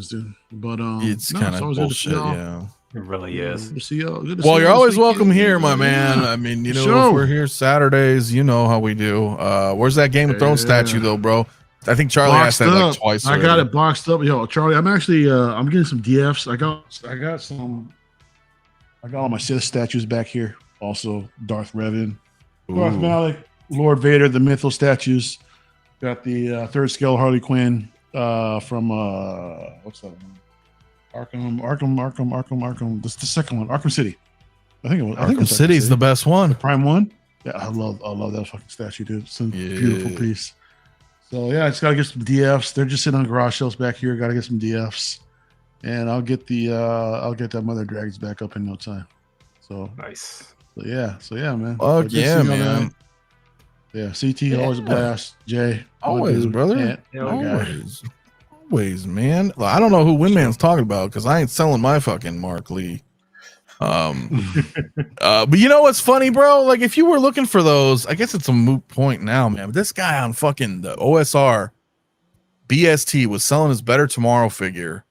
Dude. But it's kind of bullshit. Yeah. It really is. Good to see y'all. Well, you're always welcome here, my man. I mean, you know, if we're here Saturdays, you know how we do. Where's that Game of Thrones statue, though, bro? I think Charlie asked that like twice. I got it boxed up. Yo, Charlie, I'm actually I'm getting some DFs. I got all my Sith statues back here. Also, Darth Revan, Darth Malik, Lord Vader, the Mythos statues. Got the third scale Harley Quinn from what's that one? Arkham. This is the second one. Arkham City. I think Arkham City is the best one. The prime one. Yeah, I love that fucking statue, dude. It's a beautiful piece. So I just gotta get some DFs. They're just sitting on garage shelves back here. Gotta get some DFs, and I'll get that Mother Dragons back up in no time. So nice. So yeah, man. Fuck yeah, man. Yeah, CT always a blast. Jay, always, brother. Always, man. I don't know who Windman's talking about because I ain't selling my fucking Mark Lee. But you know what's funny, bro? Like if you were looking for those, I guess it's a moot point now, man. But this guy on fucking the OSR BST was selling his Better Tomorrow figure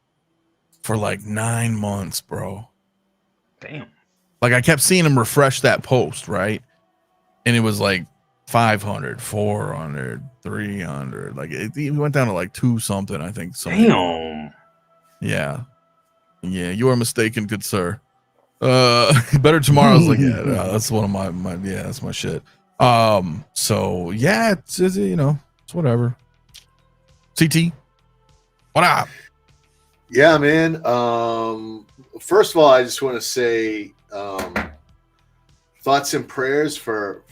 for like 9 months, bro. Damn. Like I kept seeing him refresh that post, right? And it was like 500, 400, 300. Like it went down to like 2 something, I think. Damn. Yeah, you are mistaken, good sir. Better Tomorrow's like, that's one of my that's my shit. So yeah, it's you know, it's whatever. CT, what up? Yeah, man. First of all, I just want to say thoughts and prayers for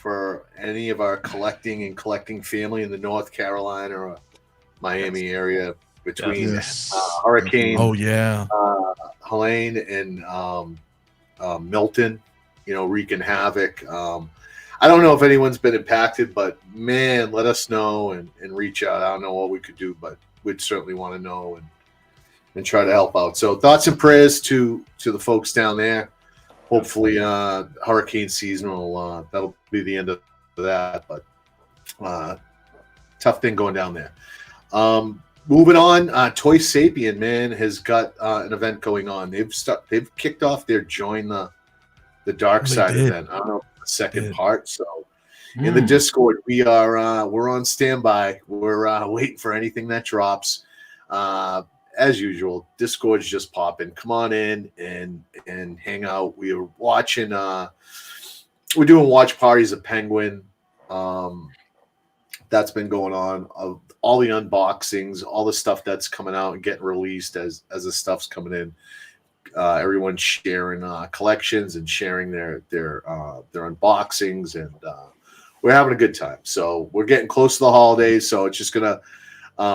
any of our collecting family in the North Carolina or Miami area between Hurricane, Helene and Milton, you know, wreaking havoc. I don't know if anyone's been impacted, but man, let us know and reach out. I don't know what we could do, but we'd certainly want to know and try to help out. So thoughts and prayers to the folks down there. Hopefully hurricane season will that'll be the end of that, but tough thing going down there. Moving on, Toy Sapien, man, has got an event going on. They've kicked off their Join the Darkside event. I don't know the second part. So in the Discord, we're on standby. We're waiting for anything that drops. As usual, Discord's just popping. Come on in and hang out. We are watching. We're doing watch parties at Penguin. That's been going on. Of all the unboxings, all the stuff that's coming out and getting released as the stuff's coming in. Everyone's sharing collections and sharing their unboxings, and we're having a good time. So we're getting close to the holidays, so it's just gonna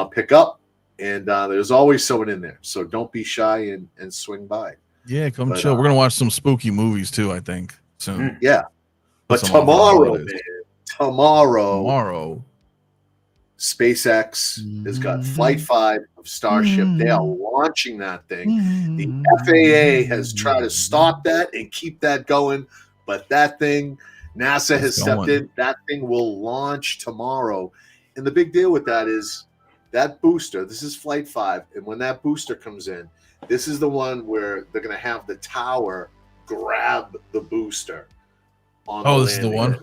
pick up. And there's always someone in there, so don't be shy and swing by. Yeah, come chill. We're gonna watch some spooky movies too, I think, soon. Yeah, But tomorrow, man, tomorrow, SpaceX has got Flight 5 of Starship. They are launching that thing. The FAA has tried to stop that and keep that going, but that thing, NASA has stepped in. That thing will launch tomorrow. And the big deal with that is that booster, this is Flight 5, and when that booster comes in, this is the one where they're going to have the tower grab the booster. This is the one.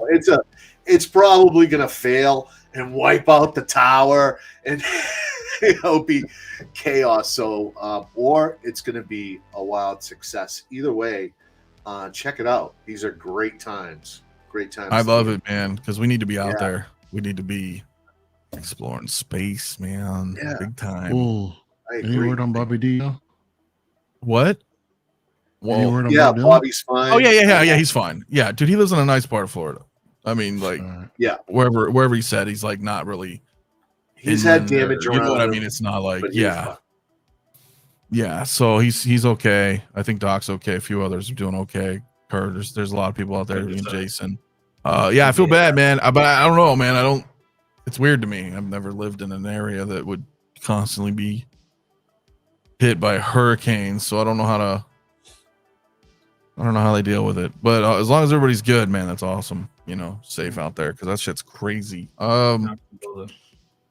It's probably going to fail and wipe out the tower, and be chaos. So, or it's going to be a wild success. Either way, check it out. These are great times. Great times. I love it, man, because we need to be out there. We need to be exploring space, man. Yeah. Big time. Ooh. Any word on Bobby D? What? Well, yeah, Bobby's fine. Oh yeah. He's fine. Yeah, dude, he lives in a nice part of Florida. I mean, like, wherever he said, he's like not really. He's had damage around. You know what I mean? It's not like yeah. So he's okay. I think Doc's okay. A few others are doing okay. Kurt, there's a lot of people out there. And Jason. I feel bad, man. But I don't know, man. It's weird to me. I've never lived in an area that would constantly be hit by hurricanes, so I don't know how they deal with it. But as long as everybody's good, man, that's awesome. You know, safe out there, because that shit's crazy. Other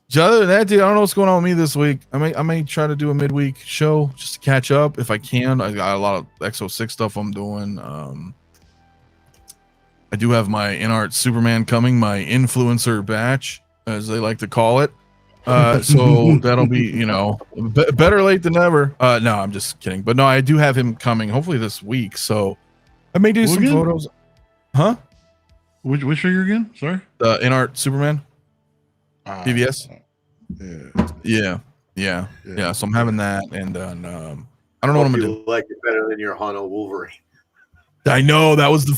than that, dude, I don't know what's going on with me this week. I may try to do a midweek show just to catch up if I can. I got a lot of X06 stuff I'm doing. I do have my InArt Superman coming, my influencer batch, as they like to call it. So that'll be, better late than never. No, I'm just kidding. But no, I do have him coming hopefully this week. So I may do some photos. Huh? Which figure again? Sorry? The InArt Superman. PBS. Yeah. So I'm having that, and then I don't know what I'm gonna do. Like it better than your Hono Wolverine. I know that was the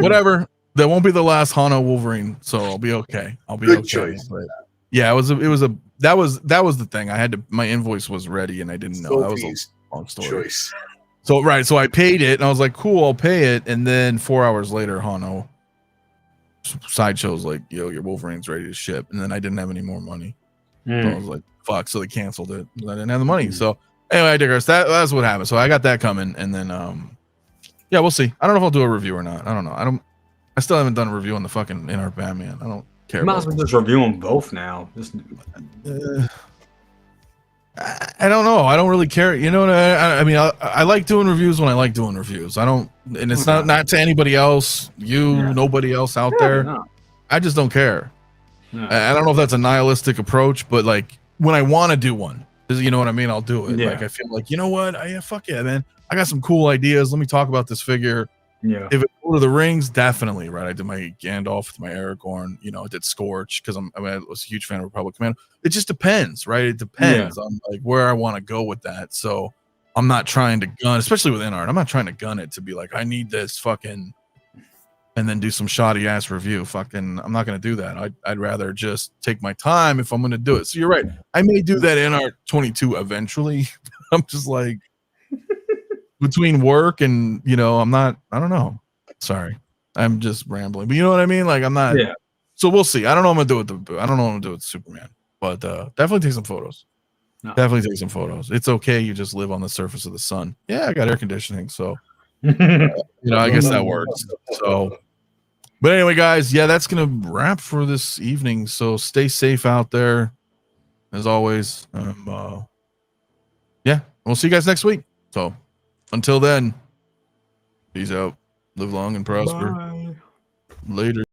whatever. That won't be the last Hono Wolverine, so I'll be okay. Good choice. But yeah, that was the thing. I had to. My invoice was ready, and I didn't know. That was a long story. Choice. So I paid it, and I was like, "Cool, I'll pay it." And then 4 hours later, Hono Sideshow's like, "Yo, your Wolverine's ready to ship," and then I didn't have any more money. So I was like, "Fuck!" So they canceled it. I didn't have the money. So anyway, I digress. That's what happened. So I got that coming, and then we'll see. I don't know if I'll do a review or not. I don't know. I still haven't done a review on the fucking InArt Batman. I don't care. You might as well just review them both now. I don't know. I don't really care. You know what I mean? I like doing reviews when I like doing reviews. I don't, and it's not to anybody else, nobody else out there. No. I just don't care. No. I don't know if that's a nihilistic approach, but like when I want to do one, you know what I mean? I'll do it. Yeah. Like I feel like, you know what? Fuck yeah, man. I got some cool ideas. Let me talk about this figure. Yeah. If it's Lord of the Rings, definitely, right? I did my Gandalf with my Aragorn, I did Scorch because I was a huge fan of Republic Commando. It just depends, right? It depends on like where I want to go with that. So I'm not trying to gun, especially with InArt, I'm not trying to gun it to be like, I need this fucking, and then do some shoddy ass review. Fucking, I'm not going to do that. I'd rather just take my time if I'm going to do it. So you're right. I may do that InArt 22 eventually. I'm just like, between work and I don't know. Sorry, I'm just rambling, but you know what I mean. Like I'm not. Yeah. So we'll see. I don't know what I'm gonna do with Superman, but definitely take some photos. No. Definitely take some photos. It's okay. You just live on the surface of the sun. Yeah, I got air conditioning, so I guess that works. So, but anyway, guys, that's gonna wrap for this evening. So stay safe out there, as always. We'll see you guys next week. So. Until then, peace out. Live long and prosper. Bye. Later.